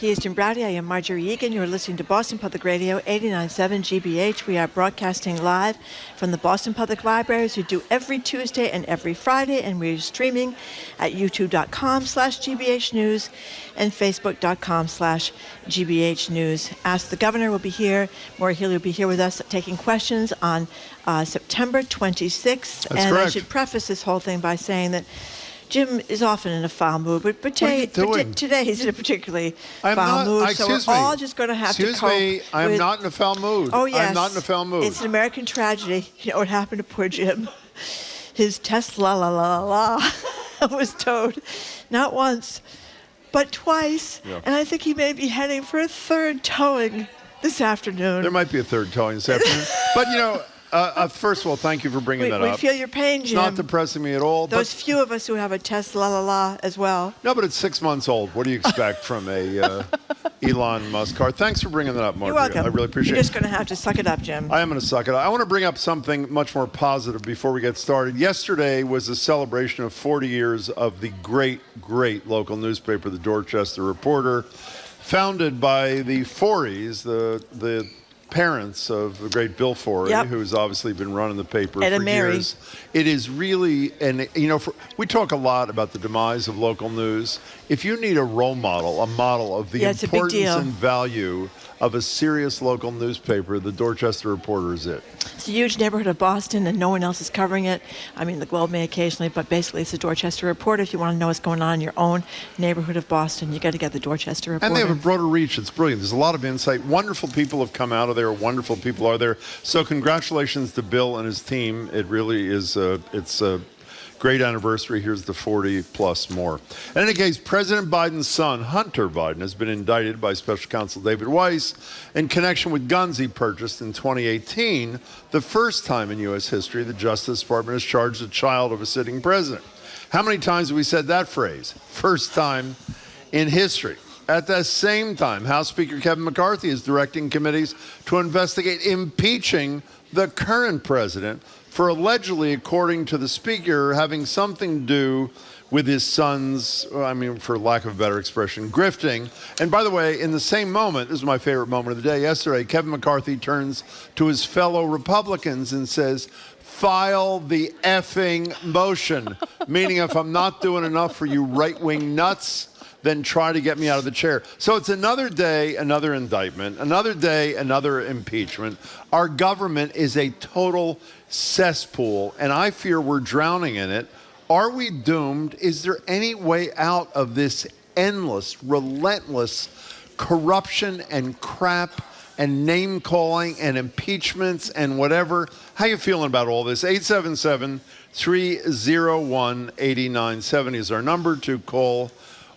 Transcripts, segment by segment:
He is Jim Browdy. I am Marjorie Egan. You're listening to Boston Public Radio, 89.7 GBH. We are broadcasting live from the Boston Public Libraries. We do every Tuesday and every Friday, and we're streaming at youtube.com/GBH News and facebook.com/GBH News. Ask the Governor will be here. Maura Healey will be here with us taking questions on September 26th. That's and correct. I should preface this whole thing by saying that Jim is often in a foul mood, but today he's in a particularly foul mood, so we're all just going to have to cope. Excuse me, I am not in a foul mood. Oh, yes. I'm not in a foul mood. It's an American tragedy. You know what happened to poor Jim? His Tesla was towed, not once, but twice, and I think he may be heading for a third towing this afternoon. There might be a third towing this afternoon. But, you know, first of all, thank you for bringing that up. We feel your pain, Jim. It's not depressing me at all. Those few of us who have a Tesla as well. No, but it's 6 months old. What do you expect from a Elon Musk car? Thanks for bringing that up, Margaret. You're welcome. I really appreciate it. You're just going to have to suck it up, Jim. I am going to suck it up. I want to bring up something much more positive before we get started. Yesterday was a celebration of 40 years of the great, great local newspaper, the Dorchester Reporter, founded by the Foreys, the parents of the great Bill Forey, who's obviously been running the paper for years. It is really, and you know, we talk a lot about the demise of local news. If you need a role model, a model of the importance and value of a serious local newspaper, the Dorchester Reporter is it. It's a huge neighborhood of Boston, and no one else is covering it. I mean, the Globe may occasionally, but basically it's the Dorchester Reporter. If you want to know what's going on in your own neighborhood of Boston, you got to get the Dorchester Reporter. And they have a broader reach. It's brilliant. There's a lot of insight. Wonderful people have come out of there. Wonderful people are there. So congratulations to Bill and his team. It really is. It's a great anniversary. Here's the 40 plus more. In any case, President Biden's son, Hunter Biden, has been indicted by Special Counsel David Weiss in connection with guns he purchased in 2018, the first time in U.S. history the Justice Department has charged a child of a sitting president. How many times have we said that phrase? First time in history. At the same time, House Speaker Kevin McCarthy is directing committees to investigate impeaching the current president for allegedly, according to the Speaker, having something to do with his son's, I mean, for lack of a better expression, grifting. And by the way, in the same moment, this is my favorite moment of the day, yesterday, Kevin McCarthy turns to his fellow Republicans and says, file the effing motion, meaning if I'm not doing enough for you right-wing nuts, then try to get me out of the chair. So it's another day, another indictment, another day, another impeachment. Our government is a total cesspool, and I fear we're drowning in it. Are we doomed? Is there any way out of this endless, relentless corruption and crap and name-calling and impeachments and whatever? How you feeling about all this? 877-301-8970 is our number to call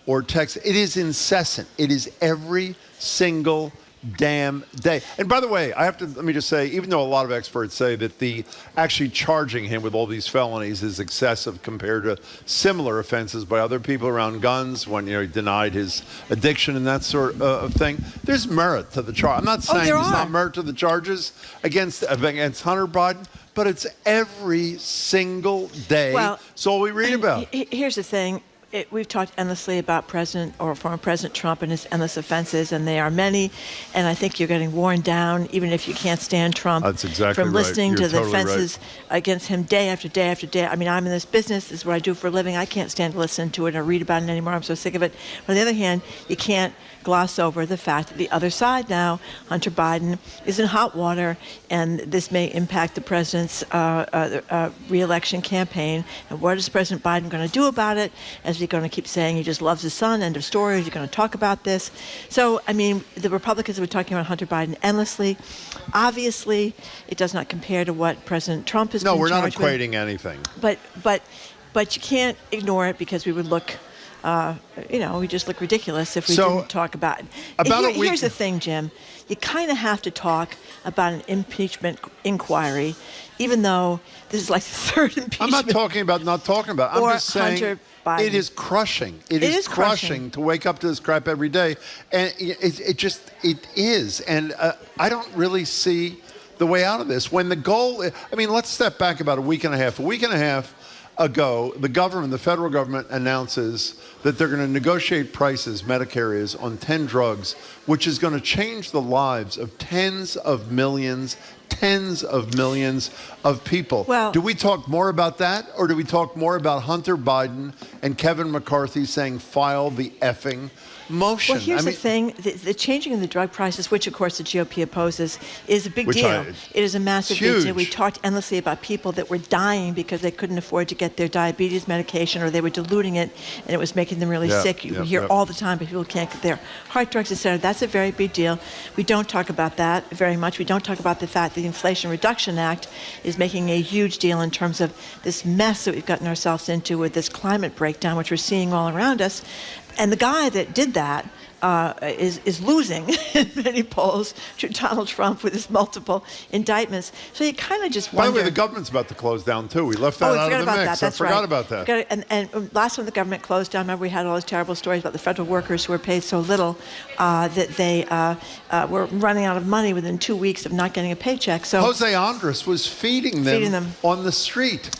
or text. It is incessant. It is every single damn day. And by the way, let me just say, even though a lot of experts say that the actually charging him with all these felonies is excessive compared to similar offenses by other people around guns when, you know, he denied his addiction and that sort of thing, there's merit to the charge. I'm not saying there's not merit to the charges against Hunter Biden, but it's every single day. Well, it's all we read about. Here's the thing. We've talked endlessly about former President Trump and his endless offenses, and they are many. And I think you're getting worn down, even if you can't stand Trump. That's exactly from listening right. to the offenses against him day after day after day. I mean, I'm in this business. This is what I do for a living. I can't stand to listen to it or read about it anymore. I'm so sick of it. But on the other hand, you can't gloss over the fact that the other side now, Hunter Biden, is in hot water, and this may impact the president's re-election campaign. And what is President Biden going to do about it? Is he going to keep saying he just loves his son, end of story? Is he going to talk about this? So, I mean, the Republicans have been talking about Hunter Biden endlessly. Obviously, it does not compare to what President Trump has been charged with. No, we're not equating anything. But you can't ignore it because we would look... we just look ridiculous if we didn't talk about it. Here's the thing, Jim. You kind of have to talk about an impeachment inquiry, even though this is like the third impeachment. I'm not talking about not talking about. I'm just saying Hunter Biden. It is crushing. It is crushing to wake up to this crap every day. And it is. And I don't really see the way out of this. When the goal, I mean, let's step back about a week and a half. A week and a half ago, the federal government announces that they're going to negotiate prices, Medicare is, on 10 drugs, which is going to change the lives of tens of millions of people. Well, do we talk more about that, or do we talk more about Hunter Biden and Kevin McCarthy saying, file the effing motion? Well, here's the thing. The changing of the drug prices, which, of course, the GOP opposes, is a big deal. It is a massive big deal. We talked endlessly about people that were dying because they couldn't afford to get their diabetes medication, or they were diluting it, and it was making them really sick. You hear all the time, but people can't get their heart drugs, et cetera. That's a very big deal. We don't talk about that very much. We don't talk about the fact that the Inflation Reduction Act is making a huge deal in terms of this mess that we've gotten ourselves into with this climate breakdown, which we're seeing all around us. And the guy that did that is losing in many polls to Donald Trump with his multiple indictments. So you kind of just wonder. By the way, the government's about to close down, too. We left that out of the mix. I forgot about that. And last time the government closed down, remember we had all those terrible stories about the federal workers who were paid so little that they were running out of money within 2 weeks of not getting a paycheck. So Jose Andres was feeding them on the street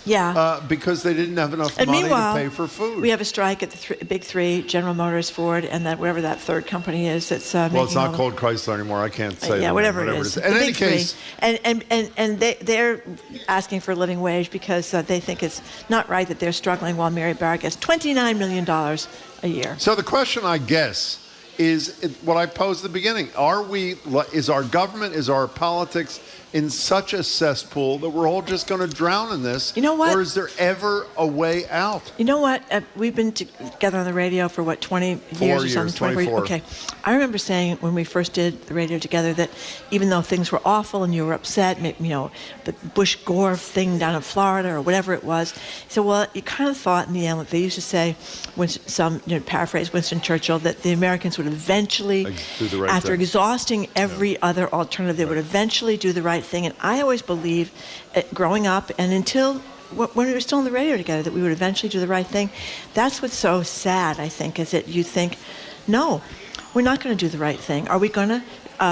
because they didn't have enough money to pay for food. We have a strike at the big three, General Motors, Ford, and that whatever that third company is that's well, it's not called Chrysler anymore. I can't say whatever it is. In any case, and they're asking for a living wage because they think it's not right that they're struggling while Mary Barra gets $29 million a year. So the question, I guess, is what I posed at the beginning. Is our government, is our politics in such a cesspool that we're all just going to drown in this? You know what? Or is there ever a way out? You know what? We've been together on the radio for, 20 years or something? 24. Okay. I remember saying when we first did the radio together that even though things were awful and you were upset, the Bush-Gore thing down in Florida or whatever it was, so, well, you kind of thought in the end, they used to say, paraphrase Winston Churchill, that the Americans would eventually, after exhausting every other alternative, they would eventually do the right thing. And I always believed, growing up and until when we were still on the radio together, that we would eventually do the right thing. That's what's so sad, I think, is that you think, no, we're not going to do the right thing. Are we going to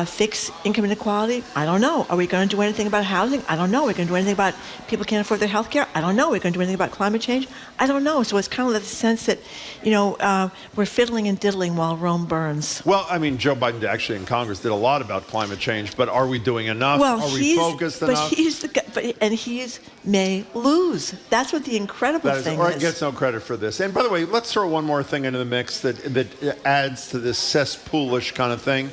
fix income inequality? I don't know. Are we going to do anything about housing? I don't know. Are we going to do anything about people can't afford their health care? I don't know. Are we going to do anything about climate change? I don't know. So it's kind of the sense that, we're fiddling and diddling while Rome burns. Well, I mean, Joe Biden actually in Congress did a lot about climate change, but are we doing enough? Well, are we focused enough? But he's the guy, and he may lose. That's what the incredible thing is. Or gets no credit for this. And by the way, let's throw one more thing into the mix that adds to this cesspoolish kind of thing.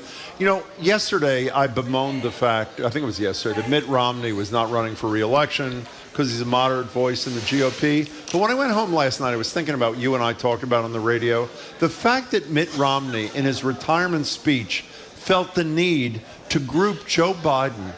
Yesterday I bemoaned the fact, I think it was yesterday, that Mitt Romney was not running for re-election because he's a moderate voice in the GOP. But when I went home last night, I was thinking about you and I talked about on the radio, the fact that Mitt Romney in his retirement speech felt the need to group Joe Biden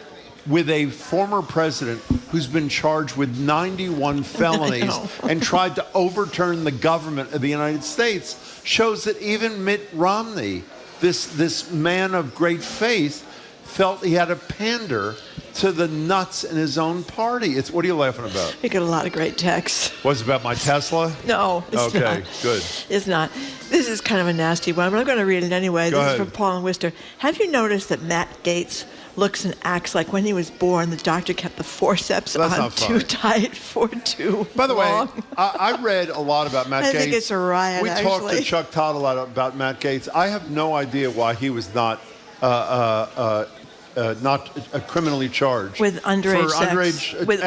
with a former president who's been charged with 91 felonies and tried to overturn the government of the United States shows that even Mitt Romney, this man of great faith, felt he had to pander to the nuts in his own party. What are you laughing about? You get a lot of great texts. Was it about my Tesla? No, it's not. Okay, good. It's not. This is kind of a nasty one, but I'm going to read it anyway. Go ahead. Is from Paul and Worcester. Have you noticed that Matt Gaetz looks and acts like when he was born, the doctor kept the forceps on too tight for too long? By the way, I read a lot about Matt Gaetz. I think it's a riot, We talked to Chuck Todd a lot about Matt Gaetz. I have no idea why he was not criminally charged with underage sex. With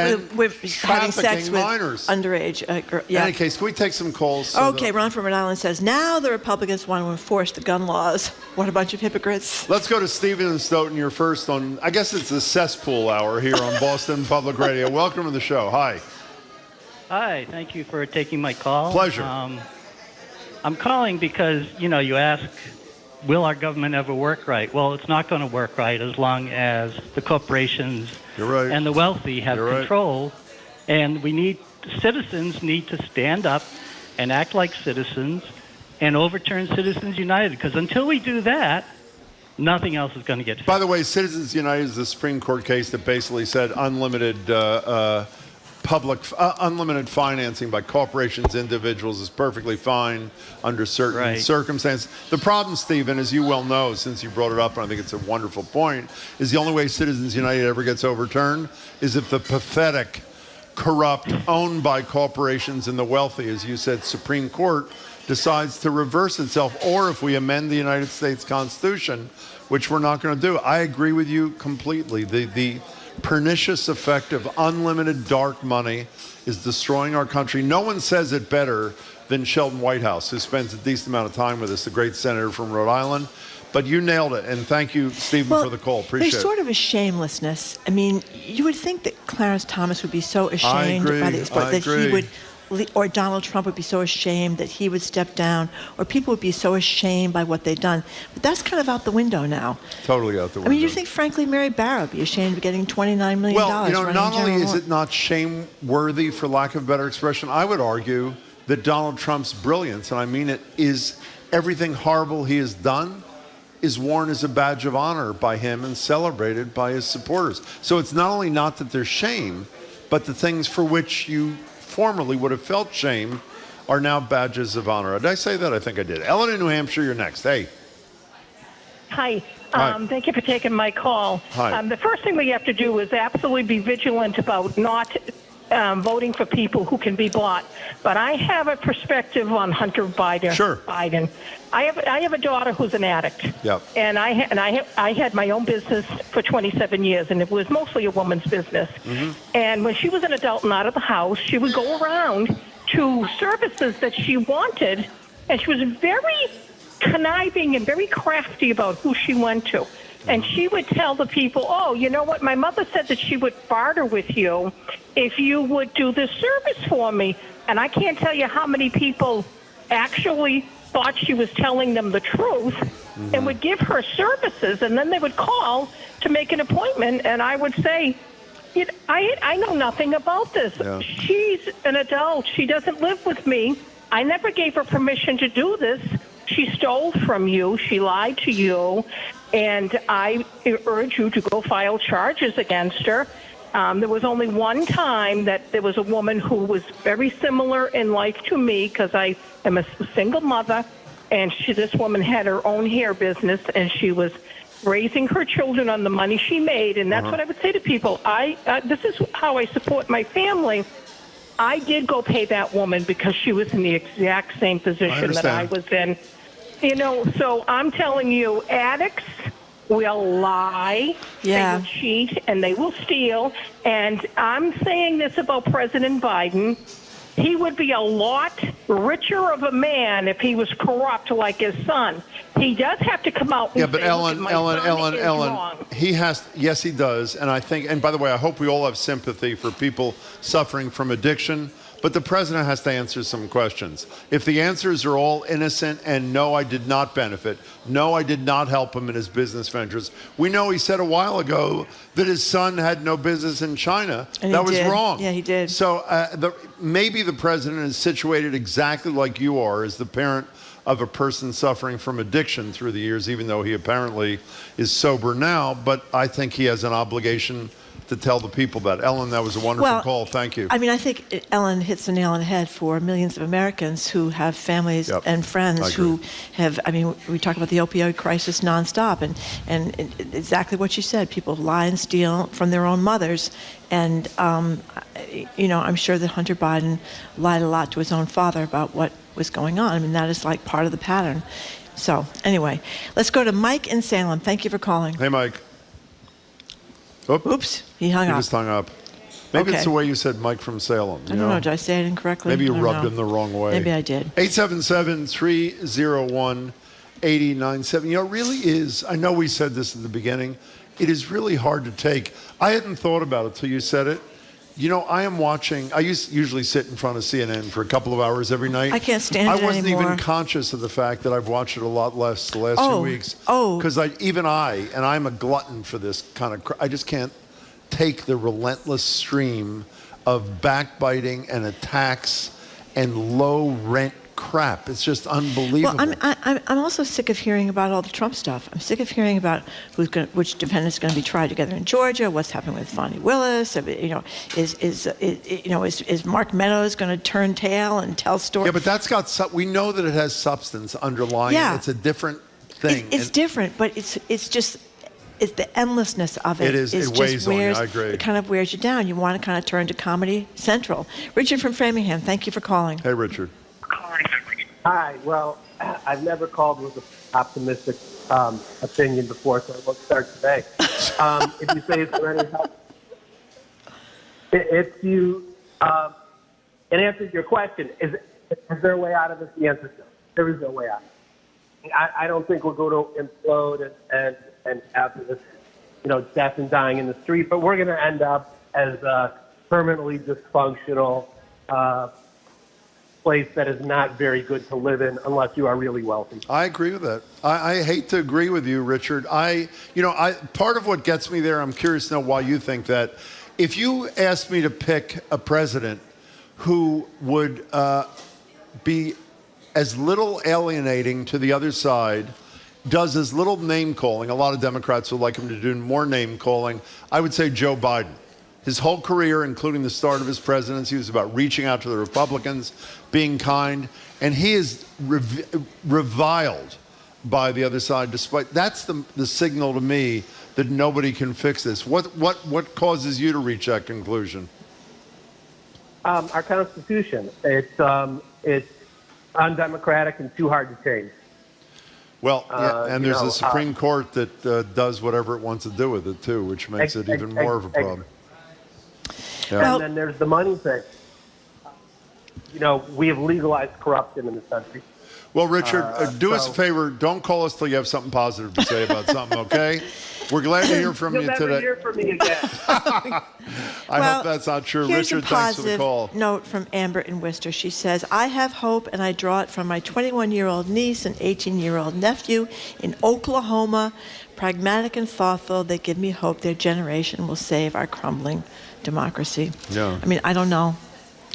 having sex with minors. Underage. In any case, can we take some calls? Okay, Ron from Rhode Island says, now the Republicans want to enforce the gun laws. What a bunch of hypocrites. Let's go to Stephen and Stoughton. You're first on, I guess it's the cesspool hour here on Boston Public Radio. Welcome to the show. Hi. Hi, thank you for taking my call. Pleasure. I'm calling because, you ask, will our government ever work right? Well, it's not going to work right as long as the corporations and the wealthy have control. And citizens need to stand up and act like citizens and overturn Citizens United. Because until we do that, nothing else is going to get fixed. By the way, Citizens United is the Supreme Court case that basically said unlimited unlimited financing by corporations, individuals is perfectly fine under certain circumstances. The problem, Stephen, as you well know, since you brought it up, and I think it's a wonderful point, is the only way Citizens United ever gets overturned is if the pathetic corrupt, owned by corporations and the wealthy, as you said, Supreme Court decides to reverse itself, or if we amend the United States Constitution, which we're not going to do. I agree with you completely. The pernicious effect of unlimited dark money is destroying our country. No one says it better than Sheldon Whitehouse, who spends a decent amount of time with us, the great senator from Rhode Island. But you nailed it, and thank you, Stephen, for the call. Appreciate it. There's sort of a shamelessness. I mean, you would think that Clarence Thomas would be so ashamed by the exploit that he would, or Donald Trump would be so ashamed that he would step down, or people would be so ashamed by what they've done. But that's kind of out the window now. Totally out the window. I mean, you think, frankly, Mary Barra would be ashamed of getting $29 million? Well, not only is it not shame-worthy, for lack of a better expression, I would argue that Donald Trump's brilliance, and I mean it, is everything horrible he has done is worn as a badge of honor by him and celebrated by his supporters. So it's not only not that there's shame, but the things for which you formerly would have felt shame are now badges of honor. Did I say that? I think I did. Ellen in New Hampshire, you're next. Hey. Hi. Thank you for taking my call. Hi. The first thing we have to do is absolutely be vigilant about not voting for people who can be bought. But I have a perspective on Hunter Biden. Sure. Biden. I have a daughter who's an addict. Yep. And I had my own business for 27 years, and it was mostly a woman's business. Mm-hmm. And when she was an adult and out of the house, she would go around to services that she wanted, and she was very conniving and very crafty about who she went to. And she would tell the people, oh, you know what, my mother said that she would barter with you if you would do this service for me. And I can't tell you how many people actually thought she was telling them the truth and would give her services, and then they would call to make an appointment, and I would say, I know nothing about this. Yeah. She's an adult. She doesn't live with me. I never gave her permission to do this. She stole from you. She lied to you. And I urge you to go file charges against her. There was only one time that there was a woman who was very similar in life to me, because I am a single mother, and this woman had her own hair business, and she was raising her children on the money she made. And that's what I would say to people. This is how I support my family. I did go pay that woman because she was in the exact same position that I was in. So I'm telling you, addicts will lie, they will cheat, and they will steal. And I'm saying this about President Biden. He would be a lot richer of a man if he was corrupt like his son. He does have to come out and but say, Ellen, wrong. he has, yes, he does. And I think, and by the way, I hope we all have sympathy for people suffering from addiction. But the president has to answer some questions. If the answers are all innocent and no, I did not benefit, no, I did not help him in his business ventures. We know he said a while ago that his son had no business in China. And that was wrong. Yeah, he did. So maybe the president is situated exactly like you are, as the parent of a person suffering from addiction through the years, even though he apparently is sober now. But I think he has an obligation to tell the people that. Ellen, that was a wonderful call. Thank you. I mean, I think Ellen hits the nail on the head for millions of Americans who have families and friends who have, I mean, we talk about the opioid crisis nonstop, and exactly what you said. People lie and steal from their own mothers. And, I'm sure that Hunter Biden lied a lot to his own father about what was going on. I mean, that is like part of the pattern. So, anyway, let's go to Mike in Salem. Thank you for calling. Hey, Mike. Oops, he hung up. He just hung up. Maybe it's the way you said Mike from Salem. I don't know. Did I say it incorrectly? Maybe you rubbed him the wrong way. Maybe I did. 877-301-8097. It really is. I know we said this at the beginning. It is really hard to take. I hadn't thought about it till you said it. I am watching. I usually sit in front of CNN for a couple of hours every night. I can't stand it anymore. I wasn't even conscious of the fact that I've watched it a lot less the last 2 weeks. Because I'm a glutton for this kind of. I just can't take the relentless stream of backbiting and attacks and low rent crap. It's just unbelievable. Well, I'm also sick of hearing about all the Trump stuff. I'm sick of hearing about which defendant's going to be tried together in Georgia. What's happening with Fonnie Willis? Is Mark Meadows going to turn tail and tell stories? Yeah, but that's got. We know that it has substance underlying. Yeah. It's a different thing. It's different, but it's just. it's the endlessness of it. It is. It weighs on you. I agree. It kind of wears you down. You want to kind of turn to Comedy Central. Richard from Framingham, thank you for calling. Hey, Richard. Hi. Well, I've never called with an optimistic opinion before, so I won't start today. If you say it's already helped, if you, in answer to your question, is there a way out of this? The answer is no. There is no way out. I don't think we're going to implode and have this, death and dying in the street, but we're going to end up as a permanently dysfunctional place that is not very good to live in unless you are really wealthy. I agree with that. I hate to agree with you, Richard. Part of what gets me there, I'm curious to know why you think that. If you asked me to pick a president who would be as little alienating to the other side, does as little name calling, a lot of Democrats would like him to do more name calling, I would say Joe Biden. His whole career, including the start of his presidency, was about reaching out to the Republicans, being kind, and he is reviled by the other side. Despite that's the signal to me that nobody can fix this. What causes you to reach that conclusion? Our Constitution. It's undemocratic and too hard to change. Well, yeah, and there's a Supreme Court that does whatever it wants to do with it too, which makes it even more of a problem. Yeah. And then there's the money thing. We have legalized corruption in this country. Well, Richard, do us a favor. Don't call us till you have something positive to say about something, okay? We're glad to hear from you today. You'll never hear from me again. I hope that's not true. Richard, thanks for the call. Note from Amber in Worcester. She says, I have hope, and I draw it from my 21-year-old niece and 18-year-old nephew in Oklahoma. Pragmatic and thoughtful, they give me hope their generation will save our crumbling democracy. Yeah. I mean, I don't know.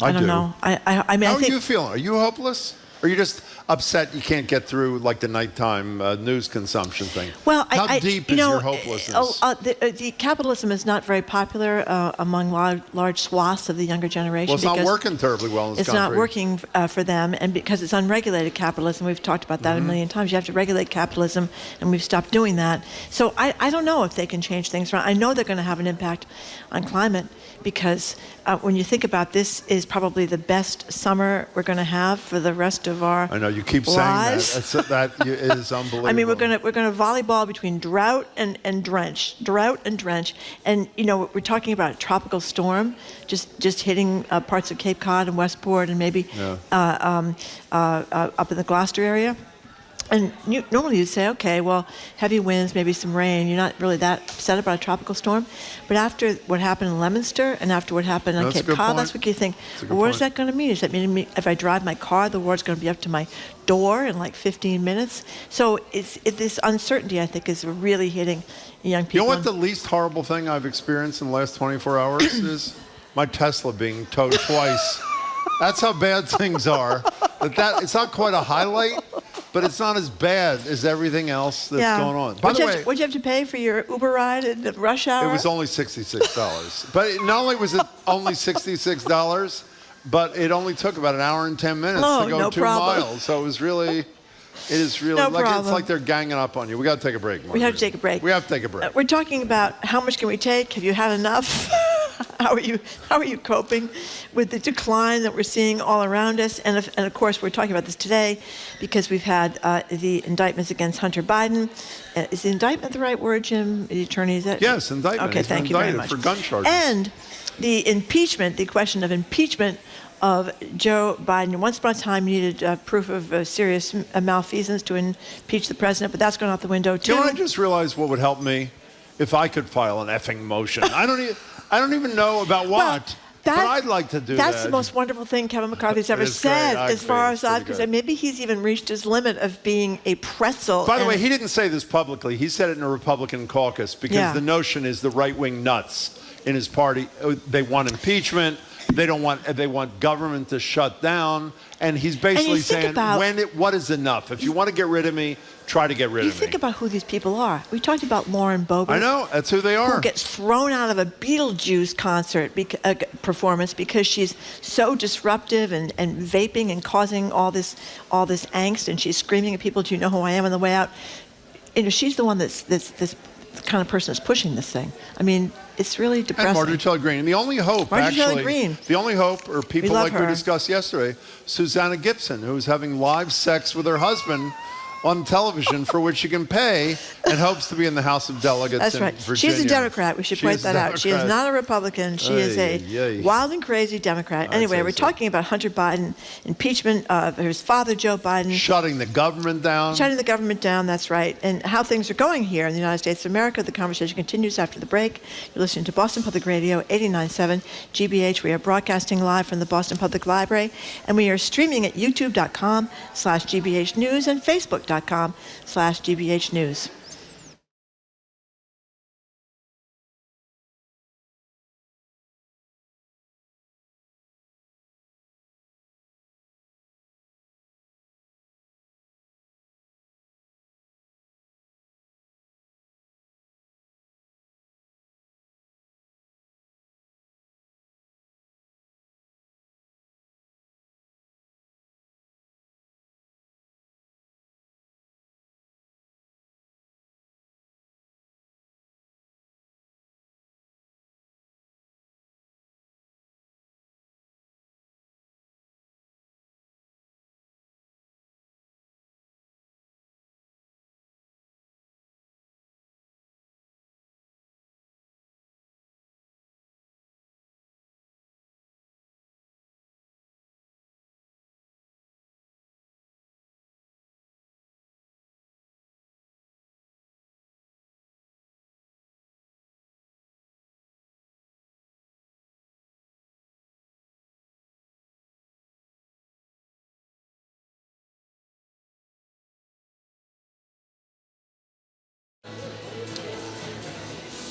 I don't know. I mean, How I think, are you feeling? Are you hopeless? Or are you just upset you can't get through like the nighttime news consumption thing? Well, how deep is your hopelessness? The capitalism is not very popular among large swaths of the younger generation. Well, it's not working terribly well in this country. It's not working for them, and because it's unregulated capitalism, we've talked about that a million times. You have to regulate capitalism, and we've stopped doing that. So I don't know if they can change things around. I know they're going to have an impact on climate, because when you think about this, is probably the best summer we're going to have for the rest of our I know you keep lives. saying that. That is unbelievable. I mean, we're going to volleyball between drought and drench, and we're talking about a tropical storm just hitting parts of Cape Cod and Westport and maybe up in the Gloucester area. And normally you'd say, okay, well, heavy winds, maybe some rain. You're not really that upset about a tropical storm. But after what happened in Leominster and after what happened on Cape Cod, that's what you think, well, what is that going to mean? Does that mean if I drive my car, the water's going to be up to my door in like 15 minutes? So it's this uncertainty, I think, is really hitting young people. You know what the least horrible thing I've experienced in the last 24 hours is? My Tesla being towed twice. That's how bad things are. It's not quite a highlight, but it's not as bad as everything else that's going on. By the way, what'd you have to pay for your Uber ride at rush hour? It was only $66. But not only was it only $66, but it only took about an hour and 10 minutes to go 2 miles. So it is really it's like they're ganging up on you. We got to take a break, Margaret. We have to take a break. We have to take a break. We're talking about how much can we take? Have you had enough? How are you coping with the decline that we're seeing all around us? And of course, we're talking about this today because we've had the indictments against Hunter Biden. Is the indictment the right word, Jim? The attorney, is that? Yes, indictment. Okay, thank you very much. For gun charges. And the impeachment, the question of impeachment of Joe Biden. Once upon a time, you needed proof of serious malfeasance to impeach the president, but that's gone out the window too. You know, I just realized what would help me if I could file an effing motion. I don't even know about what, but I'd like to do that. That's the most wonderful thing Kevin McCarthy's ever said, as far as I'm concerned. Maybe he's even reached his limit of being a pretzel. By the way, he didn't say this publicly. He said it in a Republican caucus because the notion is the right-wing nuts in his party, they want impeachment. They want government to shut down, and he's basically saying, what is enough? If you want to get rid of me, try to get rid of me. You think about who these people are. We talked about Lauren Boebert. I know, that's who they are. Who gets thrown out of a Beetlejuice concert performance because she's so disruptive and vaping and causing all this angst, and she's screaming at people, "Do you know who I am?" on the way out. She's the one that's the kind of person that's pushing this thing. I mean, it's really depressing. And Marjorie Greene. And the only hope, Marjorie Greene. the only hope are people love like we her. discussed yesterday, Susanna Gibson, who's having live sex with her husband on television for which she can pay and hopes to be in the House of Delegates That's in right. Virginia. She's a Democrat. We should point that out. She is not a Republican. She is a wild and crazy Democrat. Anyway, we're talking about Hunter Biden, impeachment of his father, Joe Biden. Shutting the government down. Shutting the government down, that's right. And how things are going here in the United States of America. The conversation continues after the break. You're listening to Boston Public Radio, 89.7 GBH. We are broadcasting live from the Boston Public Library. And we are streaming at youtube.com/GBH News and Facebook.com/GBH News.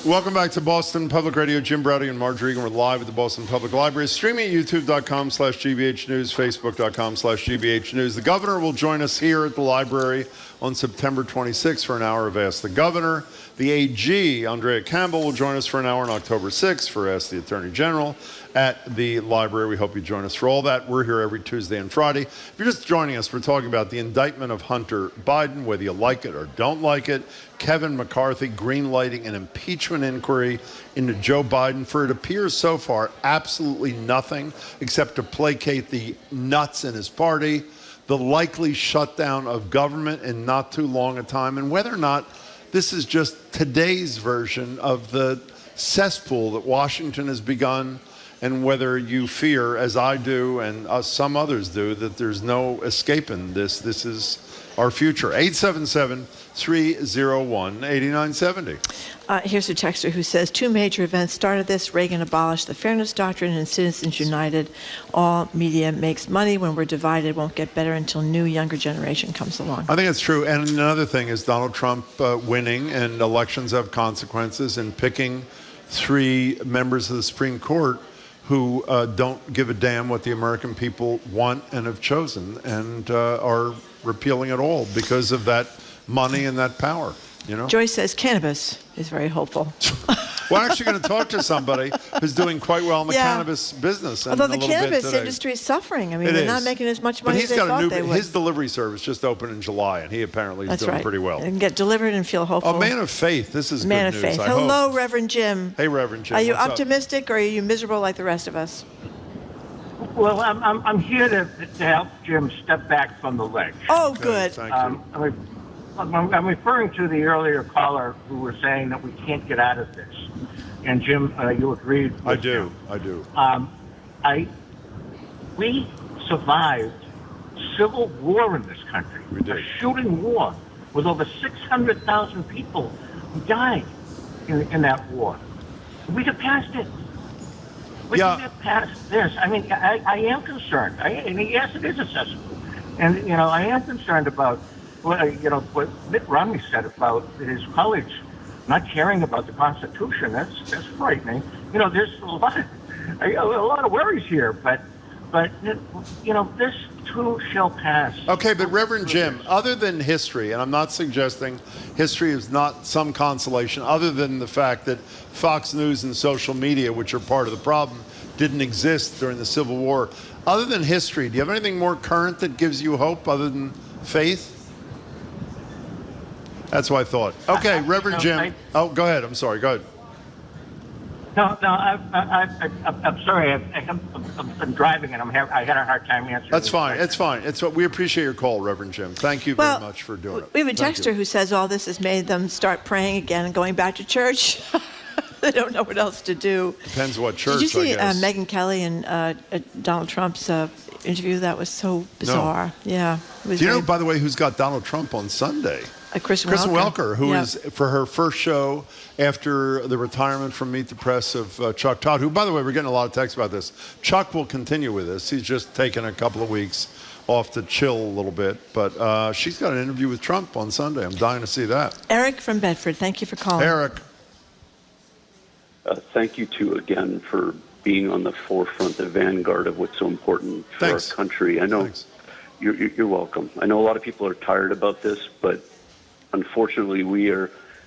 Welcome back to Boston Public Radio. Jim Browdy and Marjorie Egan. We're live at the Boston Public Library. Streaming at youtube.com/GBH News, Facebook.com/GBH News. The governor will join us here at the library on September 26th for an hour of Ask the Governor. The AG, Andrea Campbell, will join us for an hour on October 6th for Ask the Attorney General at the library. We hope you join us for all that. We're here every Tuesday and Friday. If you're just joining us, we're talking about the indictment of Hunter Biden, whether you like it or don't like it. Kevin McCarthy greenlighting an impeachment inquiry into Joe Biden for, it appears so far, absolutely nothing except to placate the nuts in his party, the likely shutdown of government in not too long a time, and whether or not this is just today's version of the cesspool that Washington has begun, and whether you fear, as I do and some others do, that there's no escaping this. This is our future. 877-301-8970. Here's a texter who says, 2 major events started this. Reagan abolished the Fairness Doctrine and Citizens United. All media makes money. When we're divided, won't get better until new, younger generation comes along. I think it's true. And another thing is Donald Trump winning, and elections have consequences, and picking 3 members of the Supreme Court who don't give a damn what the American people want and have chosen, and are repealing it all because of that money and that power. You know? Joyce says cannabis is very hopeful. We're actually going to talk to somebody who's doing quite well in the cannabis business. Although the cannabis industry is suffering. I mean, they're not making as much money as they thought they would. His delivery service just opened in July, and he apparently is doing pretty well. And get delivered and feel hopeful. A man of faith. This is man good of news, faith. I Hello, hope. Reverend Jim. Hey, Reverend Jim. Are you What's optimistic, or are you miserable like the rest of us? Well, I'm here to help Jim step back from the ledge. Oh, good. Thank you. I'm referring to the earlier caller who was saying that we can't get out of this. And Jim, you agreed with I do. We survived civil war in this country. We did. A shooting war with over 600,000 people who died in that war. We get past it. We can get past this. I mean, I am concerned. Yes, it is accessible. And, I am concerned about, what Mitt Romney said about his colleagues not caring about the Constitution. That's frightening. There's a lot of worries here, but this too shall pass. Okay, but Reverend Jim, other than history, and I'm not suggesting history is not some consolation, other than the fact that Fox News and social media, which are part of the problem, didn't exist during the Civil War. Other than history, do you have anything more current that gives you hope other than faith? That's what I thought. Okay, Reverend Jim. Oh, go ahead. I'm sorry. Go ahead. No, I'm sorry. I'm driving and I had a hard time answering. That's fine. It's fine. We appreciate your call, Reverend Jim. Thank you very much for doing it. We have a texter who says all this has made them start praying again and going back to church. They don't know what else to do. Depends what church. Did you see Megyn Kelly and Donald Trump's interview? That was so bizarre. No. Yeah. Do you know, by the way, who's got Donald Trump on Sunday? Kristen Welker, who is for her first show after the retirement from Meet the Press of Chuck Todd, who, by the way, we're getting a lot of texts about this. Chuck will continue with us. He's just taken a couple of weeks off to chill a little bit. But she's got an interview with Trump on Sunday. I'm dying to see that. Eric from Bedford, thank you for calling. Eric. Thank you, too, again, for being on the forefront, the vanguard of what's so important for our country. I know you're welcome. I know a lot of people are tired about this, but unfortunately,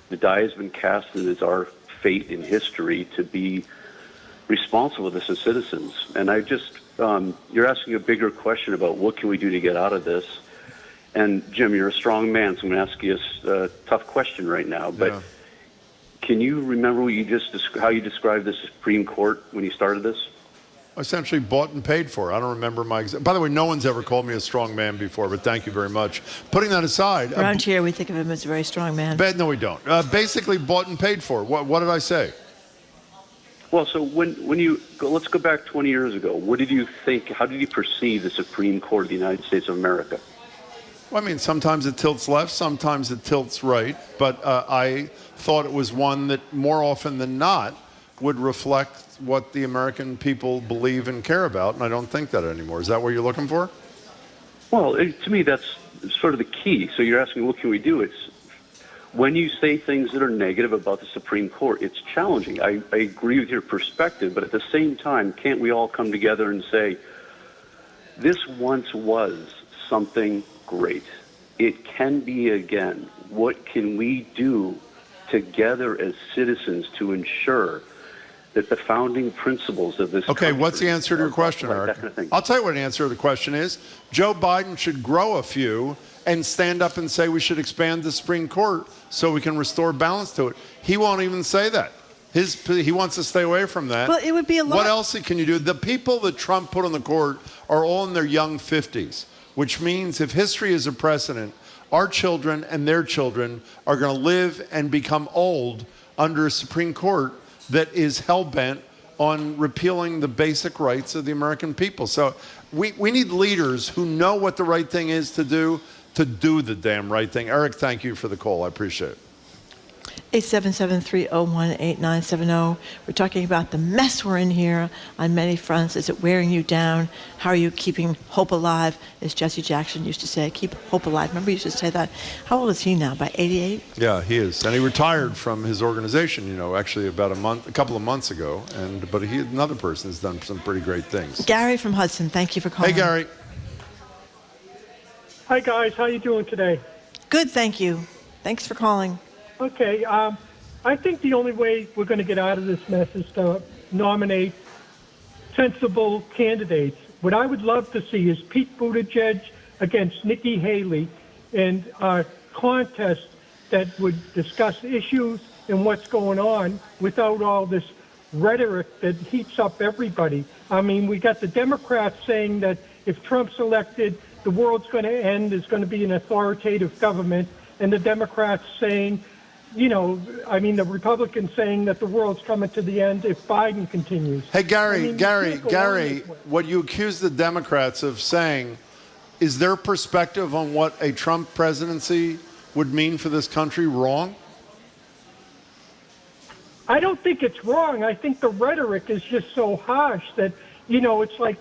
the die has been cast, and it's our fate in history to be responsible for this as citizens. And you're asking a bigger question about what can we do to get out of this. And Jim, you're a strong man, so I'm going to ask you a tough question right now. But can you remember how you described the Supreme Court when you started this? Essentially bought and paid for. I don't remember by the way, no one's ever called me a strong man before, but thank you very much. Putting that aside. Around here, we think of him as a very strong man. No, we don't. Basically bought and paid for. What did I say? Well, so let's go back 20 years ago. What did you think, how did you perceive the Supreme Court of the United States of America? Well, I mean, sometimes it tilts left, sometimes it tilts right, but I thought it was one that more often than not would reflect what the American people believe and care about, and I don't think that anymore. Is that what you're looking for? Well, to me, that's sort of the key. So you're asking, what can we do? It's when you say things that are negative about the Supreme Court, it's challenging. I agree with your perspective, but at the same time, can't we all come together and say, this once was something great. It can be again. What can we do together as citizens to ensure that the founding principles of this country... What's the answer to your question, Eric? Kind of I'll tell you what the answer to the question is. Joe Biden should grow a few and stand up and say we should expand the Supreme Court so we can restore balance to it. He won't even say that. He wants to stay away from that. Well, it would be a lot... What else can you do? The people that Trump put on the court are all in their young 50s, which means if history is a precedent, our children and their children are going to live and become old under a Supreme Court that is hell-bent on repealing the basic rights of the American people. So we need leaders who know what the right thing is to do the damn right thing. Eric, thank you for the call. I appreciate it. 877-301-8970. We're talking about the mess we're in here on many fronts. Is it wearing you down? How are you keeping hope alive? As Jesse Jackson used to say, keep hope alive. Remember he used to say that? How old is he now? About 88? Yeah, he is. And he retired from his organization, actually about a couple of months ago. But another person has done some pretty great things. Gary from Hudson, thank you for calling. Hey, Gary. Hi, guys. How you doing today? Good, thank you. Thanks for calling. Okay, I think the only way we're going to get out of this mess is to nominate sensible candidates. What I would love to see is Pete Buttigieg against Nikki Haley in a contest that would discuss issues and what's going on without all this rhetoric that heats up everybody. I mean, we got the Democrats saying that if Trump's elected, the world's going to end, there's going to be an authoritative government, and the Democrats saying, the Republicans saying that the world's coming to the end if Biden continues. Hey, Gary, what you accuse the Democrats of saying, is their perspective on what a Trump presidency would mean for this country wrong? I don't think it's wrong. I think the rhetoric is just so harsh that, it's like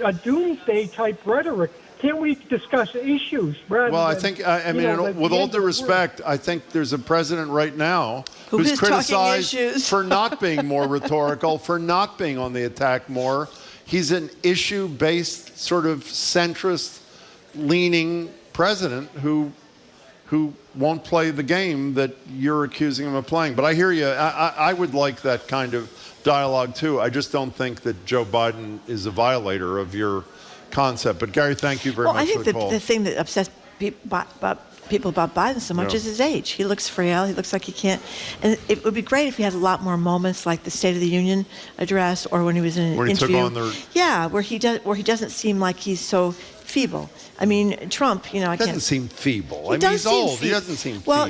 a doomsday type rhetoric. Can't we discuss issues rather Well, I than, think, with all due respect, I think there's a president right now who's criticized for not being more rhetorical, for not being on the attack more. He's an issue-based, sort of centrist-leaning president who won't play the game that you're accusing him of playing. But I hear you. I would like that kind of dialogue, too. I just don't think that Joe Biden is a violator of your concept. But Gary, thank you very much for the call. I think the thing that upsets people about people about Biden so much is his age. He looks frail. He looks like he can't. And it would be great if he had a lot more moments like the State of the Union address or when he was in an interview. Took on the... Yeah, where he doesn't seem like he's so feeble. I mean, Trump, I can't... doesn't seem feeble. He's old. He doesn't seem feeble. Well,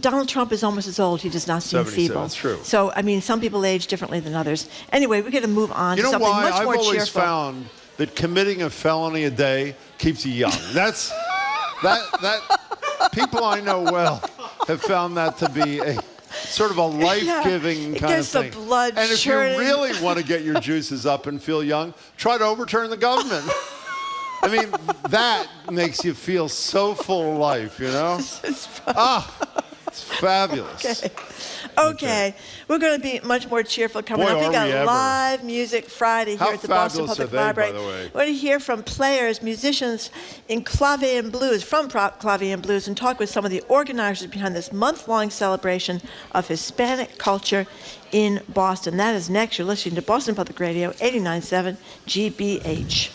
Donald Trump is almost as old. He does not seem feeble. That's true. So, I mean, some people age differently than others. Anyway, we're going to move on to something much more cheerful. I've always found that committing a felony a day keeps you young. That's... that people I know well have found that to be a sort of a life-giving kind of thing. It gets the blood and if churning. you really want to get your juices up and feel young, try to overturn the government. I mean, that makes you feel so full of life, It's fabulous. Okay. We're going to be much more cheerful coming up. We got live music Friday here at the Boston Public Library. We're going to hear from players, musicians in Clave and Blues, from Clave and Blues, and talk with some of the organizers behind this month-long celebration of Hispanic culture in Boston. That is next. You're listening to Boston Public Radio, 89.7 GBH.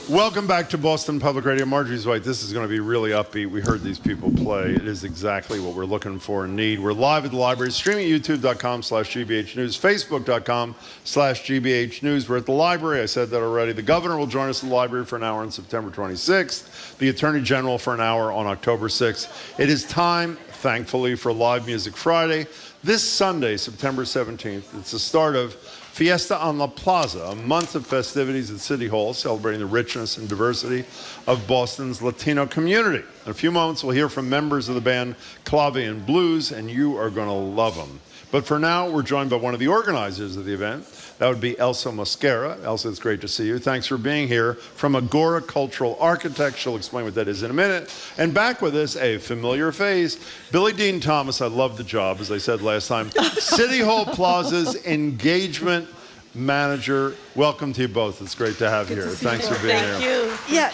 Welcome back to Boston Public Radio. Marjorie's right. This is going to be really upbeat. We heard these people play. It is exactly what we're looking for and need. We're live at the library, streaming at youtube.com/GBH News, facebook.com/GBH News. We're at the library. I said that already. The governor will join us at the library for an hour on September 26th. The attorney general for an hour on October 6th. It is time, thankfully, for Live Music Friday. This Sunday, September 17th, it's the start of Fiesta on the Plaza, a month of festivities at City Hall celebrating the richness and diversity of Boston's Latino community. In a few moments, we'll hear from members of the band Clave and Blues, and you are going to love them. But for now, we're joined by one of the organizers of the event. That would be Elsa Mosquera. Elsa, it's great to see you. Thanks for being here from Agora Cultural Architects. She'll explain what that is in a minute. And back with us, a familiar face, Billy Dean Thomas. I love the job, as I said last time. City Hall Plaza's engagement manager. Welcome to you both. It's great to have you here. Thanks for being here. Thank you. Yeah,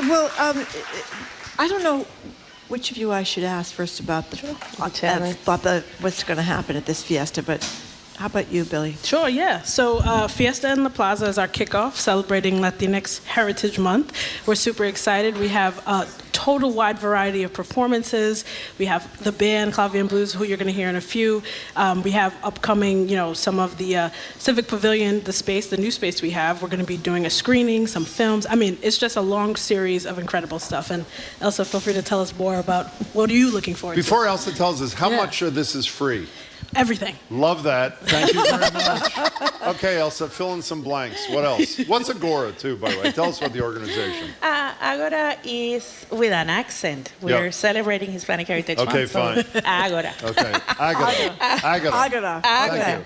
well, I don't know which of you I should ask first about what's going to happen at this Fiesta, but how about you, Billy? Sure, yeah. So Fiesta in the Plaza is our kickoff, celebrating Latinx Heritage Month. We're super excited. We have a total wide variety of performances. We have the band, Clave and Blues, who you're going to hear in a few. We have upcoming, some of the Civic Pavilion, the new space we have. We're going to be doing a screening, some films. I mean, it's just a long series of incredible stuff. And Elsa, feel free to tell us more about what are you looking forward to. Before Elsa tells us, how much of this is free? Everything. Love that. Thank you very much. Okay, Elsa, fill in some blanks. What else? What's Agora, too, by the way? Tell us about the organization. Agora is with an accent. We're celebrating Hispanic Heritage Month. Okay, fine. Agora. Okay. Agora. Thank you.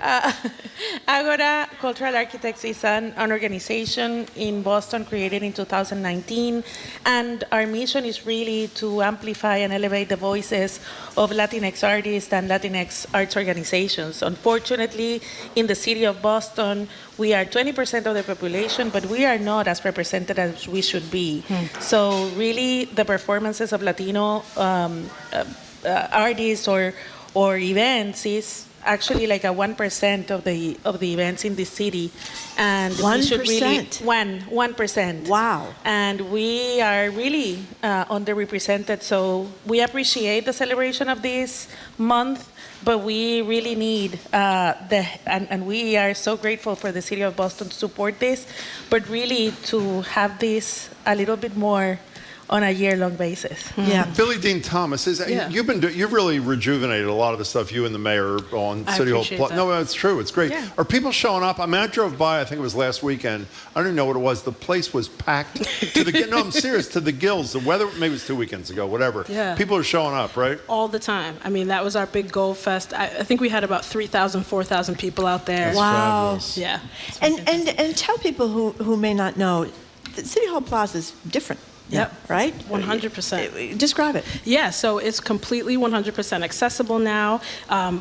Agora Cultural Architects is an organization in Boston created in 2019. And our mission is really to amplify and elevate the voices of Latinx artists and Latinx arts organizations. Unfortunately, in the city of Boston, we are 20% of the population, but we are not as represented as we should be. So really, the performances of Latino artists or events is actually like a 1% of the events in the city, and 1%? we should really 1%. Wow! And we are really underrepresented. So we appreciate the celebration of this month, but we really need and we are so grateful for the city of Boston to support this, but really to have this a little bit more on a year-long basis. Yeah. Billy Dean Thomas, you've really rejuvenated a lot of the stuff you and the mayor on City Hall. No, it's true. It's great. Yeah. Are people showing up? I mean, I drove by, I think it was last weekend. I don't even know what it was. The place was packed to the no, I'm serious, to the gills. The weather, maybe it was 2 weekends ago, whatever. Yeah. People are showing up, right? All the time. I mean, that was our big Gold Fest. I think we had about 3,000, 4,000 people out there. That's wow. fabulous. Yeah. And tell people who may not know, the City Hall Plaza is different. Yep. Right? 100%. Describe it. Yeah, so it's completely 100% accessible now.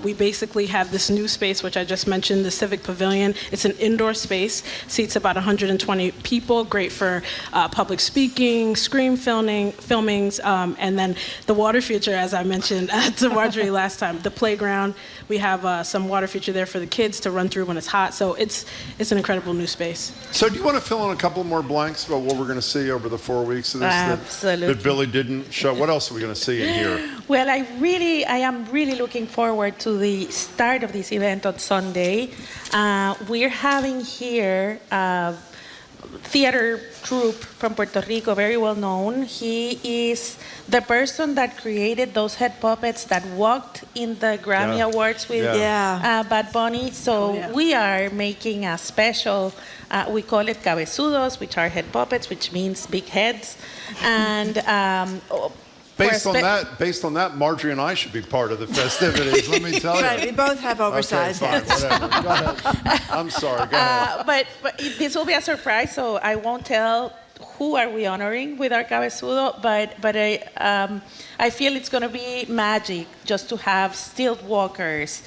We basically have this new space, which I just mentioned, the Civic Pavilion. It's an indoor space, seats about 120 people, great for public speaking, screen filmings, and then the water feature, as I mentioned to Marjorie last time, the playground. We have some water feature there for the kids to run through when it's hot, so it's an incredible new space. So do you want to fill in a couple more blanks about what we're going to see over the 4 weeks of this that Billy didn't show? What else are we going to see in here? Well, I am really looking forward to the start of this event on Sunday. We're having here a theater troupe from Puerto Rico, very well known. He is the person that created those head puppets that walked in the Grammy Awards with Bad Bunny. So we are making a special, we call it cabezudos, which are head puppets, which means big heads. And based on that, Marjorie and I should be part of the festivities. Let me tell you. Right, we both have oversized heads. Whatever. Go ahead. I'm sorry. Go ahead. But this will be a surprise, so I won't tell who are we honoring with our cabezudo. But I feel it's going to be magic just to have stilt walkers,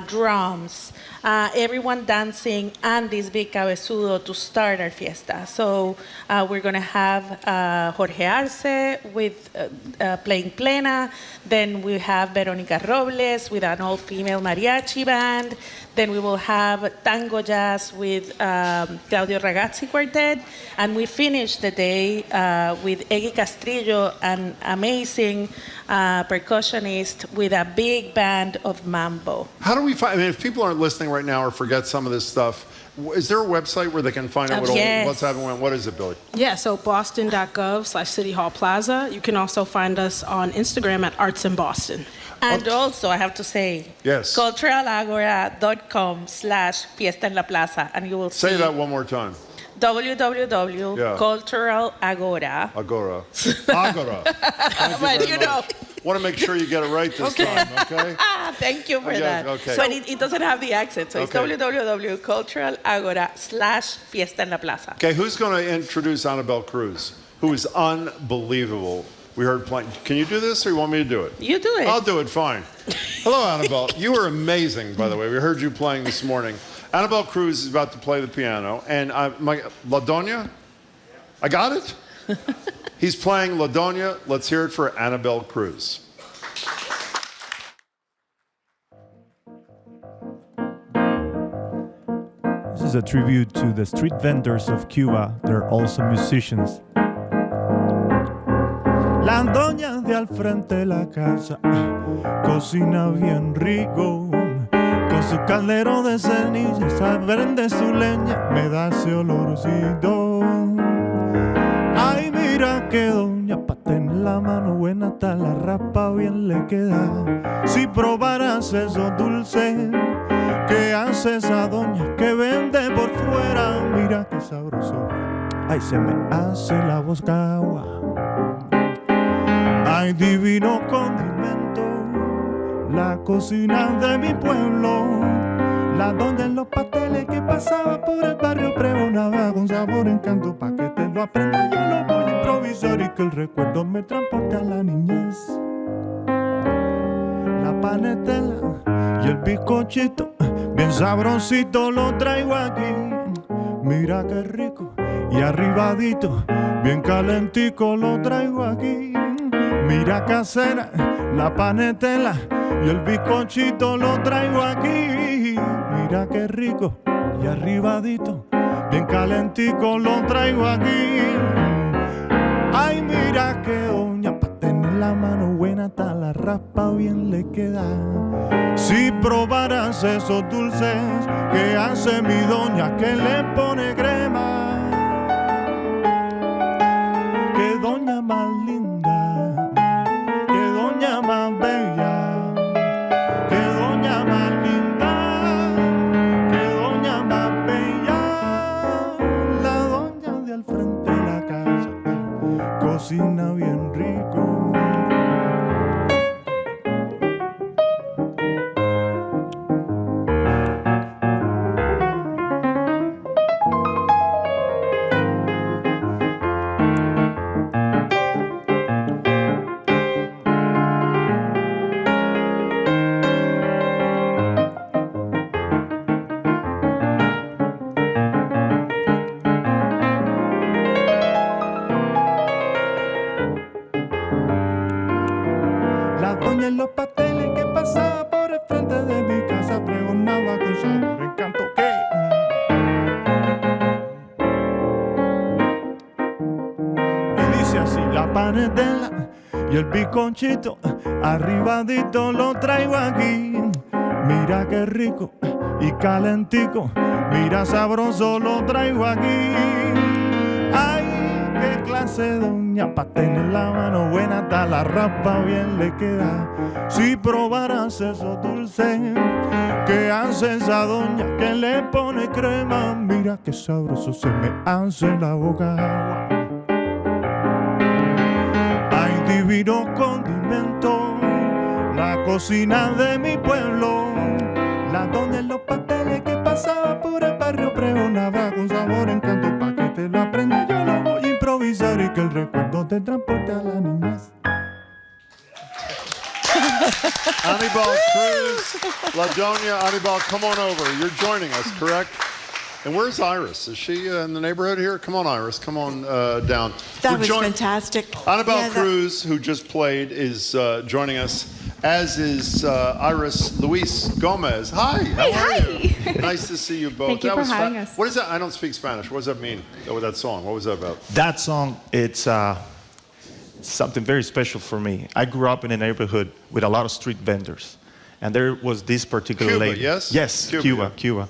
drums, everyone dancing, and this big cabezudo to start our fiesta. So we're going to have Jorge Arce with playing plena. Then we have Veronica Robles with an all-female mariachi band. Then we will have tango jazz with Claudio Ragazzi Quartet. And we finish the day with Eggy Castrillo, an amazing percussionist with a big band of mambo. How do we find, I mean, if people aren't listening right now or forget some of this stuff, is there a website where they can find out what's happening? What is it, Billy? Yeah, so boston.gov/City Hall Plaza. You can also find us on Instagram at Arts in Boston. And also, I have to say, culturalagora.com/Fiesta en la Plaza, and you will see. Say that one more time. www.culturalagora. Agora. But you know. Want to make sure you get it right this time, okay? Thank you for that. Okay. But it doesn't have the accent, so it's www.culturalagora/Fiesta en la Plaza. Okay, who's going to introduce Annabelle Cruz, who is unbelievable? We heard playing. Can you do this, or you want me to do it? You do it. I'll do it, fine. Hello, Annabelle. You were amazing, by the way. We heard you playing this morning. Annabelle Cruz is about to play the piano, and La Doña? I got it? He's playing La Doña. Let's hear it for Annabelle Cruz. This is a tribute to the street vendors of Cuba. They're also musicians. La doña de al frente de la casa cocina bien rico, con su caldero de ceniza, prende su leña, me da ese olorcito. Ay, mira que doña, pa' tener la mano buena, hasta la rapa bien le queda. Si probaras esos dulces que hace esa doña que vende por fuera, mira qué sabroso. Ay, se me hace la voz agua. Ay, divino condimento, la cocina de mi pueblo. La doña en los pasteles que pasaba por el barrio pregonaba con sabor, encanto, pa' que te lo aprenda. Yo lo voy a improvisar y que el recuerdo me transporte a la niñez. La panetela y el bizcochito, bien sabrosito lo traigo aquí. mira qué rico. Y arribadito, bien calentico lo traigo aquí. Mira casera, la panetela y el bizcochito lo traigo aquí. Mira qué rico. Y arribadito, bien calentico lo traigo aquí. Ay, mira que doña, pa' tener la mano buena, hasta la raspa bien le queda. Si probaras esos dulces que hace mi doña, que le pone crema. Que doña más linda, que doña más bella, que doña más linda, que doña más bella. La doña de al frente de la casa cocina bien rico. En los pasteles que pasaba por el frente de mi casa pregonaba con sabor, encanto que y dice así: la panetela y el bizcochito arribadito lo traigo aquí. Mira qué rico y calentico, mira sabroso lo traigo aquí. Ay, qué clase de doña, pa' tener la mano buena, hasta la raspa bien le queda. Si probaras esos dulces que hace esa doña, que le pone crema, mira qué sabroso se me hace la boca agua. Hay divino condimento, la cocina de mi pueblo. La doña en los pasteles que pasaba por el barrio pregonaba con sabor, encanto, pa' que te lo aprenda. Yo lo voy a improvisar y que el recuerdo te transporte a la niñez. Anibal Cruz, La Doña. Anibal, come on over. You're joining us, correct? And where's Iris? Is she in the neighborhood here? Come on, Iris. Come on down. That was fantastic. Anibal Cruz, who just played, is joining us, as is Iris Luis Gomez. Hi. How are you? Nice to see you both. Thank you for having us. What is that? I don't speak Spanish. What does that mean? That song. What was that about? That song, it's something very special for me. I grew up in a neighborhood with a lot of street vendors. And there was this particular Cuba, lady. yes? Yes, Cuba.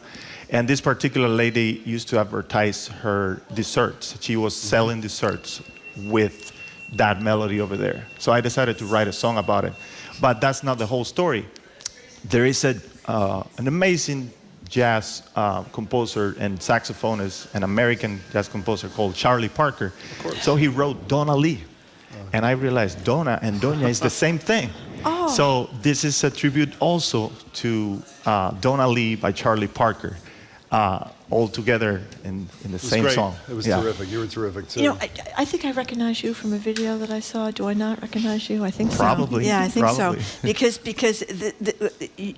And this particular lady used to advertise her desserts. She was selling desserts with that melody over there. So I decided to write a song about it. But that's not the whole story. There is an amazing jazz composer and saxophonist, an American jazz composer called Charlie Parker. So he wrote Donna Lee. And I realized Donna and Doña is the same thing. Oh. So this is a tribute also to Donna Lee by Charlie Parker, all together in the same great. song. It was terrific. You were terrific too. You know, I think I recognize you from a video that I saw. Do I not recognize you? I think so. Probably. Yeah, I think Probably. so. Because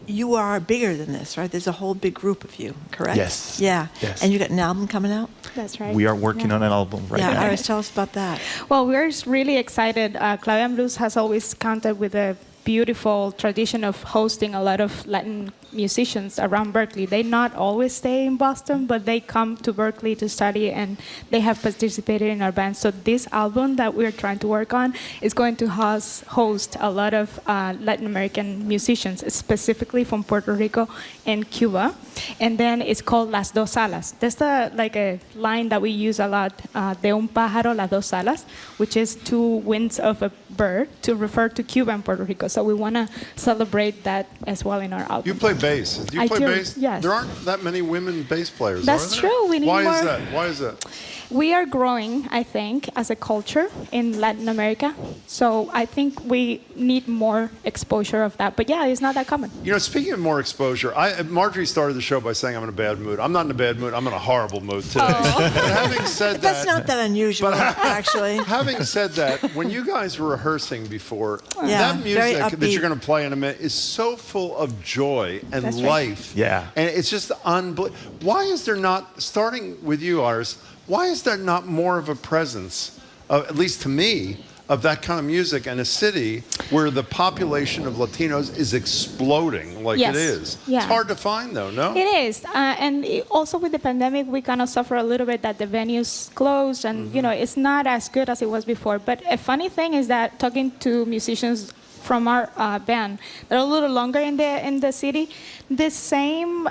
you are bigger than this, right? There's a whole big group of you, correct? Yes. Yeah. Yes. And you got an album coming out? That's right. We are working on an album right now. Yeah, Iris, tell us about that. Well, we're really excited. Claudia Blues has always counted with a beautiful tradition of hosting a lot of Latin musicians around Berkeley. They not always stay in Boston, but they come to Berkeley to study, and they have participated in our band. So this album that we're trying to work on is going to host a lot of Latin American musicians, specifically from Puerto Rico and Cuba. And then it's called Las Dos Alas. That's like a line that we use a lot, de un pájaro las dos alas, which is two wings of a bird to refer to Cuba and Puerto Rico. So we want to celebrate that as well in our album. You play bass. Do you play bass? Yes. There aren't that many women bass players, That's are there? true. We need Why more. is that? Why is that? We are growing, I think, as a culture in Latin America. So I think we need more exposure of that. But yeah, it's not that common. You know, speaking of more exposure, Marjorie started the show by saying I'm in a bad mood. I'm not in a bad mood. I'm in a horrible mood today. But having said that, that's not that unusual, actually. Having said that, when you guys were rehearsing before, Yeah, that music that you're going to play in a minute is so full of joy and That's life. right. Yeah. And it's just unbelievable. Why is there not, starting with you, Iris, why is there not more of a presence, at least to me, of that kind of music in a city where the population of Latinos is exploding like Yes. it is? Yeah. It's hard to find, though, no? It is, and also with the pandemic, we kind of suffer a little bit that the venues closed, and you know it's not as good as it was before. But a funny thing is that talking to musicians from our band that are a little longer in the city, the same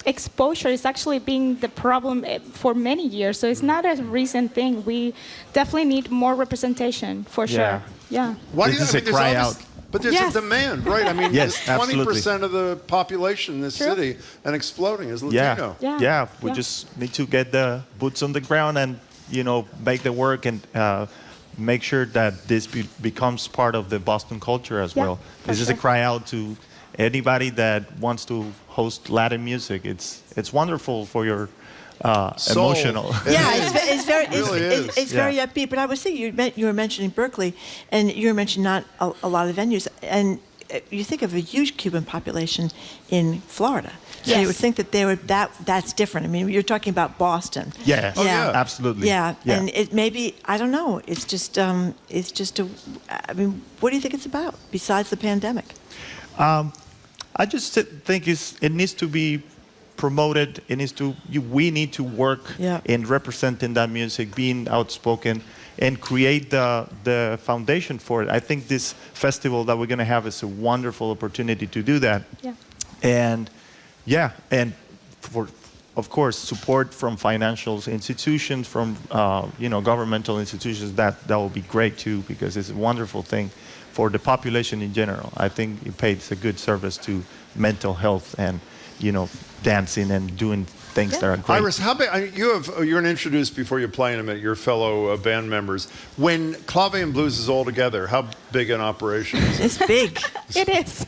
exposure is actually being the problem for many years. So it's not a recent thing. We definitely need more representation for sure. Yeah. Why do you This is a cry out. But there's Yes. a demand, right? I mean, Yes, 20% of the population in this True. city and exploding is Latino. Yeah. We Yeah. just need to get the boots on the ground and, make the work and make sure that this becomes part of the Boston culture as well. This is a cry out to anybody that wants to host Latin music. It's wonderful for your emotional. It's very upbeat. But I was thinking, you were mentioning Berkeley, and you were mentioning not a lot of venues, and you think of a huge Cuban population in Florida. So you would think that that's different. I mean, you're talking about Boston. Yeah. Oh, yeah. Absolutely. Yeah, and it maybe, I don't know. It's just I mean, what do you think it's about besides the pandemic? I just think it needs to be promoted. We need to work in representing that music, being outspoken, and create the foundation for it. I think this festival that we're going to have is a wonderful opportunity to do that. Yeah. And for, of course, support from financial institutions, from governmental institutions. That will be great too, because it's a wonderful thing for the population in general. I think it pays a good service to mental health and dancing and doing things that are great. Iris, how big? You're going to introduce before you play in a minute your fellow band members. When Clave and Blues is all together, how big an operation is it? It's big. It is.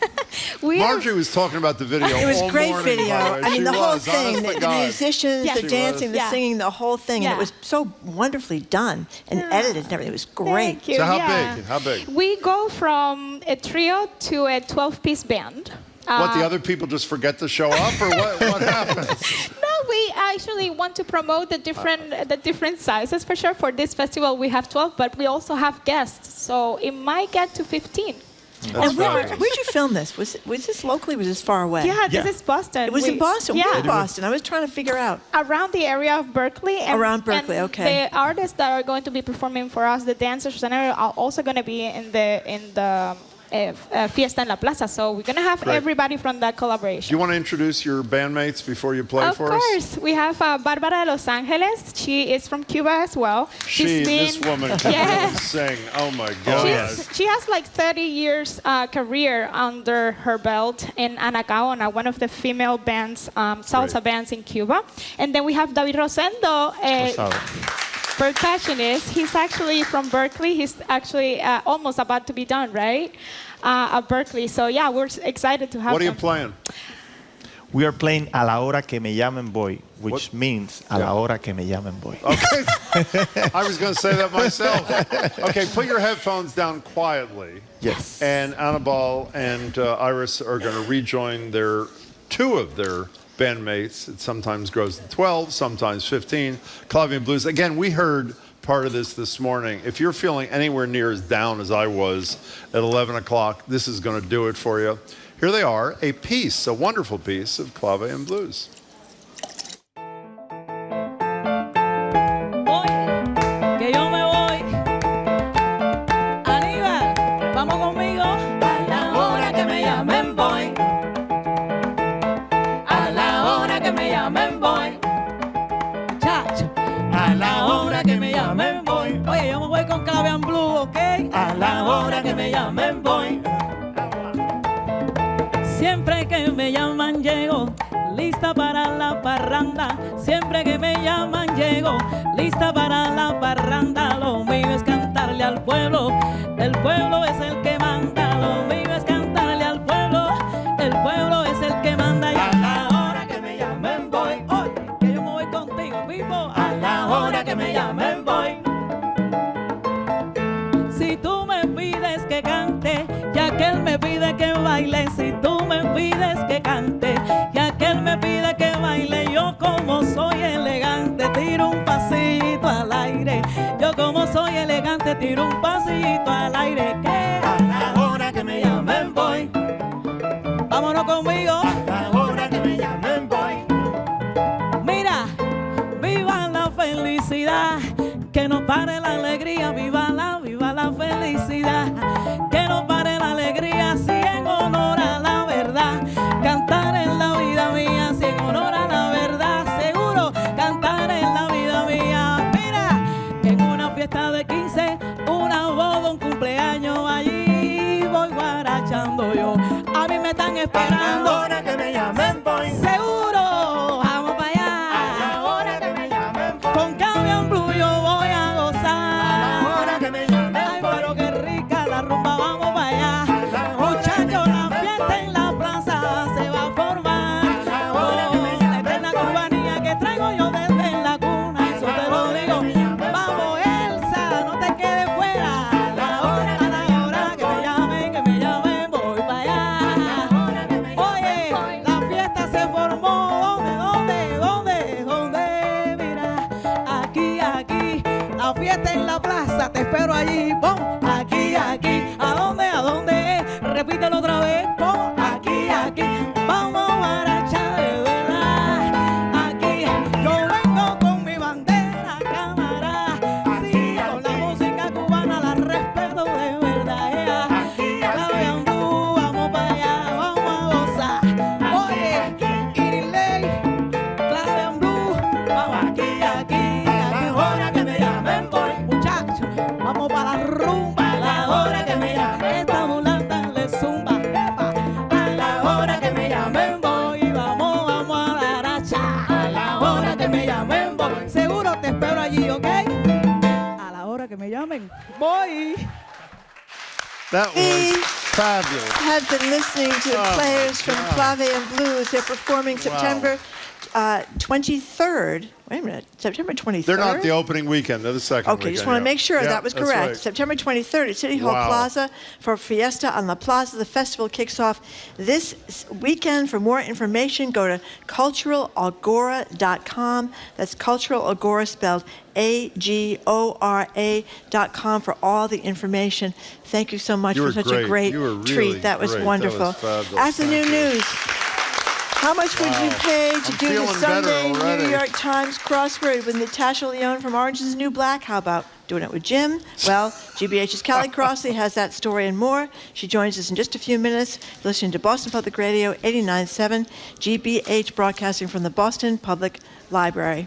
Marjorie was talking about the video. It was all great morning, video. by the way. I mean, She the whole was, thing, honest to the God. musicians, She the dancing, the was. singing, the whole thing, and it was so wonderfully done and edited and everything. It was great. Thank you. So how Yeah. big? How big? We go from a trio to a 12-piece band. What, the other people just forget to show up, or what happens? No, we actually want to promote the different sizes for sure. For this festival, we have 12, but we also have guests, so it might get to 15. And where'd you film this? Was this locally? Was this far away? Yeah, this is Boston. It was in Boston. Yeah. Where in Boston? I was trying to figure out. Around the area of Berkeley. Around Berkeley, and okay. The artists that are going to be performing for us, the dancers, and everything, are also going to be in the Fiesta in La Plaza. So we're going to have everybody from that collaboration. Do you want to introduce your bandmates before you play for us? Of course. We have Barbara de Los Angeles. She is from Cuba as well. This woman can really sing. Oh, my God. She has like 30 years career under her belt in Anacaona, one of the female bands, salsa bands in Cuba. And then we have David Rosendo, percussionist. He's actually from Berkeley. He's actually almost about to be done, right? At Berkeley. So yeah, we're excited to have What are you them. playing? We are playing A la hora que me llamen voy, which means A la hora que me llamen voy. Okay. I was going to say that myself. Okay, put your headphones down quietly. Yes. And Annabelle and Iris are going to rejoin two of their bandmates. It sometimes grows to 12, sometimes 15. Clave and Blues. Again, we heard part of this morning. If you're feeling anywhere near as down as I was at 11 o'clock, this is going to do it for you. Here they are, a wonderful piece of Clave and Blues. Que yo me voy. Aníbal, vamos conmigo. A la hora que me llamen voy. A la hora que me llamen voy. Chacho. A la hora que me llamen voy. Oye, yo me voy con Clave and Blue, ¿ok? A la hora que me llamen voy. Siempre que me llaman llego, lista lista para la parranda. Siempre que me llaman llego, lista para la parranda. Lo mío es cantarle al pueblo, el pueblo es el que manda. Lo mío es cantarle al pueblo, el pueblo es el que manda. Y a la hora que me llamen voy, hoy que yo me voy contigo, vivo. A la hora que me llamen voy. Si tú me pides que cante, ya que él me pide que baile. Si tú me pides que cante, ya que él me pide que baile. Yo como soy elegante, tiro un pasito al aire. Yo como soy elegante, tiro un pasito al aire. Que a la hora que me llamen voy. Vámonos conmigo. A la hora que me llamen voy. Mira, viva la felicidad, que no pare la alegría. Viva la felicidad, que no pare la alegría. Si en honor a la verdad, cantar en la vida mía. Si en honor a la verdad, seguro cantar en la vida mía. Mira, en una fiesta de 15, una boda, un cumpleaños, allí voy guarachando yo. A mí me están esperando. A la hora que me llamen voy. Seguro, vamos para allá. A la hora que me llamen voy. Con Camión Blue yo voy a gozar. A la hora que me llamen voy. Ay, pero qué rica la rumba, vamos para allá. Muchachos, la fiesta en la plaza se va a formar. A la hora que me llamen. Esta es la cubanía que traigo yo desde la cuna, eso te lo digo. Vamos, Elsa, no te quedes fuera. A la hora que me llamen, voy para allá. Oye, la fiesta se formó. ¿Dónde? Mira, aquí. La fiesta en la plaza, te espero allí. Vamos, aquí. ¿A dónde? Repítelo otra vez. Vamos, aquí. Vamos a marchar de verdad. Aquí, yo vengo con mi bandera, cámara. Sí, con la música cubana la respeto de verdad. Claudia Blue, vamos para allá, vamos a gozar. Oye, Iriley, Claudia Blue, vamos aquí. A la hora que me llamen voy. Muchachos, vamos para la rumba. A la hora que me llamen, esta mulata le zumba. Epa. A la hora que me llamen voy. Vamos a la racha. A la hora que me llamen voy. Seguro te espero allí, ¿ok? A la hora que me llamen voy. That was fabulous. Have been listening to players from Plaza and Blues. They're performing September 23rd. Wait a minute, September 23rd? They're not the opening weekend. They're the second Okay, weekend. just want to make sure that was that's correct. right. September 23rd at City Hall Plaza for Fiesta on La Plaza. The festival kicks off this weekend. For more information, go to culturalagora.com. That's Cultural Agora spelled AGORA.com for all the information. Thank you so much You for were such great. a great You were really treat. That was great. That wonderful. was fabulous. As the new Thank you. news, how much would you pay to I'm do the feeling better Sunday already. New York Times crossword with Natasha Lyonne from Orange is the New Black? How about doing it with Jim? Well, GBH's Callie Crossley has that story and more. She joins us in just a few minutes, listening to Boston Public Radio 89.7, GBH broadcasting from the Boston Public Library.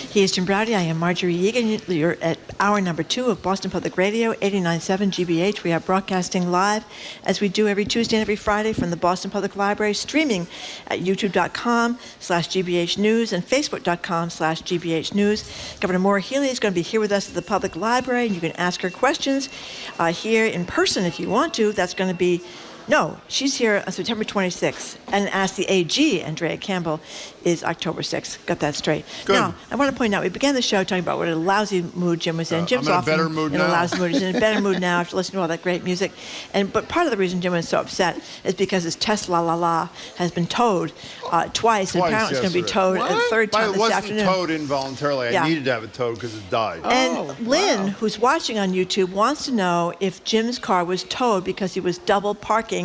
He is Jim Browdy. I am Marjorie Egan. You're at hour number 2 of Boston Public Radio, 89.7 GBH. We are broadcasting live, as we do every Tuesday and every Friday, from the Boston Public Library, streaming at youtube.com/GBH News and facebook.com/GBH News. Governor Maura Healey is going to be here with us at the Public Library, and you can ask her questions here in person if you want to. That's going to be No, she's here on September 26th, and Ask the AG, Andrea Campbell, is October 6th. Got that straight. Good. Now, I want to point out, we began the show talking about what a lousy mood Jim was in. Jim's I'm in a often better mood in now. a lousy mood. He's in a better mood now after listening to all that great music. But part of the reason Jim was so upset is because his Tesla La La has been towed twice, and apparently it's going to be towed a third time this afternoon. It wasn't towed involuntarily. Yeah. I needed to have it towed because it died. And Lynn, who's watching on YouTube, wants to know if Jim's car was towed because he was double parking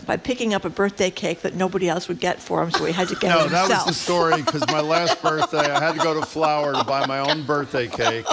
by picking up a birthday cake that nobody else would get for him, so he had to get it himself. No, that was the story, because my last birthday, I had to go to Flower to buy my own birthday cake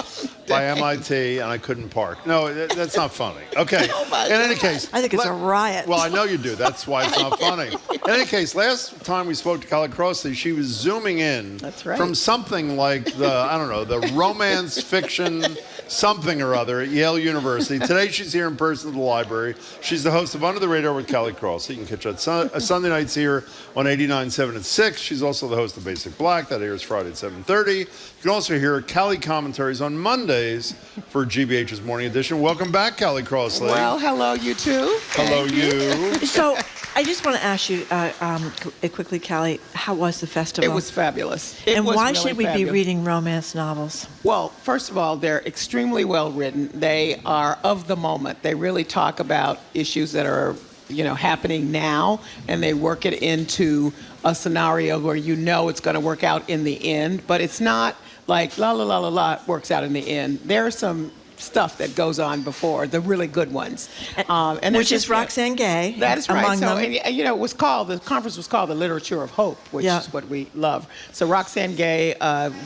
by MIT, and I couldn't park. No, that's not funny. Okay, in any case. I think it's a riot. Well, I know you do. That's why it's not funny. In any case, last time we spoke to Kelly Crossley, she was zooming in from something like the romance fiction something or other at Yale University. Today she's here in person at the library. She's the host of Under the Radar with Kelly Crossley. You can catch her Sunday nights here on 89.7 at 6. She's also the host of Basic Black. That airs Friday at 7:30. You can also hear Kelly commentaries on Mondays for GBH's Morning Edition. Welcome back, Kelly Crossley. Well, hello, you too. Hello, you. So I just want to ask you quickly, Kelly, how was the festival? It was fabulous. And why should we be reading romance novels? Well, first of all, they're extremely well written. They are of the moment. They really talk about issues that are, happening now, and they work it into a scenario where it's going to work out in the end. But it's not like la la la la la works out in the end. There's some stuff that goes on before, the really good ones. And which is Roxane Gay. That is right. Among So, them. and, the conference was called The Literature of Hope, which is what we love. So Roxane Gay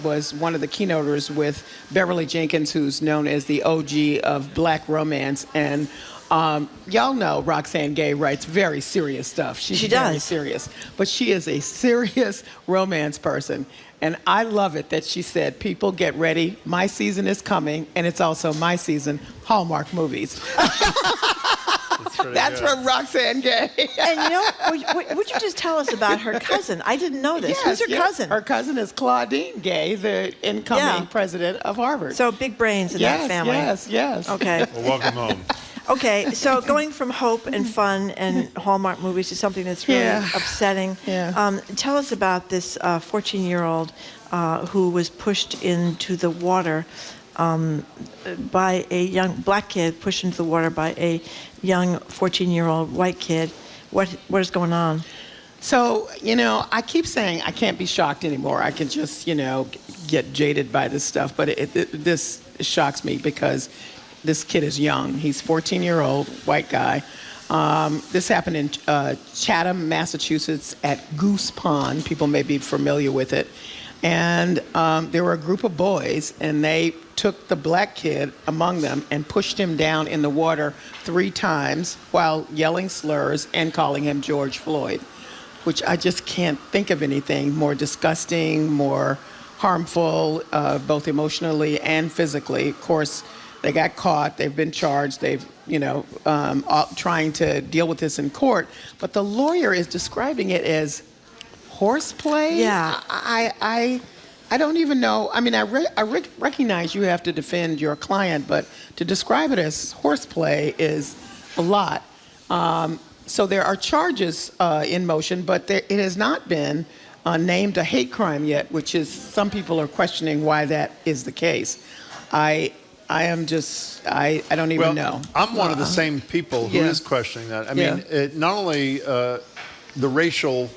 was one of the keynoters with Beverly Jenkins, who's known as the OG of Black romance. And y'all know Roxane Gay writes very serious stuff. She very does. Serious. But she is a serious romance person. And I love it that she said, people get ready, my season is coming, and it's also my season, Hallmark movies. That's from Roxane Gay. And would you just tell us about her cousin? I didn't know this. Who's her cousin? Her cousin is Claudine Gay, the incoming president of Harvard. So big brains in that family. Yes. Okay. Well, welcome home. Okay, so going from hope and fun and Hallmark movies to something that's really upsetting. Yeah. Tell us about this 14-year-old who was pushed into the water by a young black kid, pushed into the water by a young 14-year-old white kid. What is going on? So, I keep saying I can't be shocked anymore. I can just, get jaded by this stuff. But this shocks me because this kid is young. He's 14-year-old, white guy. This happened in Chatham, Massachusetts at Goose Pond. People may be familiar with it. And there were a group of boys, and they took the black kid among them and pushed him down in the water 3 times while yelling slurs and calling him George Floyd, which I just can't think of anything more disgusting, more harmful, both emotionally and physically. Of course, they got caught. They've been charged. They've, trying to deal with this in court. But the lawyer is describing it as horseplay. Yeah. I don't even know. I mean, I recognize you have to defend your client, but to describe it as horseplay is a lot. So there are charges in motion, but it has not been named a hate crime yet, which is some people are questioning why that is the case. I don't even know. I'm one of the same people who is questioning that. I mean, not only the racial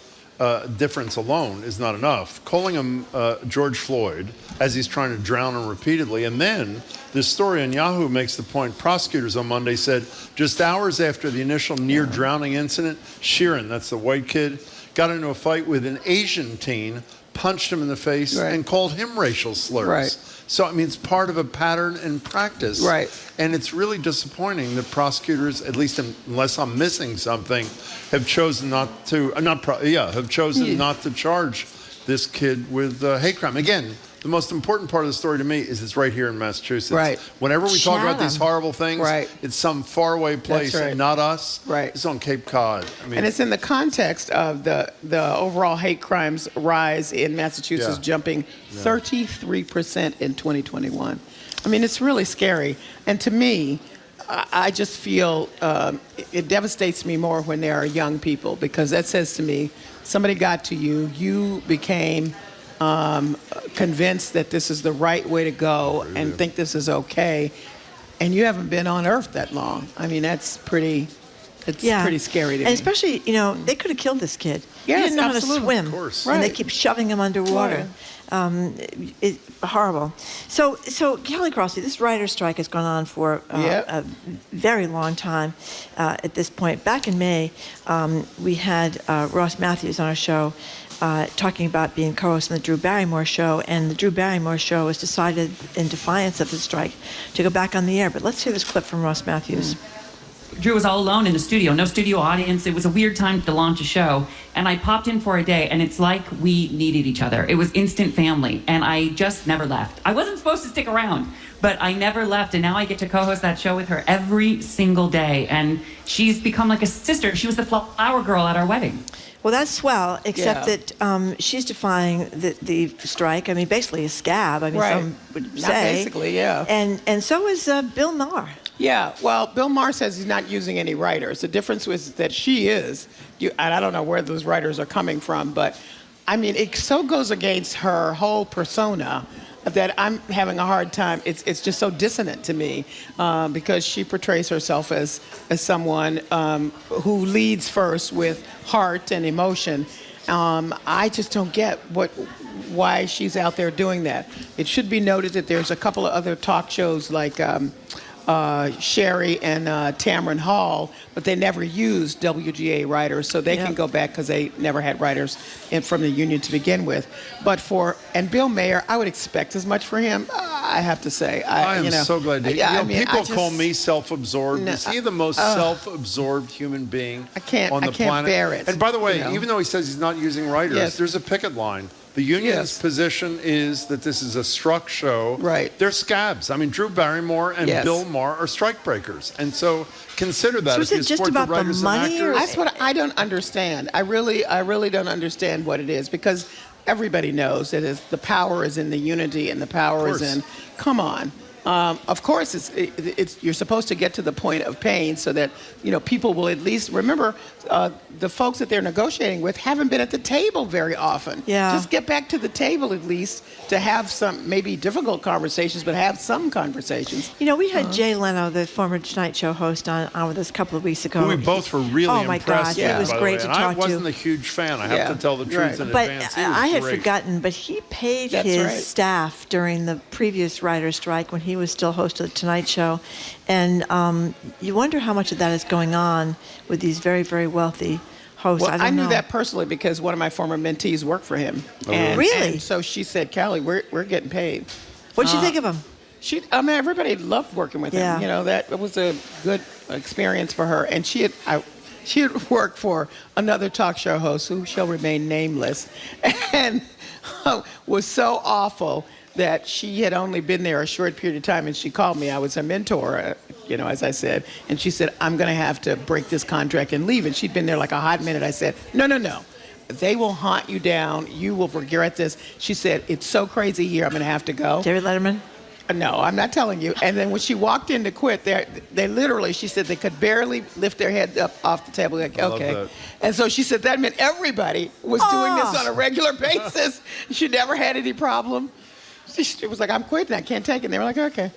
difference alone is not enough. Calling him George Floyd as he's trying to drown him repeatedly. And then this story on Yahoo makes the point, prosecutors on Monday said just hours after the initial near drowning incident, Sheeran, that's the white kid, got into a fight with an Asian teen, punched him in the face, and called him racial slurs. Right. So, I mean, it's part of a pattern and practice. Right. And it's really disappointing that prosecutors, at least unless I'm missing something, have chosen not to, not to charge this kid with hate crime. Again, The most important part of the story to me is it's right here in Massachusetts. Right. Whenever we talk about these Chatham. horrible things, Right. it's some faraway place right. and not us. Right. It's on Cape Cod. I mean, And it's in the context of the overall hate crimes rise in Massachusetts jumping 33% in 2021. I mean, it's really scary. And to me, I just feel it devastates me more when there are young people, because that says to me, somebody got to you, you became convinced that this is the right way to go and think this is okay, and you haven't been on Earth that long. I mean, that's pretty scary to me. And especially, they could have killed this kid. Yes, he didn't know absolutely. how to swim. Of course. And they Right. keep shoving him underwater. Horrible. So Kelly Crossley, this writer's strike has gone on for a very long time at this point. Back in May, we had Ross Matthews on our show talking about being co-host on the Drew Barrymore show, and the Drew Barrymore show was decided in defiance of the strike to go back on the air. But let's hear this clip from Ross Matthews. Drew was all alone in the studio, no studio audience. It was a weird time to launch a show. And I popped in for a day, and it's like we needed each other. It was instant family, and I just never left. I wasn't supposed to stick around, but I never left, and now I get to co-host that show with her every single day. And she's become like a sister. She was the flower girl at our wedding. Well, that's swell, except that she's defying the strike. I mean, basically a scab, some would Not say. basically, yeah. And so is Bill Maher. Yeah, well, Bill Maher says he's not using any writers. The difference was that she is, and I don't know where those writers are coming from, but I mean, it so goes against her whole persona that I'm having a hard time. It's just so dissonant to me because she portrays herself as someone who leads first with heart and emotion. I just don't get why she's out there doing that. It should be noted that there's a couple of other talk shows like Sherry and Tamron Hall, but they never used WGA writers, so they can go back because they never had writers from the union to begin with. And Bill Maher, I would expect as much for him. I have to say, I am so glad to hear. People call me self-absorbed. No, Is he the most self-absorbed human being on the planet? I can't bear it. And by the way, even though he says he's not using writers, there's a picket line. The union's position is that this is a struck show. Right. They're scabs. I mean, Drew Barrymore and Bill Maher are strike breakers. And so consider that. So is it just about the money? That's what I don't understand. I really don't understand what it is, because everybody knows that the power is in the unity and the power is in, come on. Of course, you're supposed to get to the point of pain so that people will at least remember the folks that they're negotiating with haven't been at the table very often. Yeah. Just get back to the table at least to have some maybe difficult conversations, but have some conversations. We had Jay Leno, the former Tonight Show host, on with us a couple of weeks ago. We both were really Oh my impressed. gosh, it was great to talk to. I wasn't a huge fan. I have to tell the truth in advance. But I had forgotten. But he paid his staff during the previous writer's strike when he was still host of the Tonight Show, and you wonder how much of that is going on with these very, very wealthy hosts. Well, I knew that personally because one of my former mentees worked for him. Really? And so she said, "Callie, we're getting paid." What did you think of him? Everybody loved working with him. That was a good experience for her. And she had worked for another talk show host who shall remain nameless, and was so awful that she had only been there a short period of time, and she called me. I was her mentor, as I said, and she said, "I'm going to have to break this contract and leave." And she'd been there like a hot minute. I said, No. They will haunt you down. You will regret this. She said, "It's so crazy here. I'm going to have to go." David Letterman? No, I'm not telling you. And then when she walked in to quit, they literally, she said they could barely lift their head up off the table. Like, okay. And so she said that meant everybody was doing this on a regular basis. She never had any problem. It was like, "I'm quitting. I can't take it." And they were like, "Okay."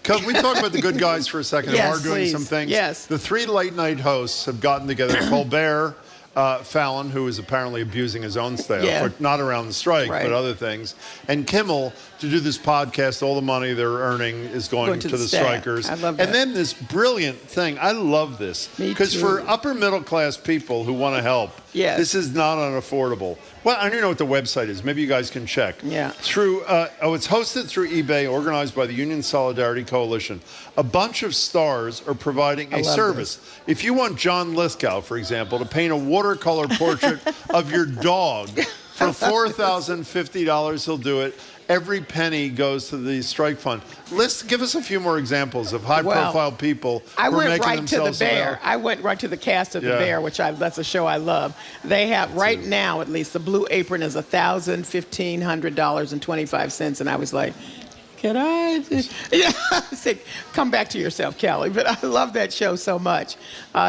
Can we talk about the good guys for a second who are doing please. some things? Yes. The three late night hosts have gotten together. Colbert, Fallon, who is apparently abusing his own staff, not around the strike, but other things, and Kimmel to do this podcast. All the money they're earning is going to the strikers. I love that. And then this brilliant thing. I love this because for upper middle class people who want to help, this is not unaffordable. Well, I don't even know what the website is. Maybe you guys can check. Yeah. Through it's hosted through eBay, organized by the Union Solidarity Coalition. A bunch of stars are providing a service. If you want John Lithgow, for example, to paint a watercolor portrait of your dog for $4,050, he'll do it. every penny goes to the strike fund. Give us a few more examples of high-profile people who are making themselves available. I went right to the cast of The Bear, that's a show I love. They have, right now at least, the Blue Apron is $1,500.25, and I was like, can I? Yeah, come back to yourself, Kelly. But I love that show so much.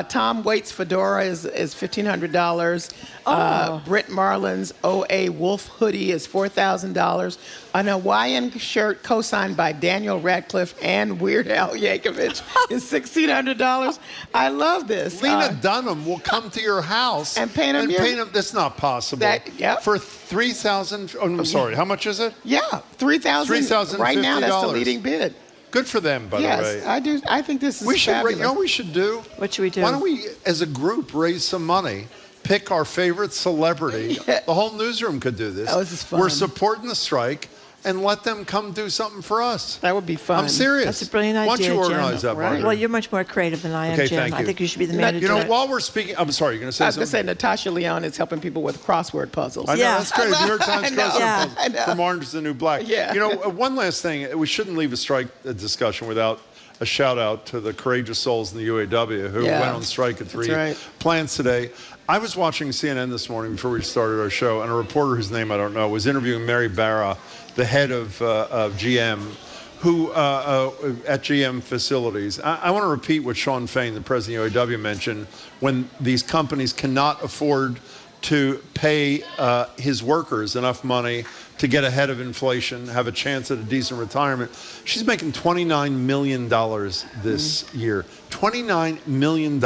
Tom Waits' fedora is $1,500. Britt Marlin's OA Wolf hoodie is $4,000. An Hawaiian shirt co-signed by Daniel Radcliffe and Weird Al Yankovic is $1,600. I love this. Lena Dunham will come to your house and paint them. That's not possible. For $3,000. Oh, I'm sorry. How much is it? Yeah, $3,000. Right now, that's the leading bid. Good for them, by the way. Yes, I do. I think this is fabulous. You know what we should do? What should we do? Why don't we, as a group, raise some money? Pick our favorite celebrity. The whole newsroom could do this. Oh, this is fun. We're supporting the strike, and let them come do something for us. That would be fun. I'm serious. That's a brilliant idea, Why don't you organize Jim? that, Margaret? Well, you're much more creative than I am, Okay, Jim. thank you. I think you should be the man to do it. While we're speaking, I'm sorry, you're going to say something? I was going to say Natasha Leone is helping people with crossword puzzles. I know, that's great. The New York Times crossword puzzle from Orange is the New Black. Yeah. You know, one last thing. We shouldn't leave a strike discussion without a shout out to the courageous souls in the UAW who went on strike at 3 plants today. I was watching CNN this morning before we started our show, and a reporter whose name I don't know was interviewing Mary Barra, the head of GM, who at GM facilities. I want to repeat what Sean Fain, the president of the UAW, mentioned when these companies cannot afford to pay his workers enough money to get ahead of inflation, have a chance at a decent retirement. She's making $29 million this year. $29 million.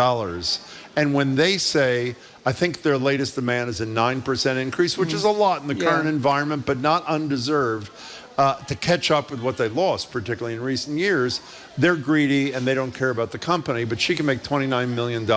And when they say, I think their latest demand is a 9% increase, which is a lot in the current environment, but not undeserved, to catch up with what they lost, particularly in recent years. They're greedy and they don't care about the company, but she can make $29 million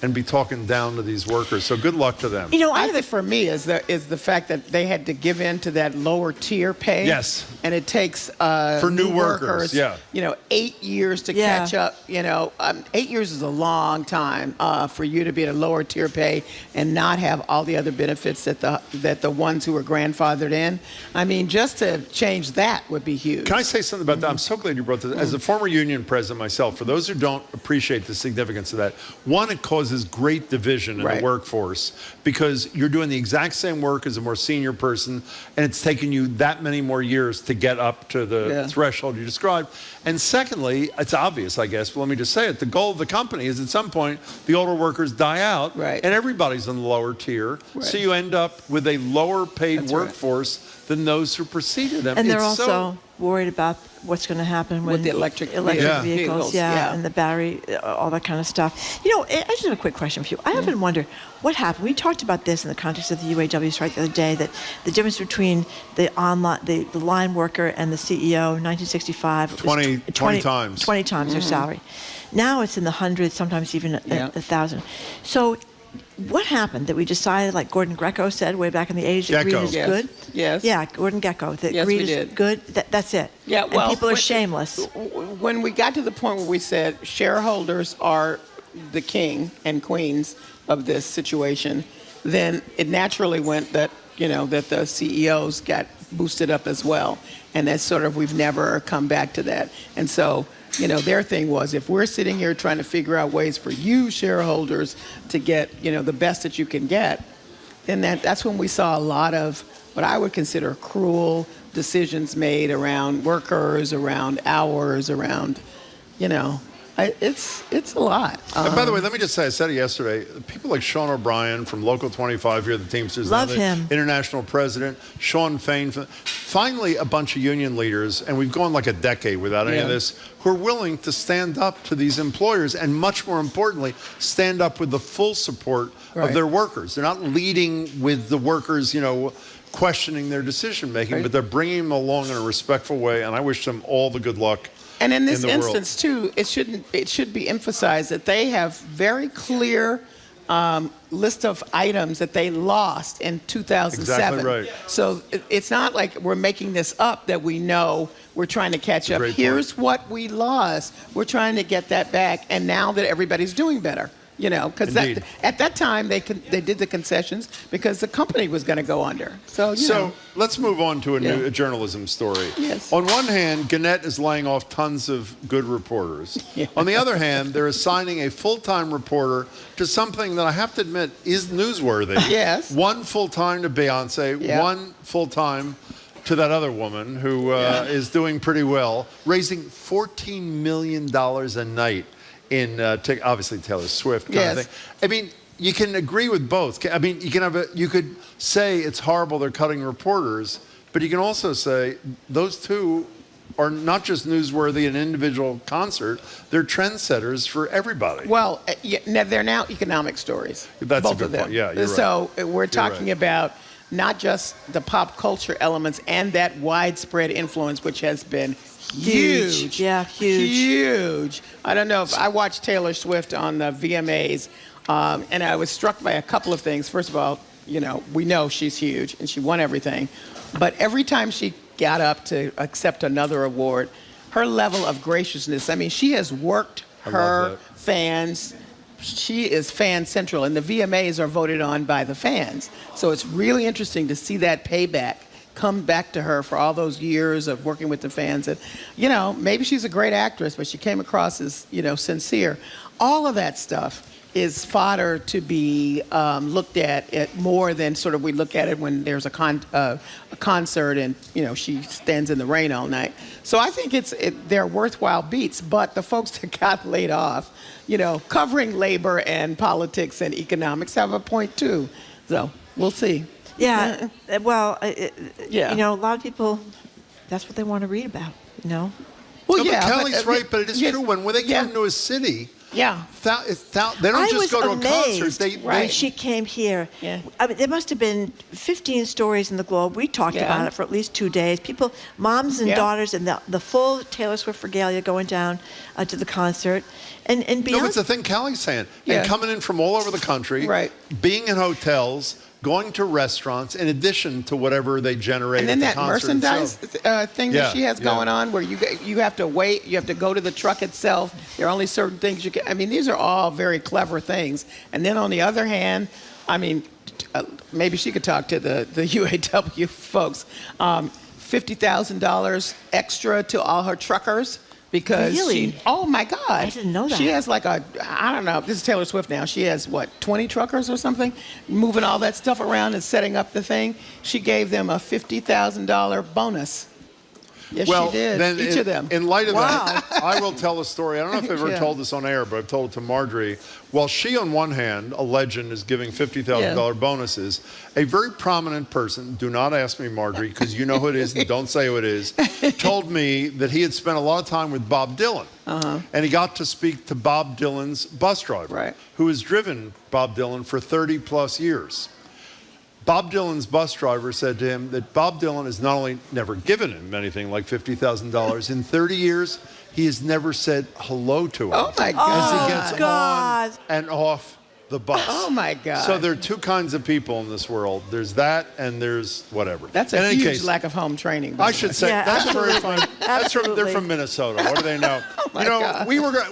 and be talking down to these workers. So good luck to them. You know, I think for me is the fact that they had to give in to that lower tier pay. Yes. And it takes for new workers, 8 years to catch up. 8 years is a long time for you to be at a lower tier pay and not have all the other benefits that the ones who were grandfathered in. I mean, just to change that would be huge. Can I say something about that? I'm so glad you brought this. As a former union president myself, for those who don't appreciate the significance of that, one, it causes great division in the workforce because you're doing the exact same work as a more senior person, and it's taken you that many more years to get up to the threshold you described. And secondly, it's obvious, I guess, but let me just say it, the goal of the company is at some point the older workers die out and everybody's in the lower tier. So you end up with a lower paid workforce than those who preceded them. And they're also worried about what's going to happen with the electric vehicles, and the battery, all that kind of stuff. You know, I just have a quick question for you. I often wonder what happened. We talked about this in the context of the UAW strike the other day, that the difference between the line worker and the CEO in 1965 was 20 times. 20 times their salary. Now it's in the hundreds, sometimes even 1,000. So what happened that we decided, like Gordon Gekko said way back in the 80s, that greed is good? Yes. Yeah, Gordon Gekko, that greed is good. That's it. Yeah, well, and people are shameless. When we got to the point where we said shareholders are the king and queens of this situation, then it naturally went that the CEOs got boosted up as well. And that's sort of, we've never come back to that. And so, their thing was, if we're sitting here trying to figure out ways for you shareholders to get, the best that you can get, then that's when we saw a lot of what I would consider cruel decisions made around workers, around hours, around, it's a lot. And by the way, let me just say, I said it yesterday, people like Sean O'Brien from Local 25 here at the Teamsters, love him, international president, Sean Fain, finally a bunch of union leaders, and we've gone like a decade without any of this, who are willing to stand up to these employers and, much more importantly, stand up with the full support of their workers. They're not leading with the workers, questioning their decision making, but they're bringing them along in a respectful way, and I wish them all the good luck. And in this instance, too, it should be emphasized that they have very clear list of items that they lost in 2007. Exactly right. So it's not like we're making this up that we know we're trying to catch up. Here's what we lost. We're trying to get that back, and now that everybody's doing better. You know, because at that time they did the concessions because the company was going to go under. So let's move on to a journalism story. Yes. On one hand, Gannett is laying off tons of good reporters. Yeah. On the other hand, they're assigning a full-time reporter to something that I have to admit is newsworthy. Yes. One full-time to Beyonce, one full-time to that other woman who is doing pretty well, raising $14 million a night in obviously Taylor Swift kind of thing. I mean, you can agree with both. I mean, you could say it's horrible they're cutting reporters, but you can also say those two are not just newsworthy in an individual concert, they're trendsetters for everybody. Well, they're now economic stories. That's both a good of them. point. Yeah, you're so right. We're talking about not just the pop culture elements and that widespread influence, which has been huge. Yeah, huge. I don't know if I watched Taylor Swift on the VMAs, and I was struck by a couple of things. First of all, you know, we know she's huge and she won everything, but every time she got up to accept another award, her level of graciousness, I mean, she has worked her fans. She is fan central, and the VMAs are voted on by the fans. So it's really interesting to see that payback come back to her for all those years of working with the fans. And, you know, maybe she's a great actress, but she came across as, you know, sincere. All of that stuff is fodder to be looked at more than sort of we look at it when there's a concert and, you know, she stands in the rain all night. So I think they're worthwhile beats, but the folks that got laid off, you know, covering labor and politics and economics have a point too. So we'll see. Yeah, well, you know, a lot of people, that's what they want to read about, you know? Well, no, yeah. Kelly's right, but it is true. When they come to a city, they don't just go to a concert. When she came here, I mean, there must have been 15 stories in the Globe. We talked about it for at least 2 days. People, moms and daughters, and the full Taylor Swift regalia going down to the concert. And Beyonce. No, it's the thing Kelly's saying. And coming in from all over the country, being in hotels, going to restaurants in addition to whatever they generate and then at the that concert merchandise thing that she has going on where you have to wait, you have to go to the truck itself. There are only certain things you can. I mean, these are all very clever things. And then on the other hand, I mean, maybe she could talk to the UAW folks. $50,000 extra to all her truckers. Because oh my God. I didn't know that. She has like I don't know, this is Taylor Swift now. She has 20 truckers or something, moving all that stuff around and setting up the thing. She gave them a $50,000 bonus. Yes, she did. Then each of them. In light of that, I will tell a story. I don't know if I've ever told this on air, but I've told it to Marjorie. While she, on one hand, a legend, is giving $50,000 bonuses, a very prominent person, do not ask me, Marjorie, because you know who it is and don't say who it is, told me that he had spent a lot of time with Bob Dylan. And he got to speak to Bob Dylan's bus driver, who has driven Bob Dylan for 30 plus years. Bob Dylan's bus driver said to him that Bob Dylan has not only never given him anything like $50,000, in 30 years, he has never said hello to him. Oh, my God. As he gets on and off the bus. Oh, my God. So there are two kinds of people in this world. There's that and there's whatever. That's a huge lack of home training. I should say, that's very fun. They're from Minnesota. What do they know? Oh, you know, God.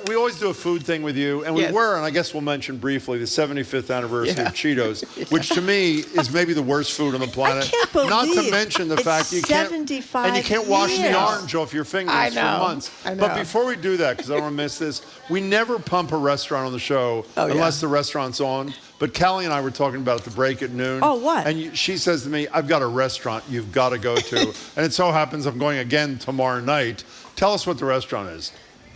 we always do a food thing with you, and we were, and I guess we'll mention briefly, the 75th anniversary of Cheetos, which to me is maybe the worst food on the planet. I can't believe Not to mention the fact you can't, and you can't wash the orange off your fingers for months. I know. But before we do that, because I don't want to miss this, we never pump a restaurant on the show unless the restaurant's on. But Callie and I were talking about the break at noon. Oh, what? And she says to me, I've got a restaurant you've got to go to. And it so happens I'm going again tomorrow night. Tell us what the restaurant is.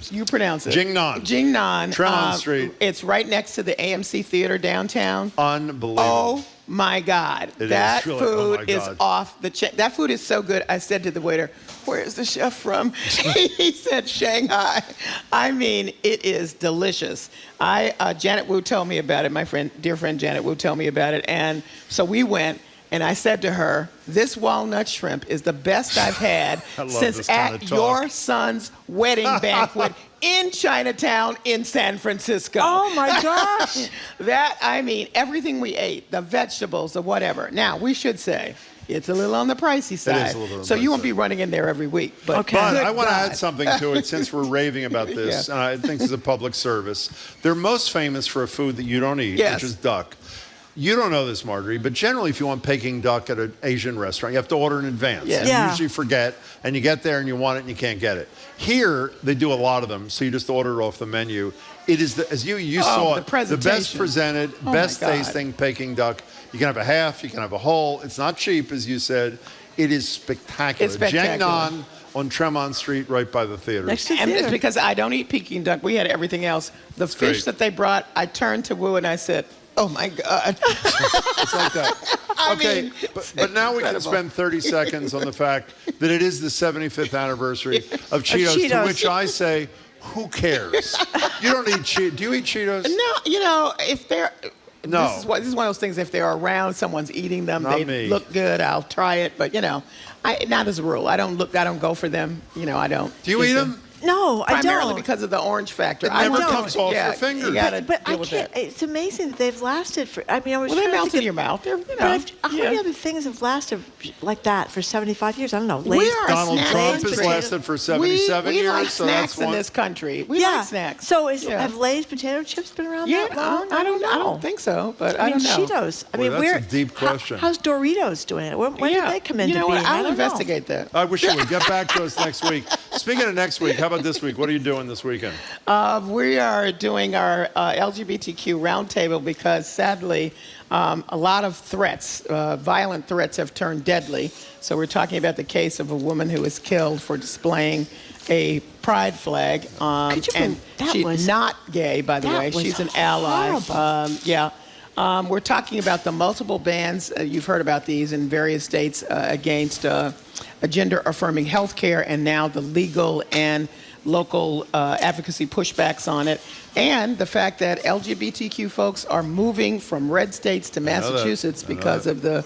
You pronounce it. Jing Nan. Jing Nan. Tremont Street. It's right next to the AMC Theater downtown. Unbelievable. Oh, my God. That food is off the chain. That food is so good. I said to the waiter, where is the chef from? He said Shanghai. I mean, it is delicious. Janet Wu told me about it. My dear friend Janet Wu told me about it. And so we went. And I said to her, this walnut shrimp is the best I've had since at your son's wedding banquet in Chinatown in San Francisco. Oh, my gosh. I mean, everything we ate, the vegetables, the whatever. Now, we should say, It's a little on the pricey side. It is a little on the so you pricey won't be running in there every week. But, But I want to add something to it since we're raving about this. Yeah. And I think it's a public service. They're most famous for a food that you don't eat, Yes. which is duck. You don't know this, Marjorie, but generally if you want Peking duck at an Asian restaurant, you have to order in advance. Yeah. And you usually forget, and you get there and you want it and you can't get it. Here, they do a lot of them, so you just order it off the menu. It is, as you saw it, the best presented, best tasting Peking duck. You can have a half, you can have a whole. It's not cheap, as you said. It is spectacular. It's spectacular. Jiangnan on Tremont Street, right by the theater. And it's because I don't eat Peking duck. We had everything else. The fish great. that they brought, I turned to Wu and I said, oh my God. It's like that. Okay, but now we can incredible. spend 30 seconds on the fact that it is the 75th anniversary of Cheetos, to Cheetos. which I say, who cares? You don't eat Cheetos. Do you eat Cheetos? No, if they're... No. This is one of those things, if they're around, someone's eating them, Not they me. look good, I'll try it. But, not as a rule. I don't go for them. I don't. Do you eat them? No, I don't. Primarily because of the orange factor. It never I don't. comes off your finger. You gotta But I deal with can't. that. It's amazing that they've lasted for. I mean, I was Well, they trying to melt think in your mouth. They're, But how many other things have lasted like that for 75 years? I don't know. Lay's, Donald Trump has potato- lasted for 77 we years, like so snacks that's in one. this country. We yeah. like snacks. So Yeah. have Lay's potato chips been around Yeah, that long? I don't think so, but I I mean, don't know. Cheetos. I Boy, mean, that's where? a deep question. How's Doritos doing it? When did they come into You know being? what? I I'll don't know. investigate that. I wish you would. Get back to us next week. Speaking of next week, how about this week? What are you doing this weekend? We are doing our LGBTQ roundtable because sadly, a lot of threats, violent threats, have turned deadly. So we're talking about the case of a woman who was killed for displaying a pride flag. Could you And believe that she's was- not gay, by the that way. was She's an ally. horrible. We're talking about the multiple bans, you've heard about these in various states against gender-affirming health care, and now the legal and local advocacy pushbacks on it, and the fact that LGBTQ folks are moving from red states to Massachusetts because of the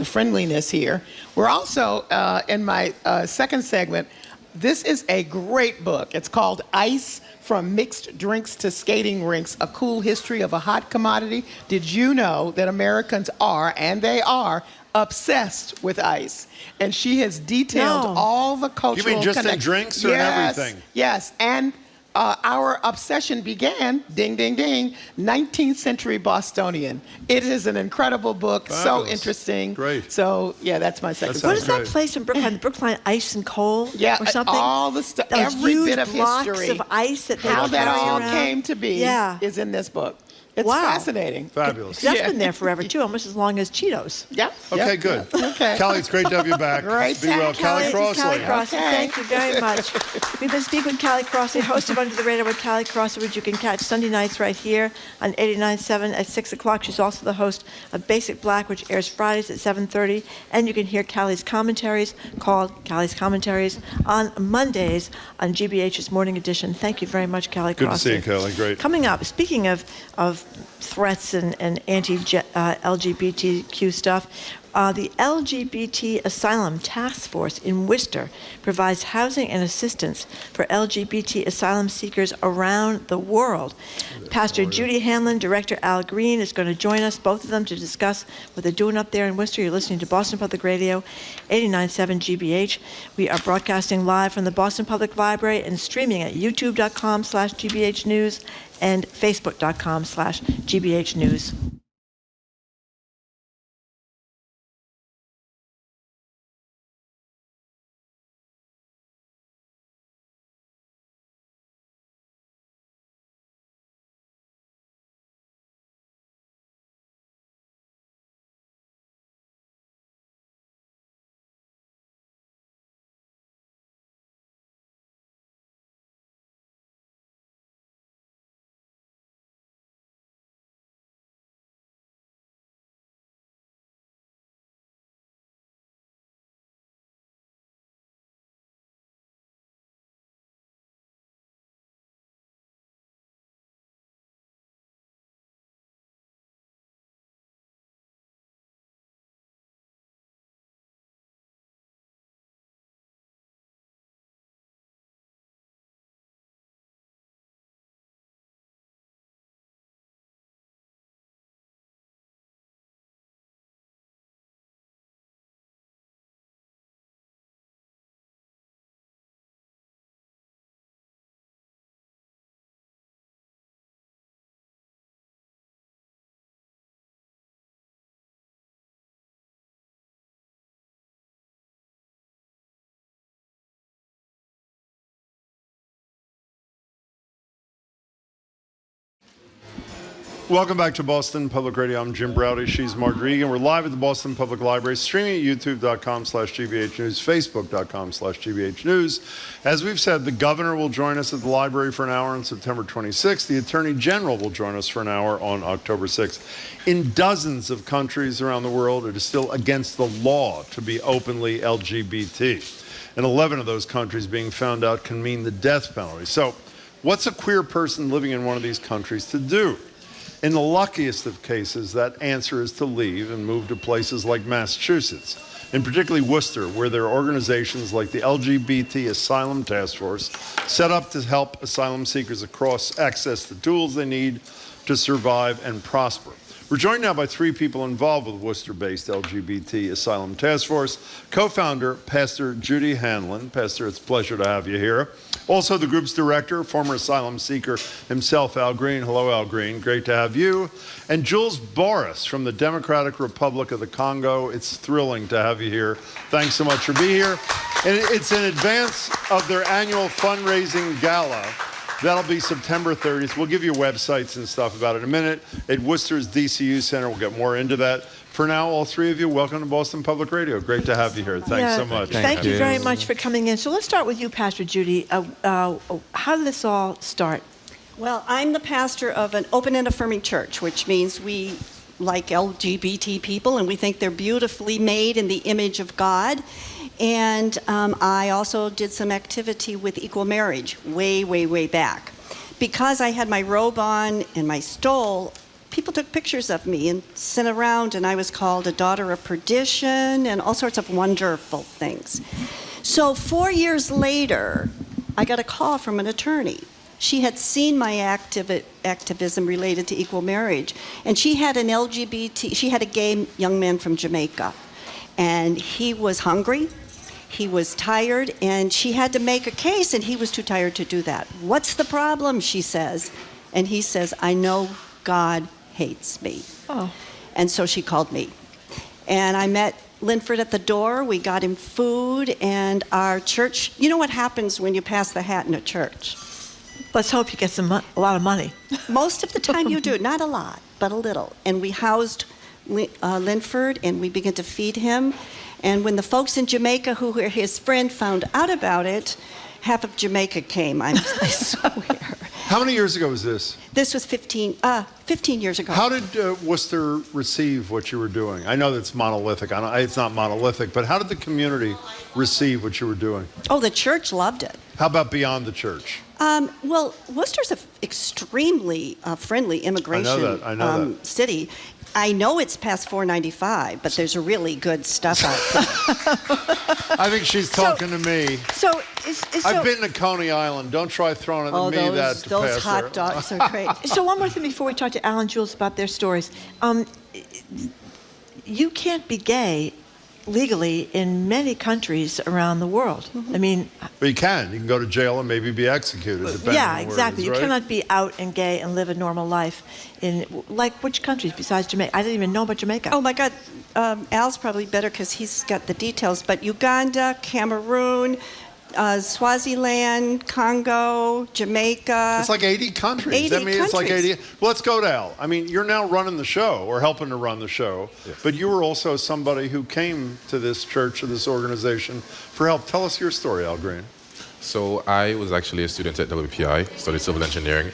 friendliness here. We're also, in my second segment, this is a great book. It's called Ice: From Mixed Drinks to Skating Rinks, A Cool History of a Hot Commodity. Did you know that Americans are, and they are, obsessed with ice? And she has detailed all the cultural You mean just in connections. drinks or in everything? Yes, and our obsession began, ding, ding, ding, 19th century Bostonian. It is an incredible book, so Fabulous. interesting. Great. So, yeah, that's my second What is segment. that place in Brookline? The Brookline Ice and Coal? Yeah, or something? all the stuff, Those every huge bit of blocks history. of ice that they How that carry all around. came to be is in this book. It's Wow. fascinating. Fabulous. That's been there forever too, almost as long as Cheetos. Yeah. Okay, good. Okay. Kelly, it's great to have you back. Great Be well. Kelly This is Crossley. Callie Crossley. Okay. Thank you very much. We've been speaking with Callie Crossley, host of Under the Radar with Callie Crossley, which you can catch Sunday nights right here on 89.7 at 6 o'clock. She's also the host of Basic Black, which airs Fridays at 7:30. And you can hear Callie's commentaries, called Callie's Commentaries, on Mondays on GBH's Morning Edition. Thank you very much, Callie Good to Crossley. see you, Kelly. Great. Coming up, speaking of threats and anti-LGBTQ stuff, the LGBT Asylum Task Force in Worcester provides housing and assistance for LGBT asylum seekers around the world. Pastor Judy Hanlon, Director Al Green is going to join us, both of them, to discuss what they're doing up there in Worcester. You're listening to Boston Public Radio, 89.7 GBH. We are broadcasting live from the Boston Public Library and streaming at youtube.com/GBH News and facebook.com/GBH News. Welcome back to Boston Public Radio. I'm Jim Browdy. She's Marguerite. And we're live at the Boston Public Library, streaming at youtube.com/GBH News, facebook.com/GBH News. As we've said, the governor will join us at the library for an hour on September 26th. The attorney general will join us for an hour on October 6th. In dozens of countries around the world, it is still against the law to be openly LGBT. And 11 of those countries being found out can mean the death penalty. So what's a queer person living in one of these countries to do? In the luckiest of cases, that answer is to leave and move to places like Massachusetts, and particularly Worcester, where there are organizations like the LGBT Asylum Task Force set up to help asylum seekers across access the tools they need to survive and prosper. We're joined now by three people involved with Worcester-based LGBT Asylum Task Force. Co-founder, Pastor Judy Hanlon. Pastor, it's a pleasure to have you here. Also, the group's director, former asylum seeker himself, Al Green. Hello, Al Green. Great to have you. And Jules Boris from the Democratic Republic of the Congo. It's thrilling to have you here. Thanks so much for being here. And it's in advance of their annual fundraising gala. That'll be September 30th. We'll give you websites and stuff about it in a minute. At Worcester's DCU Center, we'll get more into that. For now, all three of you, welcome to Boston Public Radio. Great to have you here. Thanks so much. Thank you very much for coming in. So let's start with you, Pastor Judy. How did this all start? Well, I'm the pastor of an open and affirming church, which means we like LGBT people and we think they're beautifully made in the image of God. And I also did some activity with equal marriage way, way, way back. Because I had my robe on and my stole, people took pictures of me and sent around, and I was called a daughter of perdition and all sorts of wonderful things. So 4 years later, I got a call from an attorney. She had seen my activism related to equal marriage, and she had a gay young man from Jamaica, and he was hungry. He was tired, and she had to make a case, and he was too tired to do that. What's the problem, she says. And he says, I know God hates me. Oh. And so she called me. And I met Linford at the door. We got him food, and our church, you know what happens when you pass the hat in a church? Let's hope you get a lot of money. Most of the time you do, not a lot, but a little. And we housed Linford, and we began to feed him. And when the folks in Jamaica who were his friend found out about it, half of Jamaica came. I swear. How many years ago was this? This was 15 years ago. How did Worcester receive what you were doing? I know that's monolithic. It's not monolithic, but how did the community receive what you were doing? Oh, the church loved it. How about beyond the church? Well, Worcester's an extremely friendly immigration city. I know it's past 495, but there's really good stuff out there. I think she's talking to me. I've been to Coney Island. Don't try throwing it at me that to those pass hot her. dogs are great. So one more thing before we talk to Al and Jules about their stories. You can't be gay legally in many countries around the world. Mm-hmm. I mean... But you can. You can go to jail and maybe be executed, depending yeah, on where exactly. it is, right? You cannot be out and gay and live a normal life in, like, which countries besides Jamaica? I didn't even know about Jamaica. Oh, my God. Al's probably better because he's got the details. But Uganda, Cameroon, Swaziland, Congo, Jamaica. It's like 80 countries. 80 It's like countries. 80. Well, let's go to Al. I mean, you're now running the show or helping to run the show, but you were also somebody who came to this church or this organization for help. Tell us your story, Al Green. So I was actually a student at WPI, studied civil engineering,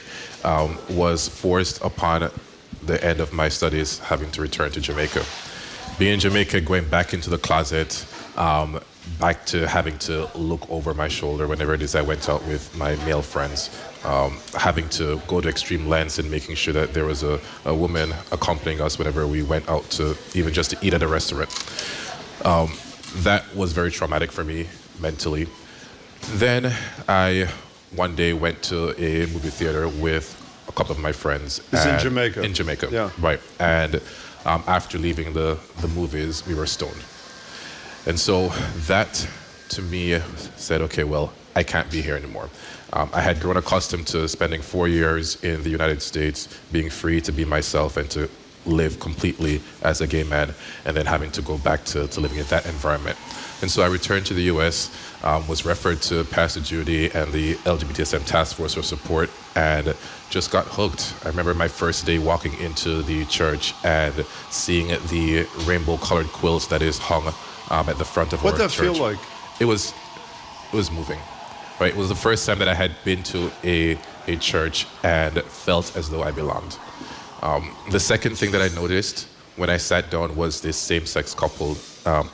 was forced upon the end of my studies having to return to Jamaica. Being in Jamaica, going back into the closet, back to having to look over my shoulder whenever it is I went out with my male friends, having to go to extreme lengths and making sure that there was a woman accompanying us whenever we went out to even just to eat at a restaurant. That was very traumatic for me mentally. Then I one day went to a movie theater with a couple of my friends. It's in Jamaica. In Jamaica, yeah. Right. And after leaving the movies, we were stoned. And so that, to me, said, okay, well, I can't be here anymore. I had grown accustomed to spending 4 years in the United States, being free to be myself and to live completely as a gay man, and then having to go back to living in that environment. And so I returned to the U.S., was referred to Pastor Judy and the LGBT Task Force for support, and just got hooked. I remember my first day walking into the church and seeing the rainbow-colored quilts that is hung at the front of our church. What'd that feel like? It was moving, right? It was the first time that I had been to a church and felt as though I belonged. The second thing that I noticed when I sat down was this same-sex couple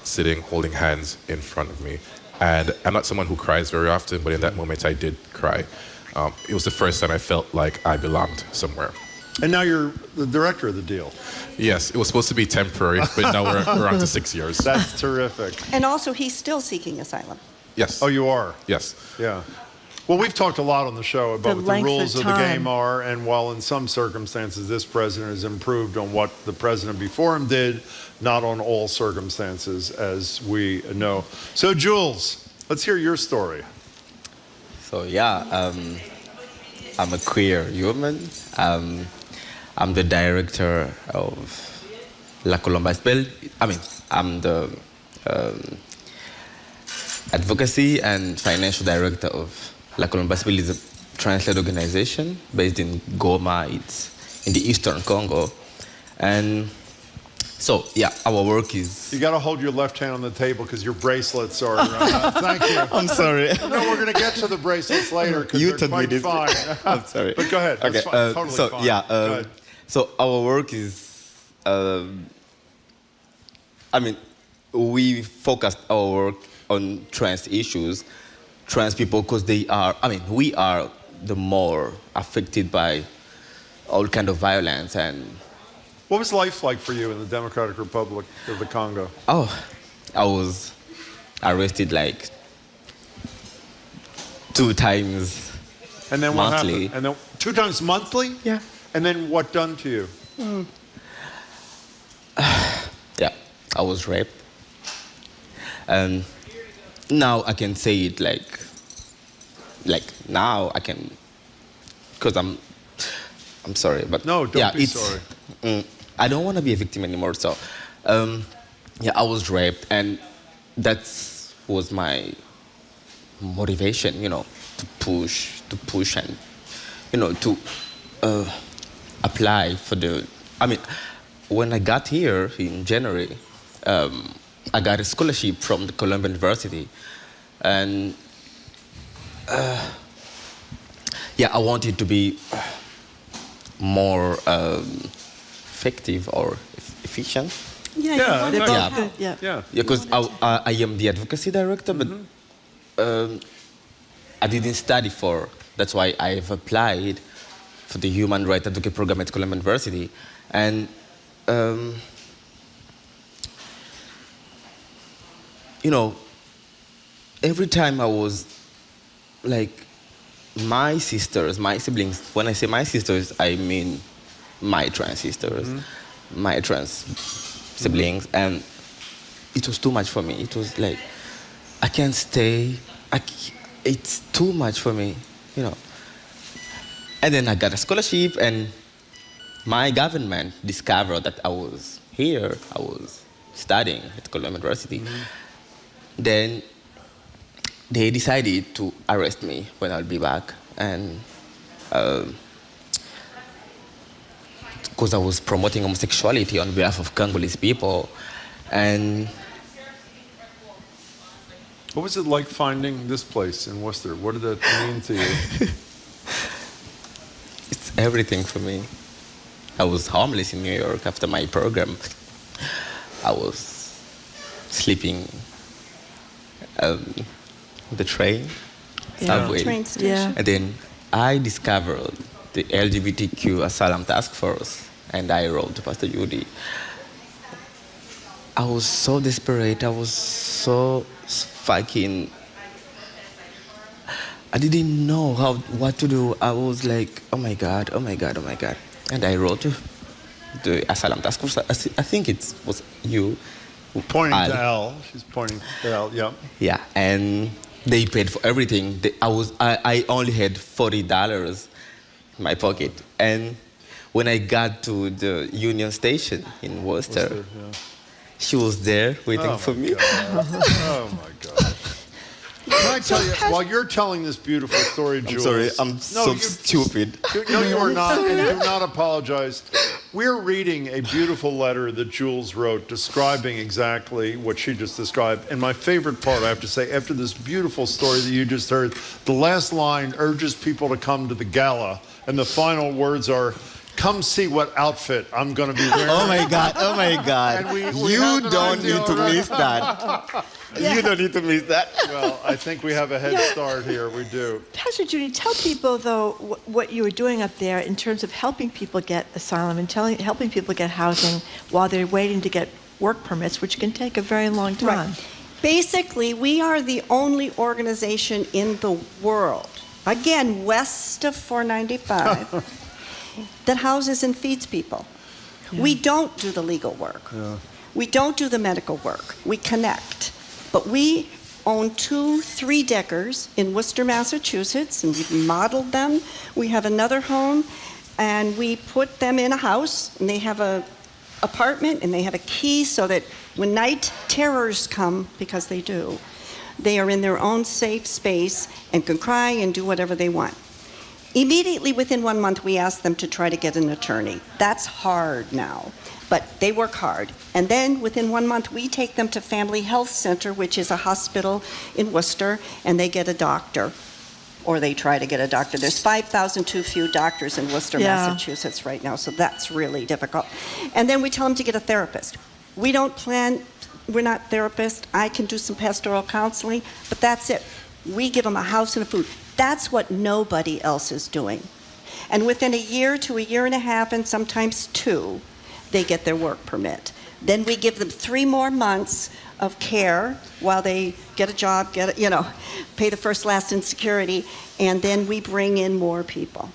sitting, holding hands in front of me. And I'm not someone who cries very often, but in that moment I did cry. It was the first time I felt like I belonged somewhere. And now you're the director of the deal. Yes, it was supposed to be temporary, but now we're on to 6 years. That's terrific. And also, he's still seeking asylum. Yes. Oh, you are? Yes. Yeah. Well, we've talked a lot on the show about what the length rules of of the game time. are, and while in some circumstances this president has improved on what the president before him did, not on all circumstances, as we know. So, Jules, let's hear your story. So, yeah, I'm a queer human. I'm the director of La Colomba Spell. I'm the advocacy and financial director of La Colomba Spell. Is a trans-led organization based in Goma. It's in the eastern Congo. And so, yeah, our work is... You got to hold your left hand on the table because your bracelets are... thank you. I'm sorry. No, we're going to get to the bracelets later because they're quite fine. I'm sorry. But go ahead. That's Okay, fine. Totally so, fine. yeah, Go ahead. so our work is... we focused our work on trans issues, trans people, because they are... we are the more affected by all kind of violence and... What was life like for you in the Democratic Republic of the Congo? Oh, I was arrested like 2 times And then what monthly. happened? And then 2 times monthly? Yeah. And then what done to you? Yeah, I was raped. And now I can say it like now I can, because I'm sorry, but No, don't be sorry. I don't want to be a victim anymore. So, yeah, I was raped, and that was my motivation, to push and, to apply for the. When I got here in January, I got a scholarship from the Columbia University, and yeah, I wanted to be more effective or efficient. Yeah, They're both Yeah. good. Yeah. Yeah. Because I am the advocacy director, but I didn't study for. That's why I've applied for the Human Rights Advocate Program at Columbia University, and every time I was like, my sisters, my siblings. When I say my sisters, I mean my trans sisters, my trans siblings, and it was too much for me. It was like, I can't stay. It's too much for me, And then I got a scholarship, and my government discovered that I was here. I was studying at Columbia University. Then they decided to arrest me when I'll be back, and because I was promoting homosexuality on behalf of Congolese people. And what was it like finding this place in Worcester? What did that mean to you? It's everything for me. I was homeless in New York after my program. I was sleeping the train, subway. Train station. And then I discovered the LGBTQ Asylum Task Force, and I wrote to Pastor Judy. I was so desperate. I was so fucking... I didn't know what to do. I was like, oh my God. And I wrote to the Asylum Task Force. I think it was you. Pointing to Al. She's pointing to Al, yeah. Yeah, and they paid for everything. I only had $40 in my pocket. And when I got to the Union Station in Worcester, she was there waiting for me. Oh my God. Can I tell you, while you're telling this beautiful story, Jules... I'm sorry, I'm so stupid. No, you are not, and do not apologize. We're reading a beautiful letter that Jules wrote describing exactly what she just described. And my favorite part, I have to say, after this beautiful story that you just heard, the last line urges people to come to the gala, and the final words are, come see what outfit I'm going to be wearing. Oh my God, oh my God. You don't need to miss that. Yeah. You don't need to miss that. Well, I think we have a head start here. We do. Pastor Judy, tell people, though, what you were doing up there in terms of helping people get asylum and helping people get housing while they're waiting to get work permits, which can take a very long time. Right. Basically, we are the only organization in the world, again, west of 495, that houses and feeds people. Yeah. We don't do the legal work. Yeah. We don't do the medical work. We connect. But we own 2 3-deckers in Worcester, Massachusetts, and we've modeled them. We have another home, and we put them in a house, and they have an apartment, and they have a key so that when night terrors come, because they do, they are in their own safe space and can cry and do whatever they want. Immediately within 1 month, we ask them to try to get an attorney. That's hard now, but they work hard. And then within 1 month, we take them to Family Health Center, which is a hospital in Worcester, and they get a doctor, or they try to get a doctor. There's 5,000 too few doctors in Worcester, Massachusetts right now, so that's really difficult. And then we tell them to get a therapist. We don't plan, we're not therapists. I can do some pastoral counseling, but that's it. We give them a house and a food. That's what nobody else is doing. And within a year to a year and a half, and sometimes 2, they get their work permit. Then we give them 3 more months of care while they get a job, pay the first, last, and security, and then we bring in more people.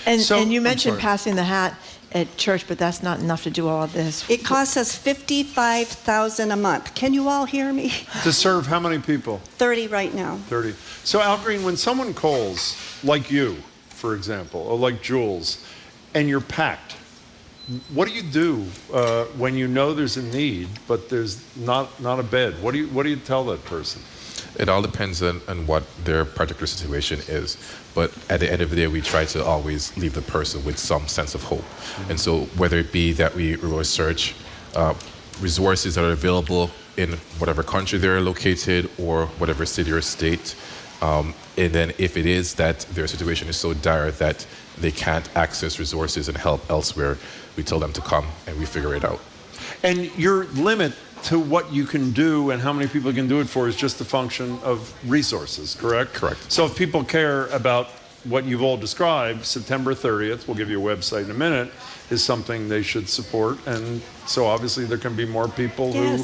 And you mentioned passing the hat at church, but that's not enough to do all of this. It costs us $55,000 a month. Can you all hear me? To serve how many people? 30 right now. 30. So Al Green, when someone calls, like you, for example, or like Jules, and you're packed, what do you do when you know there's a need, but there's not a bed? What do you tell that person? It all depends on what their particular situation is. But at the end of the day, we try to always leave the person with some sense of hope. Mm-hmm. And so whether it be that we research resources that are available in whatever country they're located or whatever city or state, and then if it is that their situation is so dire that they can't access resources and help elsewhere, we tell them to come and we figure it out. And your limit to what you can do and how many people you can do it for is just a function of resources, correct? Correct. So if people care about what you've all described, September 30th, we'll give you a website in a minute, is something they should support. And so obviously there can be more people who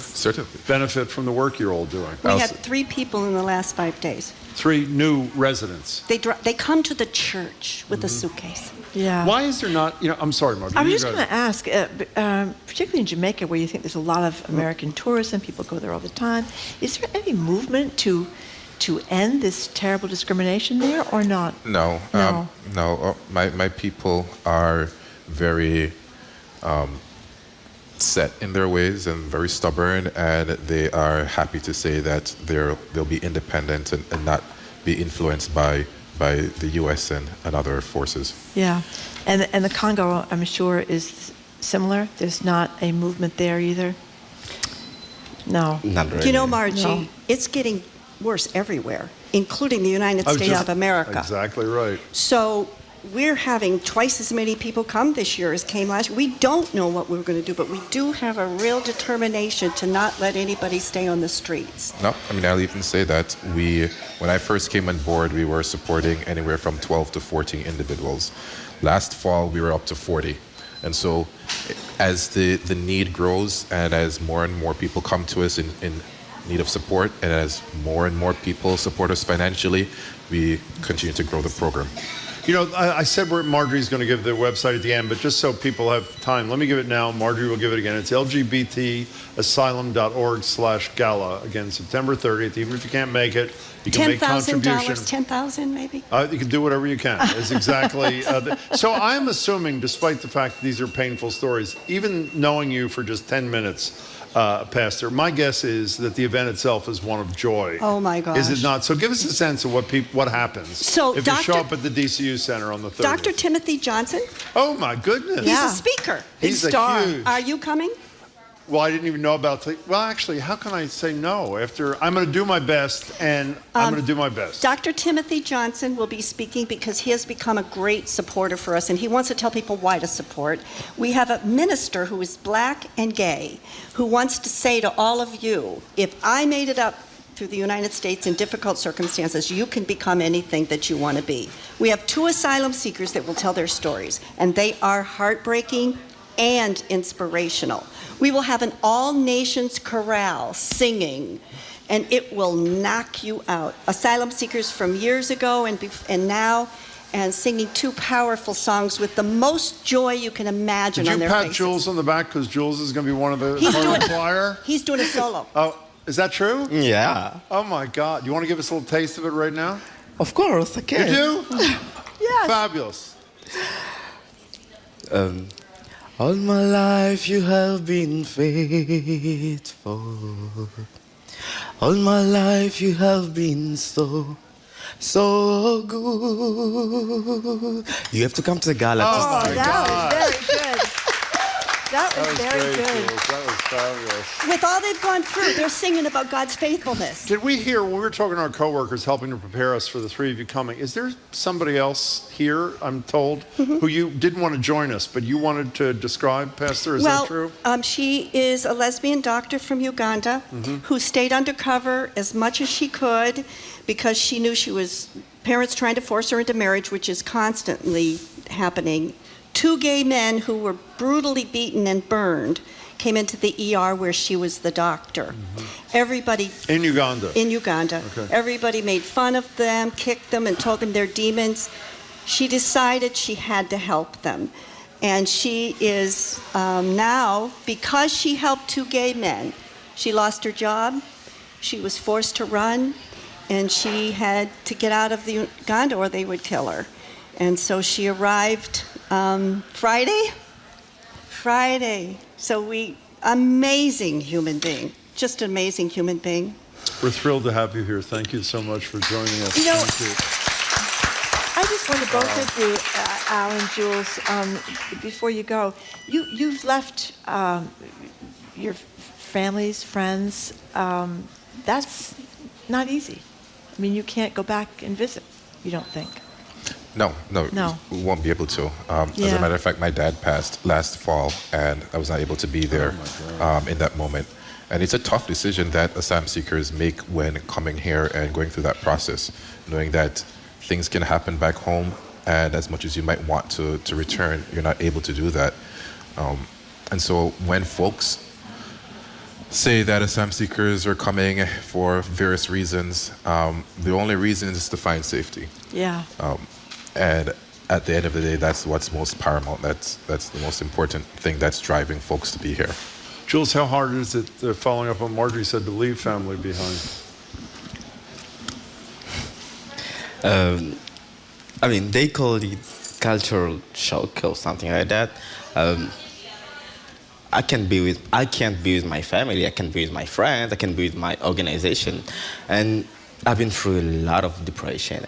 benefit from the work you're all doing. We had 3 people in the last 5 days. 3 new residents. They come to the church with a suitcase. Yeah. Why is there not, I'm sorry, Margaret. I was just going to ask, particularly in Jamaica, where you think there's a lot of American tourists and people go there all the time, is there any movement to end this terrible discrimination there or not? No. No. My people are very set in their ways and very stubborn, and they are happy to say that they'll be independent and not be influenced by the U.S. and other forces. Yeah, and the Congo, I'm sure, is similar. There's not a movement there either. No. Not really. Margie, it's getting worse everywhere, including the United States of America. Exactly right. So we're having twice as many people come this year as came last year. We don't know what we're going to do, but we do have a real determination to not let anybody stay on the streets. No, I'll even say that when I first came on board, we were supporting anywhere from 12 to 14 individuals. Last fall, we were up to 40. And so as the need grows and as more and more people come to us in need of support, and as more and more people support us financially, we continue to grow the program. You know, I said Marjorie's going to give the website at the end, but just so people have time, let me give it now. Marjorie will give it again. It's lgbtasylum.org/gala. Again, September 30th. Even if you can't make it, you can make contribution. $10,000 maybe? You can do whatever you can. It's exactly. So I'm assuming, despite the fact that these are painful stories, even knowing you for just 10 minutes, Pastor, my guess is that the event itself is one of joy. Oh my gosh. Is it not? So give us a sense of what happens so if you show up at the DCU Center on the 30th. Dr. Timothy Johnson? Oh my goodness. He's a speaker. He's star. Huge. Are you coming? Well, I didn't even know about. Well, actually, how can I say no? After I'm going to do my best, and I'm going to do my best. Dr. Timothy Johnson will be speaking because he has become a great supporter for us, and he wants to tell people why to support. We have a minister who is black and gay who wants to say to all of you, if I made it up through the United States in difficult circumstances, you can become anything that you want to be. We have 2 asylum seekers that will tell their stories, and they are heartbreaking and inspirational. We will have an all-nations chorale singing, and it will knock you out. Asylum seekers from years ago and now, and singing 2 powerful songs with the most joy you can imagine on their faces. Did you pat Jules on the back because Jules is going to be one of the choir? He's doing a solo. Oh, is that true? Yeah. Oh my God! You want to give us a little taste of it right now? Of course, I can. You do? Yes. Fabulous. All my life you have been faithful. All my life you have been so good. You have to come to the gala. Oh, that was very good. That was very good. Jules. That was fabulous. With all they've gone through, they're singing about God's faithfulness. Did we hear, when we were talking to our coworkers helping to prepare us for the 3 of you coming, is there somebody else here, I'm told, who you didn't want to join us, but you wanted to describe, Pastor? Is that true? She is a lesbian doctor from Uganda who stayed undercover as much as she could because she knew she was parents trying to force her into marriage, which is constantly happening. 2 gay men who were brutally beaten and burned came into the ER where she was the doctor. Everybody... In Uganda? In Uganda. Okay. Everybody made fun of them, kicked them, and told them they're demons. She decided she had to help them. And she is now, because she helped 2 gay men, she lost her job, she was forced to run, and she had to get out of the Uganda or they would kill her. And so she arrived Friday. So amazing human being, just an amazing human being. We're thrilled to have you here. Thank you so much for joining us. You know, Thank you. I just want to both of you, Al and Jules, before you go, you've left your families, friends. That's not easy. I mean, you can't go back and visit, you don't think? No, we won't be able to. As a matter of fact, my dad passed last fall, and I was not able to be there in that moment. And it's a tough decision that asylum seekers make when coming here and going through that process, knowing that things can happen back home, and as much as you might want to return, you're not able to do that. And so when folks say that asylum seekers are coming for various reasons, the only reason is to find safety. Yeah. And at the end of the day, that's what's most paramount. That's the most important thing that's driving folks to be here. Jules, how hard is it, following up on Marjorie said, to leave family behind? I mean, they call it cultural shock or something like that. I can't be with my family. I can't be with my friends. I can't be with my organization, and I've been through a lot of depression.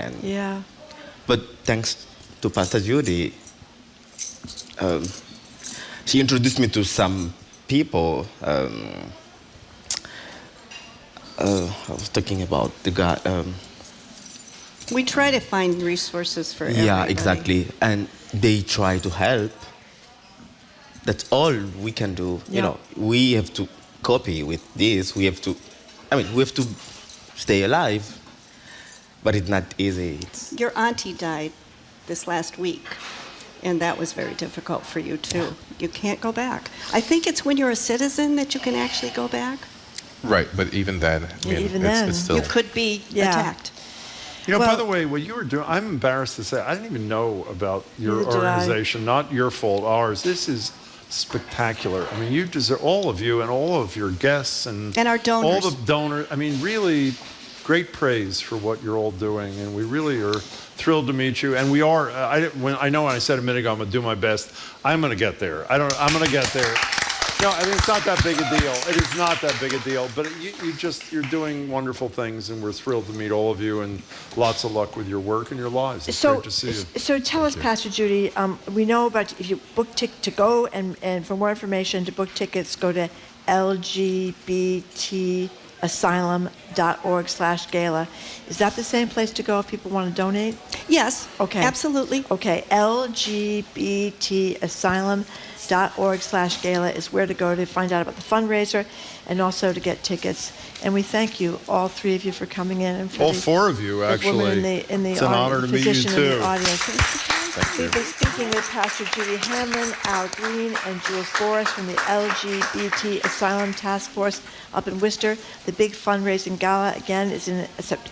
But thanks to Pastor Judy, she introduced me to some people. I was talking about the God. We try to find resources for everybody. Yeah, exactly. And they try to help. That's all we can do. Yeah. You know, we have to copy with this. We have to stay alive. But it's not easy. Your auntie died this last week, and that was very difficult for you too. You can't go back. I think it's when you're a citizen that you can actually go back. Right, but even then, I mean, even then, it's still... You could be attacked. By the way, what you were doing, I'm embarrassed to say, I didn't even know about your Neither did I. organization. Not your fault, ours. This is spectacular. I mean, you deserve, all of you and all of your guests and our donors. all the donors. I mean, really great praise for what you're all doing, and we really are thrilled to meet you. And we are. I know when I said a minute ago, I'm going to do my best. I'm going to get there. I'm going to get there. No, I mean, it's not that big a deal. It is not that big a deal. But you're doing wonderful things, and we're thrilled to meet all of you, and lots of luck with your work and your lives. It's great to see you. So tell us, Pastor Judy, we know about if you book to go, and for more information, to book tickets, go to lgbtasylum.org/gala. Is that the same place to go if people want to donate? Yes. Okay. Absolutely. Okay. lgbtasylum.org/gala is where to go to find out about the fundraiser and also to get tickets. And we thank you, all three of you, for coming in. And for all four of you, actually. The woman in the it's an honor to meet you, too. In the audience. Thank you. We've been speaking with Pastor Judy Hamlin, Al Green, and Jules Boris from the LGBT Asylum Task Force up in Worcester. The big fundraising gala, again, is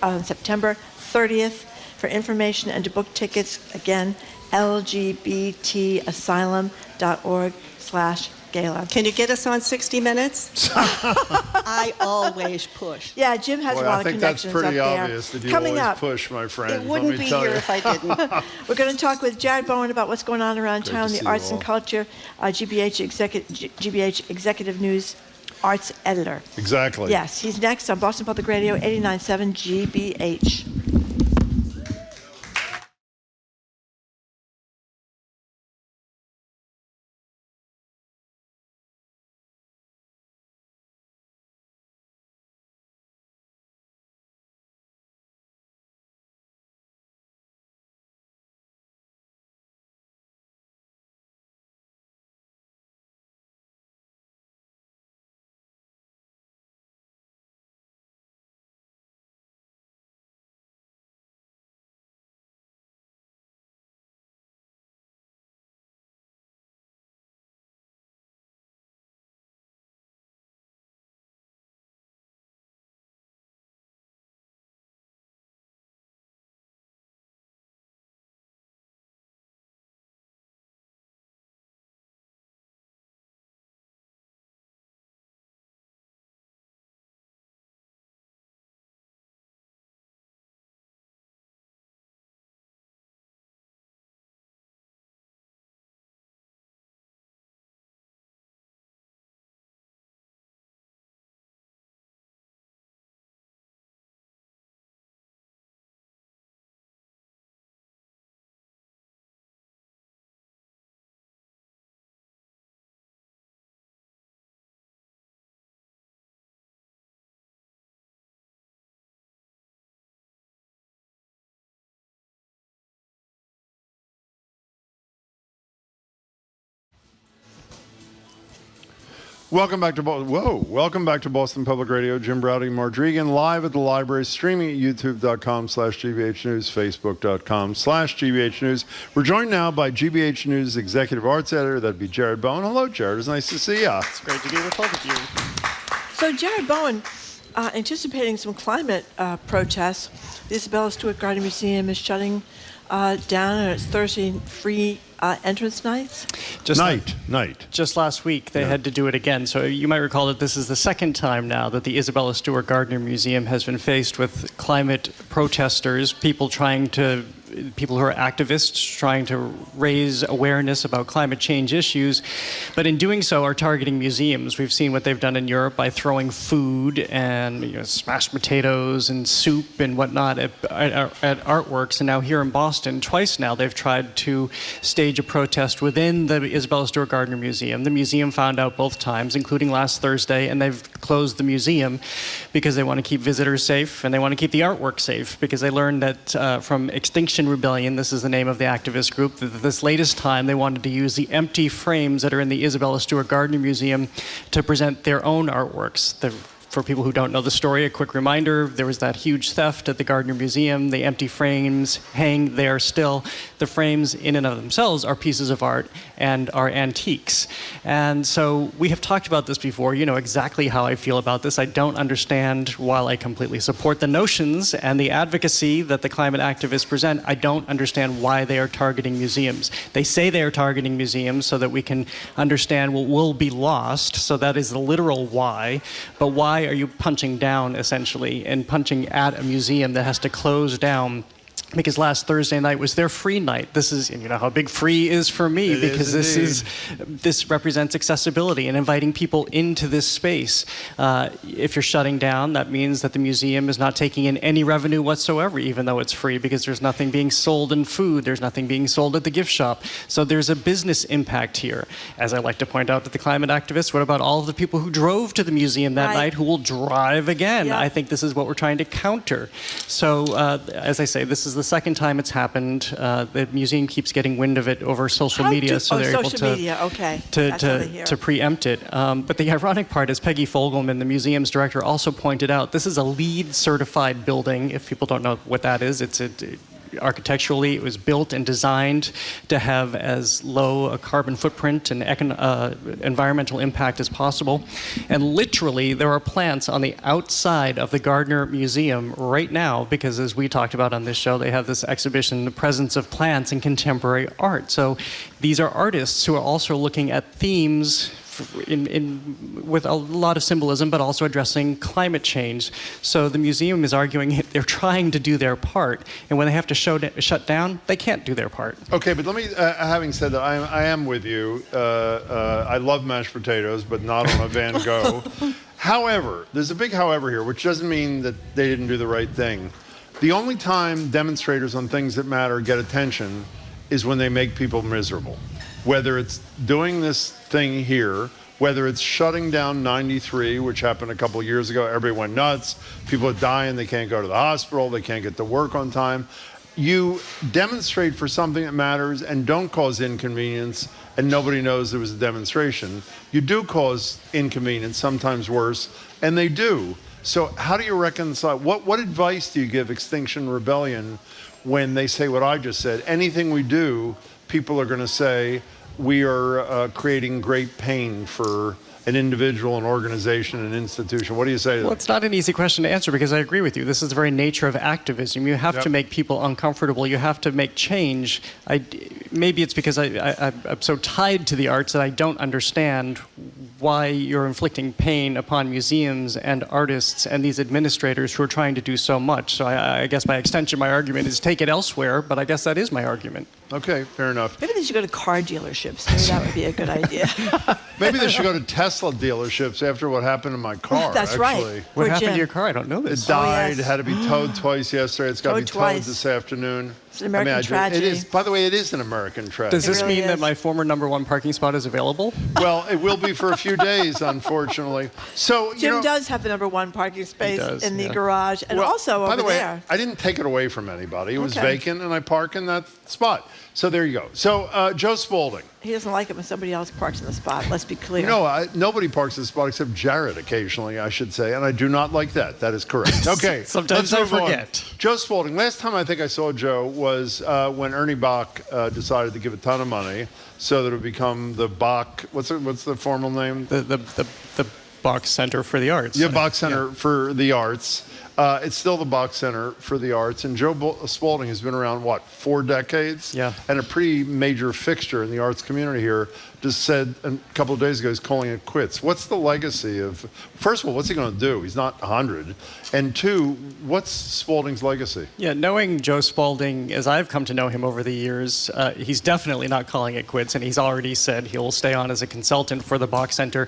on September 30th. For information and to book tickets, again, lgbtasylum.org/gala. Can you get us on 60 Minutes? I always push. Yeah, Jim has a lot of connections up there. I think that's pretty obvious that you Coming always up, push, my friend. It wouldn't be here if I didn't. We're going to talk with Jared Bowen about what's going on around Great town, to the see arts you and all. culture, GBH Executive News Arts Editor. Exactly. Yes, he's next on Boston Public Radio 89.7 GBH. Welcome back to Welcome back to Boston Public Radio. Jim Browdy, Mardregan, live at the library, streaming at youtube.com/GBH News, facebook.com/GBH News. We're joined now by GBH News Executive Arts Editor. That'd be Jared Bowen. Hello, Jared. It's nice to see you. It's great to be with both of you. So Jared Bowen, anticipating some climate protests, the Isabella Stewart Gardner Museum is shutting down on its Thursday free entrance nights? Night. Just last week, they had to do it again. So you might recall that this is the second time now that the Isabella Stewart Gardner Museum has been faced with climate protesters, people who are activists trying to raise awareness about climate change issues, but in doing so are targeting museums. We've seen what they've done in Europe by throwing food and smashed potatoes and soup and whatnot at artworks, and now here in Boston, twice now they've tried to stage a protest within the Isabella Stewart Gardner Museum. The museum found out both times, including last Thursday, and they've closed the museum because they want to keep visitors safe and they want to keep the artwork safe, because they learned that from Extinction Rebellion, this is the name of the activist group, that this latest time they wanted to use the empty frames that are in the Isabella Stewart Gardner Museum to present their own artworks. For people who don't know the story, a quick reminder, there was that huge theft at the Gardner Museum. The empty frames hang there still. The frames in and of themselves are pieces of art and are antiques. And so we have talked about this before. You know exactly how I feel about this. I don't understand, while I completely support the notions and the advocacy that the climate activists present, I don't understand why they are targeting museums. They say they are targeting museums so that we can understand what will be lost. So that is the literal why. But why are you punching down, essentially, and punching at a museum that has to close down? Because last Thursday night was their free night. This is, and you know how big free is for me, because this represents accessibility and inviting people into this space. If you're shutting down, that means that the museum is not taking in any revenue whatsoever, even though it's free, because there's nothing being sold in food, there's nothing being sold at the gift shop. So there's a business impact here. As I like to point out to the climate activists, what about all of the people who drove to the museum that night who will drive again? Yeah. I think this is what we're trying to counter. So as I say, this is the second time it's happened. The museum keeps getting wind of it over social media, so they're able to preempt it. But the ironic part is Peggy Fogelman, the museum's director, also pointed out this is a LEED certified building. If people don't know what that is, architecturally, it was built and designed to have as low a carbon footprint and environmental impact as possible. And literally, there are plants on the outside of the Gardner Museum right now, because as we talked about on this show, they have this exhibition, The Presence of Plants in Contemporary Art. So these are artists who are also looking at themes with a lot of symbolism, but also addressing climate change. So the museum is arguing they're trying to do their part, and when they have to shut down, they can't do their part. Okay, but let me, having said that, I am with you. I love mashed potatoes, but not on a Van Gogh. However, there's a big however here, which doesn't mean that they didn't do the right thing. The only time demonstrators on things that matter get attention is when they make people miserable. Whether it's doing this thing here, whether it's shutting down 93, which happened a couple of years ago, everybody went nuts, people are dying, they can't go to the hospital, they can't get to work on time. You demonstrate for something that matters and don't cause inconvenience, and nobody knows there was a demonstration. You do cause inconvenience, sometimes worse, and they do. So how do you reconcile, what advice do you give Extinction Rebellion when they say what I just said? Anything we do, people are going to say, we are creating great pain for an individual, an organization, an institution. What do you say to that? Well, it's not an easy question to answer, because I agree with you. This is the very nature of activism. You have to make people uncomfortable. You have to make change. Maybe it's because I'm so tied to the arts that I don't understand why you're inflicting pain upon museums and artists and these administrators who are trying to do so much. So I guess by extension, my argument is take it elsewhere, but I guess that is my argument. Okay, fair enough. Maybe they should go to car dealerships. Maybe that would be a good idea. Maybe they should go to Tesla dealerships after what happened to my car. That's actually. right. What happened to your car? I don't know this. It died, had to be towed twice yesterday. It's got to be towed this afternoon. It's an American tragedy. It is, by the way, it is an American tragedy. Does this mean that my former #1 parking spot is available? Well, it will be for a few days, unfortunately. So Jim does have the #1 parking space in the garage, and also by over the way, there. I didn't take it away from anybody. It was vacant, and I park in that spot. So there you go. So Joe Spaulding. He doesn't like it when somebody else parks in the spot. Let's be clear. No, nobody parks in the spot except Jared occasionally, I should say, and I do not like that. That is correct. Okay. Sometimes I forget. Joe Spaulding. Last time I think I saw Joe was when Ernie Bach decided to give a ton of money so that it would become the Bach. What's the formal name? The Bach Center for the Arts. Yeah, Bach Center for the Arts. It's still the Bach Center for the Arts, and Joe Spaulding has been around, 4 decades? Yeah. And a pretty major fixture in the arts community here. Just said a couple of days ago he's calling it quits. What's the legacy of, first of all, what's he going to do? He's not 100. And 2, what's Spaulding's legacy? Yeah, knowing Joe Spaulding, as I've come to know him over the years, he's definitely not calling it quits, and he's already said he'll stay on as a consultant for the Bach Center.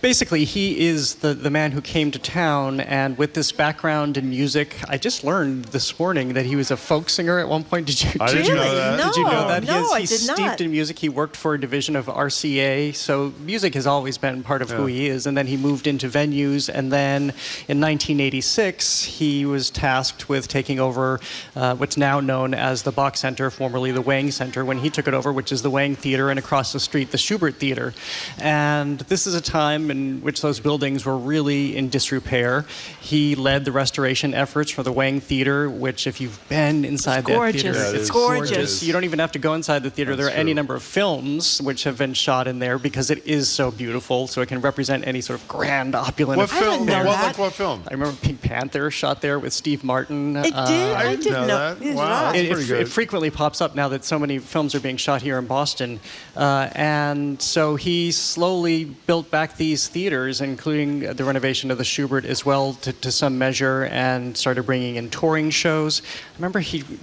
Basically, he is the man who came to town, and with this background background in music. I just learned this morning that he was a folk singer at one point. Did you I didn't know that. Did you know that? No, I He's did not. steeped in music. He worked for a division of RCA, so music has always been part of who he is. And then he moved into venues, and then in 1986, he was tasked with taking over what's now known as the Bach Center, formerly the Wang Center, when he took it over, which is the Wang Theater, and across the street, the Schubert Theater. And this is a time in which those buildings were really in disrepair. He led the restoration efforts for the Wang Theater, which if you've been inside that theater, It's gorgeous. You don't even have to go inside the theater. There are any number of films which have been shot in there because it is so beautiful, so it can represent any sort of grand, opulent What affair. film? What film? I remember Pink Panther shot there with Steve Martin. It did? I didn't know. Wow, that's pretty good. It frequently pops up now that so many films are being shot here in Boston. And so he slowly built back these theaters, including the renovation of the Schubert as well to some measure, and started bringing in touring shows. Remember,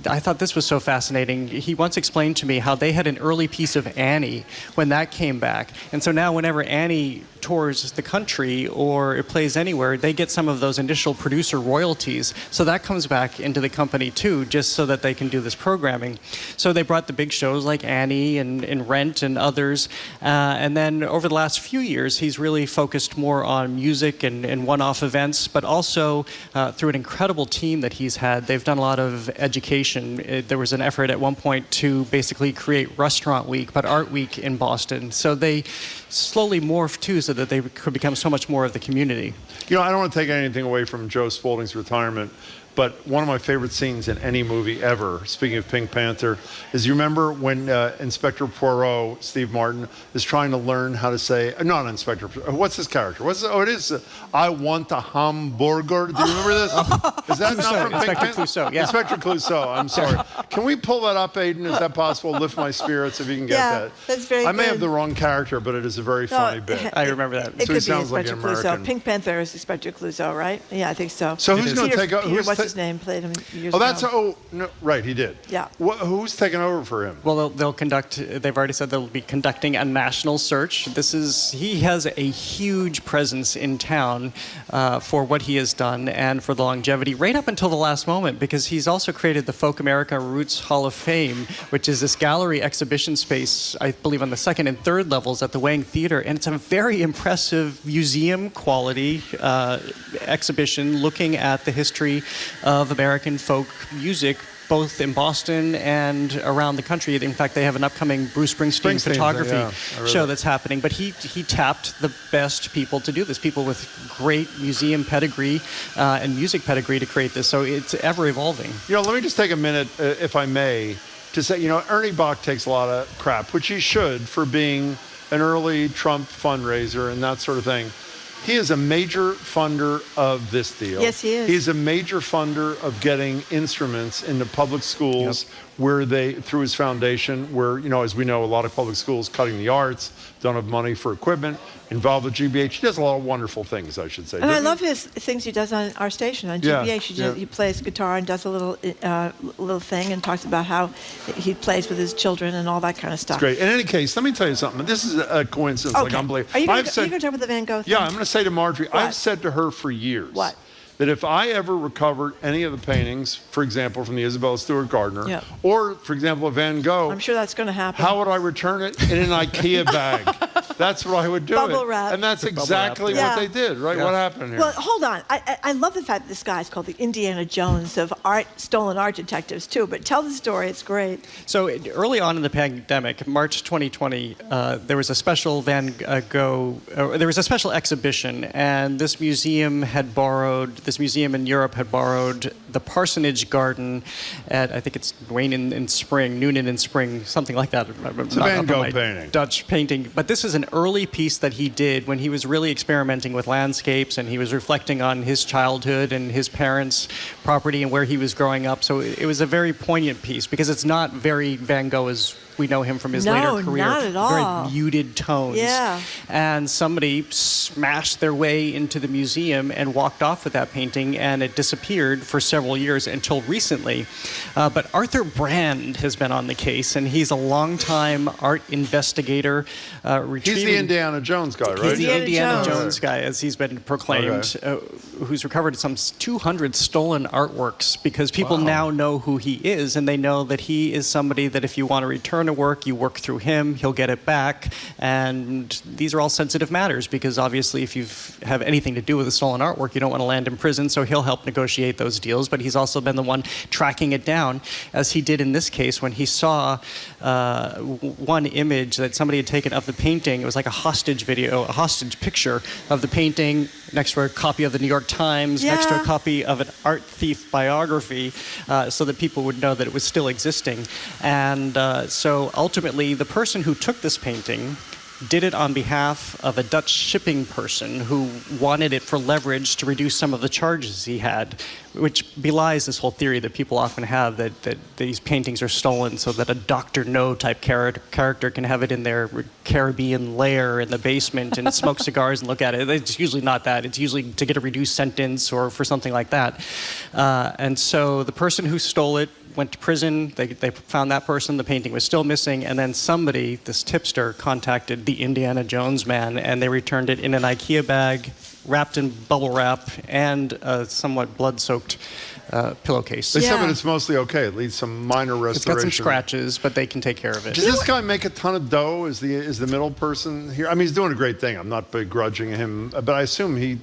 I thought this was so fascinating. He once explained to me how they had an early piece of Annie when that came back. And so now whenever Annie tours the country or it plays anywhere, they get some of those initial producer royalties. So that comes back into the company too, just so that they can do this programming. So they brought the big shows like Annie and Rent and others. And then over the last few years, he's really focused more on music and one-off events, but also through an incredible team that he's had. They've done a lot of education. There was an effort at one point to basically create Restaurant Week, but Art Week in Boston. So they slowly morphed too, so that they could become so much more of the community. You know, I don't want to take anything away from Joe Spaulding's retirement, but one of my favorite scenes in any movie ever, speaking of Pink Panther, is you remember when Inspector Poirot, Steve Martin, is trying to learn how to say, not Inspector, what's his character? It is, I want a hamburger. Do you remember this? Is that not from Pink Inspector Panther? Clouseau, yeah. Inspector Clouseau, I'm sorry. Can we pull that up, Aiden? Is that possible? Lift my spirits if you can get that. That's very I may good. have the wrong character, but it is a very funny bit. I remember that. It So he could be sounds like Inspector an Clouseau. American. Pink Panther is Inspector Clouseau, right? Yeah, I think so. So who's going to take over? What's his name? Played him years Oh, that's ago. right. He did. Yeah. Who's taking over for him? Well, they'll conduct. They've already said they'll be conducting a national search. He has a huge presence in town for what he has done and for the longevity, right up until the last moment, because he's also created the Folk America Roots Hall of Fame, which is this gallery exhibition space, I believe, on the second and third levels at the Wang Theater, and it's a very impressive museum quality exhibition looking at the history of American folk music, both in Boston and around the country. In fact, they have an upcoming Bruce Springsteen photography show that's happening. But he tapped the best people to do this, people with great museum pedigree and music pedigree to create this. So it's ever evolving. You know, let me just take a minute, if I may, to say, you know, Ernie Bach takes a lot of crap, which he should, for being an early Trump fundraiser and that sort of thing. He is a major funder of this deal. Yes, he is. He's a major funder of getting instruments into public schools where they, through his foundation, where, you know, as we know, a lot of public schools cutting the arts, don't have money for equipment, involved with GBH. He does a lot of wonderful things, I should say. And I love his things he does on our station, on GBH. He plays guitar and does a little thing and talks about how he plays with his children and all that kind of stuff. It's great. In any case, let me tell you something. This is a coincidence, like unbelievable. Are you going to talk about the Van Gogh thing? Yeah, I'm going to say to Marjorie, I've said to her for years that if I ever recovered any of the paintings, for example, from the Isabella Stewart Gardner, or, for example, a Van Gogh, I'm sure that's going to happen. how would I return it? In an IKEA bag. That's what I would do. Bubble wrap. And that's exactly what they did, right? What happened here? Well, hold on. I love the fact that this guy's called the Indiana Jones of stolen art detectives, too. But tell the story. It's great. So early on in the pandemic, March 2020, there was a special Van Gogh, there was a special exhibition, and this museum in Europe had borrowed the Parsonage Garden at, I think it's Noonan in Spring, something like that. It's a Van Gogh painting. Dutch painting. But this is an early piece that he did when he was really experimenting with landscapes, and he was reflecting on his childhood and his parents' property and where he was growing up. So it was a very poignant piece because it's not very Van Gogh as we know him from his later career. Not at all. Very muted tones. Yeah. And somebody smashed their way into the museum and walked off with that painting, and it disappeared for several years until recently. But Arthur Brand has been on the case, and he's a longtime art investigator. He's the Indiana Jones guy, right? He's the Indiana Jones guy, as he's been proclaimed. who's recovered some 200 stolen artworks because people now know who he is, and they know that he is somebody that if you want to return a work, you work through him, he'll get it back. And these are all sensitive matters because obviously if you have anything to do with a stolen artwork, you don't want to land in prison, so he'll help negotiate those deals. But he's also been the one tracking it down, as he did in this case when he saw one image that somebody had taken of the painting. It was like a hostage video, a hostage picture of the painting next to a copy of the New York Times, next to a copy of an art thief biography, so that people would know that it was still existing. And so ultimately, the person who took this painting did it on behalf of a Dutch shipping person who wanted it for leverage to reduce some of the charges he had, which belies this whole theory that people often have that these paintings are stolen so that a Dr. No type character can have it in their Caribbean lair in the basement and smoke cigars and look at it. It's usually not that. It's usually to get a reduced sentence or for something like that. And so the person who stole it went to prison. They found that person. The painting was still missing. And then somebody, this tipster, contacted the Indiana Jones man, and they returned it in an IKEA bag, wrapped in bubble wrap, and a somewhat blood-soaked pillowcase. They said that it's mostly okay. It needs some minor restoration. It's got some scratches, but they can take care of it. Does this guy make a ton of dough? Is the middle person here? I mean, he's doing a great thing. I'm not begrudging him, but I assume he.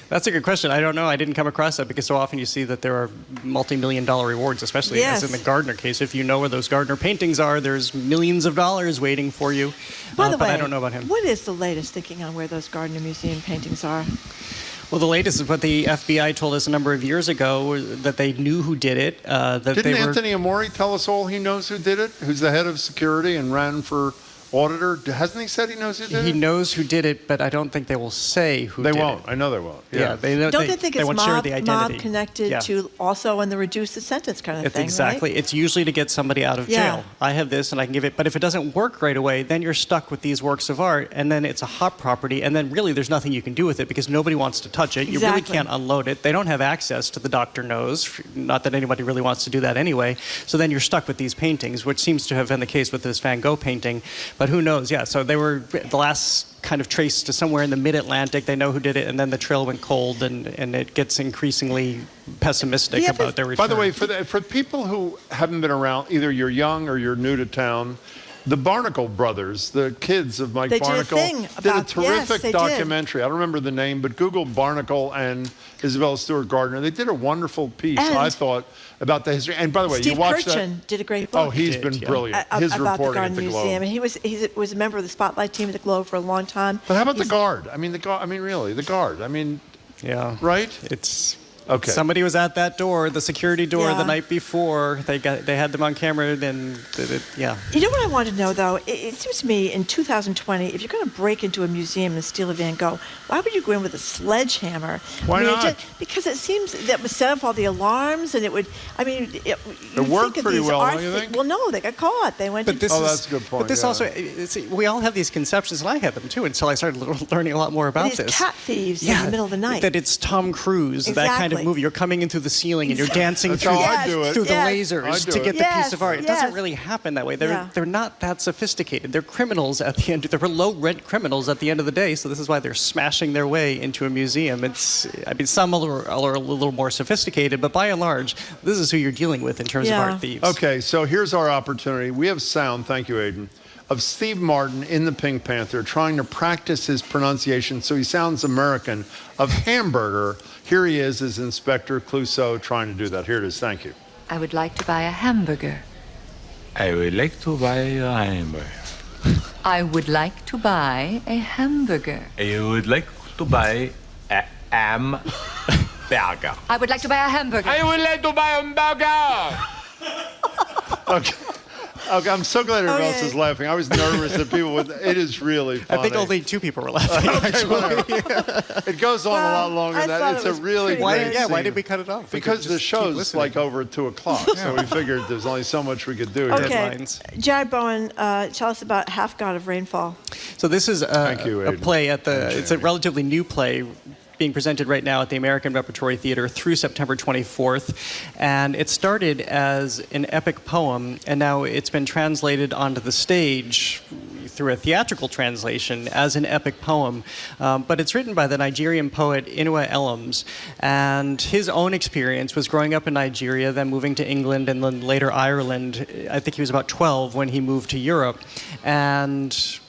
That's a good question. I don't know. I didn't come across that because so often you see that there are multi-million-dollar rewards, especially as in the Gardner case. If you know where those Gardner paintings are, there's millions of dollars waiting for you. By the way, but I don't know about him. What is the latest thinking on where those Gardner Museum paintings are? Well, the latest is what the FBI told us a number of years ago, that they knew who did it. Didn't Anthony Amori tell us all he knows who did it? Who's the head of security and ran for auditor? Hasn't he said he knows who did it? He knows who did it, but I don't think they will say who did it. They won't. I know they won't. Yeah, Don't they think it's won't share the identity. mob connected to also in the reduce the sentence kind of thing, Exactly. right? It's usually to get somebody out of jail. I have this and I can give it. But if it doesn't work right away, then you're stuck with these works of art, and then it's a hot property, and then really there's nothing you can do with it because nobody wants to touch it. You really can't unload it. They don't have access to the Dr. Knows. Not that anybody really wants to do that anyway. So then you're stuck with these paintings, which seems to have been the case with this Van Gogh painting. But who knows? Yeah, so they were the last kind of traced to somewhere in the mid-Atlantic. They know who did it, and then the trail went cold, and it gets increasingly pessimistic about their return. By the way, for people who haven't been around, either you're young or you're new to town, the Barnacle brothers, the kids of Mike Barnacle, did a terrific documentary. I don't remember the name, but Google Barnacle and Isabella Stewart Gardner. They did a wonderful piece, I thought, about the history. And by the way, Steve you watched Kirchen did a great book. Oh, he's been brilliant. His about the reporting Garden at the Globe. Museum, and he was a member of the Spotlight team at the Globe for a long time. But how about the Guard? I mean, really, the Guard. I mean, right? It's. Okay. Somebody was at that door, the security door, the night before. They had them on camera, and yeah. You know what I want to know, though? It seems to me in 2020, if you're going to break into a museum and steal a Van Gogh, why would you go in with a sledgehammer? Why not? Because it seems that would set off all the alarms, and it would. I mean, it worked pretty well, don't you think? Well, no, they got caught. They went. That's a good point. But this also, we all have these conceptions, and I had them too until I started learning a lot more about these this. Cat thieves in the middle of the night. That it's Tom Cruise, that kind of movie. You're coming in through the ceiling and you're dancing through the lasers to get the piece of art. It doesn't really happen that way. They're not that sophisticated. They're criminals at the end. They're low-rent criminals at the end of the day. So this is why they're smashing their way into a museum. Some are a little more sophisticated, but by and large, this is who you're dealing with in terms of art thieves. Okay, so here's our opportunity. We have sound. Thank you, Aiden. Of Steve Martin in the Pink Panther trying to practice his pronunciation so he sounds American of hamburger. Here he is as Inspector Clouseau trying to do that. Here it is. Thank you. I would like to buy a hamburger. I would like to buy a hamburger. I would like to buy a hamburger. I would like to buy a hamburger. I would like to buy a hamburger. I would like to buy a hamburger. Okay. Okay, I'm so glad everyone else is laughing. I was nervous that people would. It is really funny. I think only 2 people were laughing, actually. It goes on a lot longer than that. It's a really great scene. Why did we cut it off? Because the show's like over at 2 o'clock, so we figured there's only so much we could do. Okay, Jared Bowen, tell us about Half God of Rainfall. So this is a play at the. It's a relatively new play being presented right now at the American Repertory Theater through September 24th. And it started as an epic poem, and now it's been translated onto the stage through a theatrical translation as an epic poem. But it's written by the Nigerian poet Inua Elums. And his own experience was growing up in Nigeria, then moving to England, and then later Ireland. I think he was about 12 when he moved to Europe. And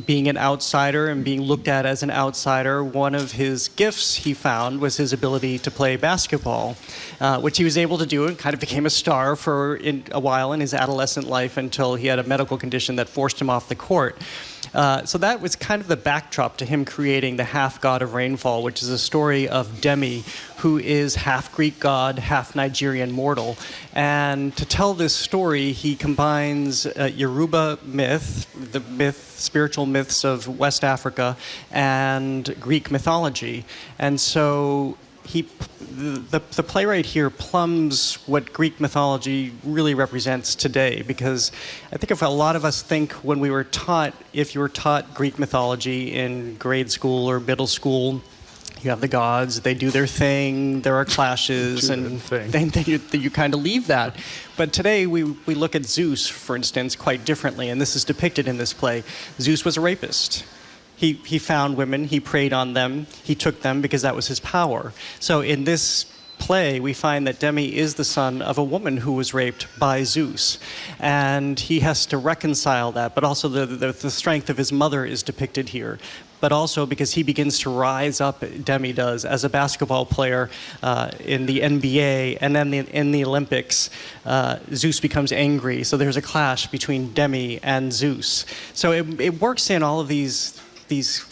being an outsider and being looked at as an outsider, one of his gifts he found was his ability to play basketball, which he was able to do and kind of became a star for a while in his adolescent life until he had a medical condition that forced him off the court. So that was kind of the backdrop to him creating the Half God of Rainfall, which is a story of Demi, who is half Greek god, half Nigerian mortal. And to tell this story, he combines Yoruba myth, spiritual myths of West Africa, and Greek mythology. And so the playwright here plumbs what Greek mythology really represents today, because I think if a lot of us think when we were taught, if you were taught Greek mythology in grade school or middle school, you have the gods, they do their thing, there are clashes, and then you kind of leave that. But today we look at Zeus, for instance, quite differently, and this is depicted in this play. Zeus was a rapist. He found women, he preyed on them, he took them because that was his power. So in this play, we find that Demi is the son of a woman who was raped by Zeus. And he has to reconcile that, but also the strength of his mother is depicted here. But also because he begins to rise up, Demi does, as a basketball player in the NBA, and then in the Olympics, Zeus becomes angry. So there's a clash between Demi and Zeus. So it works in all of these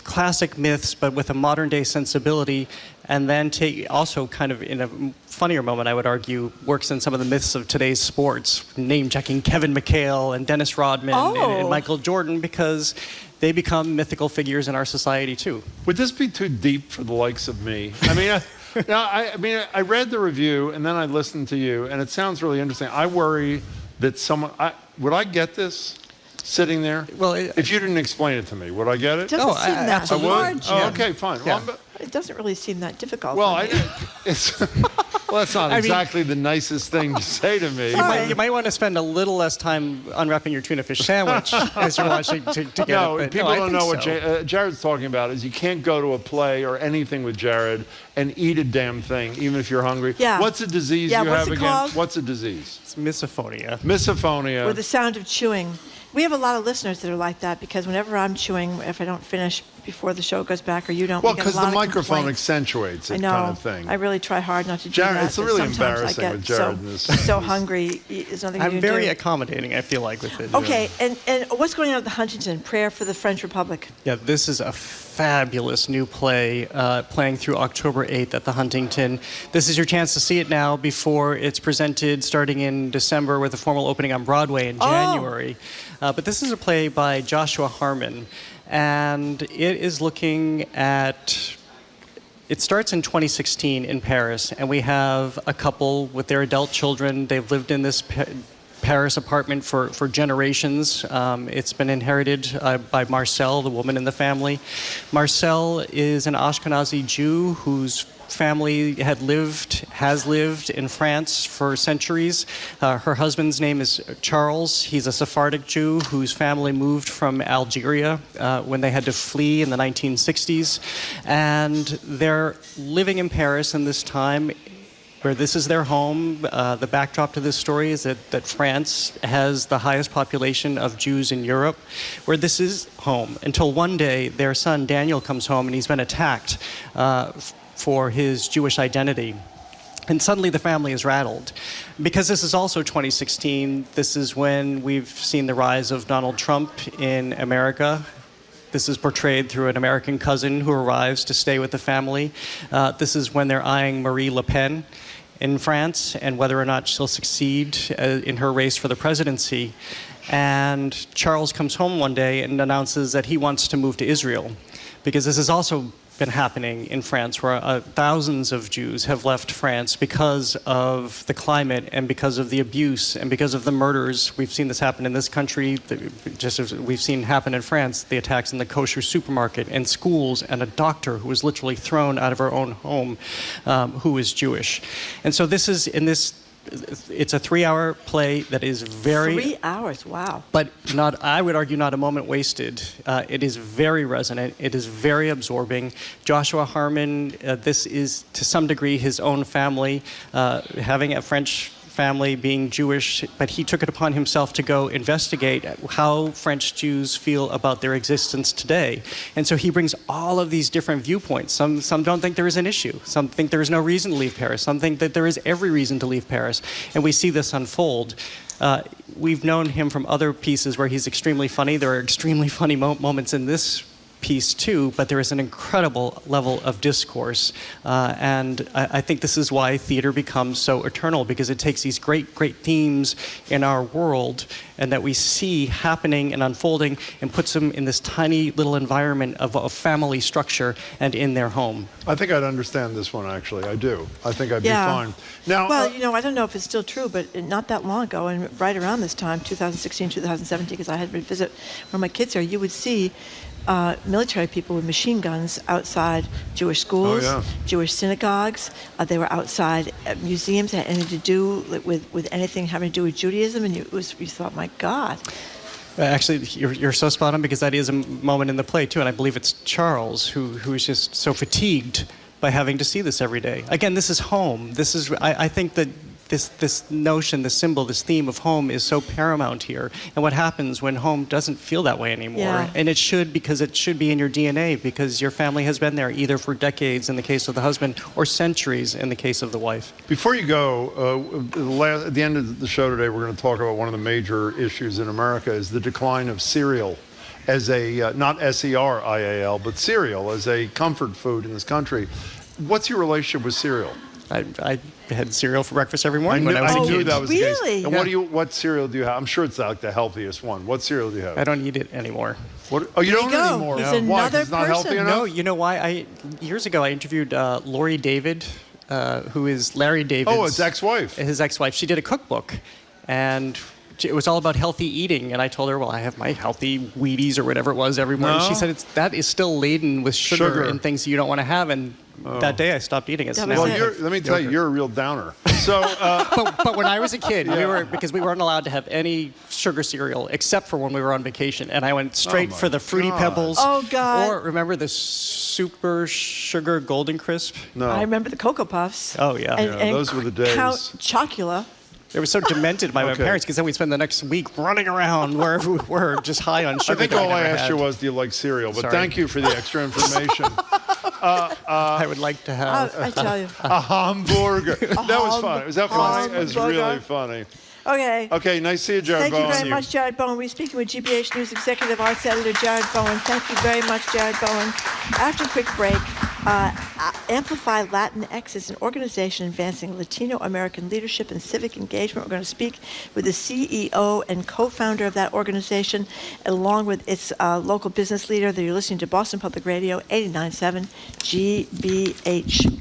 classic myths, but with a modern day sensibility, and then also kind of in a funnier moment, I would argue, works in some of the myths of today's sports, name-checking Kevin McHale and Dennis Rodman and Michael Jordan, because they become mythical figures in our society too. Would this be too deep for the likes of me? I mean, I read the review and then I listened to you, and it sounds really interesting. I worry that would I get this? Sitting there? Well, if you didn't explain it to me, would I get it? It doesn't seem that hard. Oh, okay, fine. Yeah. Well, it doesn't really seem that difficult. Well, that's not exactly the nicest thing to say to me. You might want to spend a little less time unwrapping your tuna fish sandwich as you're watching to get it. People don't know what Jared's talking about is you can't go to a play or anything with Jared and eat a damn thing, even if you're hungry. Yeah. What's a disease you have again? What's a disease? It's misophonia. Misophonia. Or the sound of chewing. We have a lot of listeners that are like that, because whenever I'm chewing, if I don't finish before the show goes back or you don't, well, we get a lot because the of microphone complaints. accentuates it, I know. kind of thing. I really try hard not to do Jared, that. it's really Sometimes embarrassing I get with Jared. so hungry. There's nothing you I'm can very do. accommodating, I feel like, with it. Okay, and what's going on at the Huntington? Prayer for the French Republic. Yeah, this is a fabulous new play playing through October 8th at the Huntington. This is your chance to see it now before it's presented starting in December with a formal opening on Broadway in January. But this is a play by Joshua Harmon, and it is looking at... It starts in 2016 in Paris, and we have a couple with their adult children. They've lived in this Paris apartment for generations. It's been inherited by Marcel, the woman in the family. Marcel is an Ashkenazi Jew whose family has lived in France for centuries. Her husband's name is Charles. He's a Sephardic Jew whose family moved from Algeria when they had to flee in the 1960s. And they're living in Paris in this time where this is their home. The backdrop to this story is that France has the highest population of Jews in Europe, where this is home, until one day their son Daniel comes home and he's been attacked for his Jewish identity. And suddenly the family is rattled. Because this is also 2016, this is when we've seen the rise of Donald Trump in America. This is portrayed through an American cousin who arrives to stay with the family. This is when they're eyeing Marie Le Pen in France and whether or not she'll succeed in her race for the presidency. And Charles comes home one day and announces that he wants to move to Israel, because this has also been happening in France, where thousands of Jews have left France because of the climate and because of the abuse and because of the murders. We've seen this happen in this country, just as we've seen happen in France, the attacks in the kosher supermarket and schools, and a doctor who was literally thrown out of her own home who is Jewish. And so this is, in this It's a 3-hour play that is very 3 hours, wow. but not, I would argue, not a moment wasted. It is very resonant. It is very absorbing. Joshua Harmon, this is to some degree his own family, having a French family, being Jewish, but he took it upon himself to go investigate how French Jews feel about their existence today. And so he brings all of these different viewpoints. Some don't think there is an issue. Some think there is no reason to leave Paris. Some think that there is every reason to leave Paris. And we see this unfold. We've known him from other pieces where he's extremely funny. There are extremely funny moments in this piece too, but there is an incredible level of discourse. And I think this is why theater becomes so eternal, because it takes these great, great themes in our world and that we see happening and unfolding and puts them in this tiny little environment of a family structure and in their home. I think I'd understand this one, actually. I do. I think I'd be fine. Now, well, I don't know if it's still true, but not that long ago, and right around this time, 2016, 2017, because I had been visit one of my kids there, you would see military people with machine guns outside Jewish schools, Jewish synagogues. They were outside museums that had anything to do with anything having to do with Judaism, and you thought, my God. Actually, you're so spot on, because that is a moment in the play too, and I believe it's Charles who is just so fatigued by having to see this every day. Again, this is home. This is I think that this notion, this symbol, this theme of home is so paramount here. And what happens when home doesn't feel that way anymore? Yeah. And it should, because it should be in your DNA, because your family has been there either for decades in the case of the husband or centuries in the case of the wife. Before you go, at the end of the show today, we're going to talk about one of the major issues in America is the decline of cereal as a, not S-E-R-I-A-L, but cereal as a comfort food in this country. What's your relationship with cereal? I had cereal for breakfast every morning when I was a kid. I knew that was the case. Really? And what cereal do you have? I'm sure it's like the healthiest one. What cereal do you have? I don't eat it anymore. Oh, you don't anymore? He's Why? 'Cause another it's not healthy person. enough? No, you know why? Years ago, I interviewed Lori David, who is Larry David's... Oh, his ex-wife. His ex-wife. She did a cookbook, and it was all about healthy eating. And I told her, well, I have my healthy Wheaties or whatever it was every morning. No. She said, that is still laden with sugar and things you don't want to have. And that day, I stopped eating it. So now let me tell you, you're a real downer. So, but when I was a kid, because we weren't allowed to have any sugar cereal except for when we were on vacation, and I went straight for the Fruity Pebbles. Oh, God. Or remember the Super Sugar Golden Crisp? No. I remember the Cocoa Puffs. Oh, yeah. And those were the days. Count Chocula. It was so demented by my parents, because then we'd spend the next week running around wherever we were, just high on sugar. I think all I asked you was, do you like cereal? But thank you for the extra information. I would like to have I tell you. a hamburger. That was fun. Was that funny? It was really funny. Okay. Okay, nice to see you, Jared Thank Bowen. you very much, Jared Bowen. We're speaking with GBH News Executive Arts Editor Jared Bowen. Thank you very much, Jared Bowen. After a quick break, Amplify Latinx is an organization advancing Latino American leadership and civic engagement. We're going to speak with the CEO and co-founder of that organization, along with its local business leader. You're listening to Boston Public Radio, 89.7 GBH.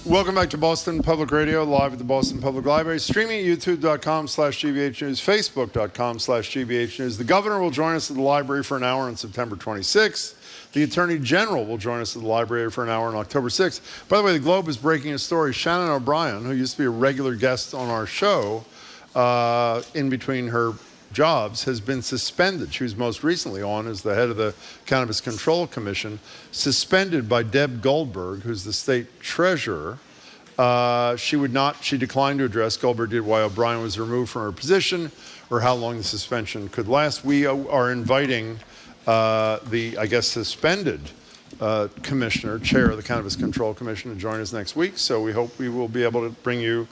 Welcome back to Boston Public Radio, live at the Boston Public Library, streaming at youtube.com/GBH News, facebook.com/GBH News. The governor will join us at the library for an hour on September 26th. The Attorney General will join us at the library for an hour on October 6th. By the way, the Globe is breaking a story. Shannon O'Brien, who used to be a regular guest on our show in between her jobs, has been suspended. She was most recently on as the head of the Cannabis Control Commission, suspended by Deb Goldberg, who's the state treasurer. She declined to address, Goldberg did, why O'Brien was removed from her position or how long the suspension could last. We are inviting suspended commissioner, chair of the Cannabis Control Commission, to join us next week. So we hope we will be able to bring you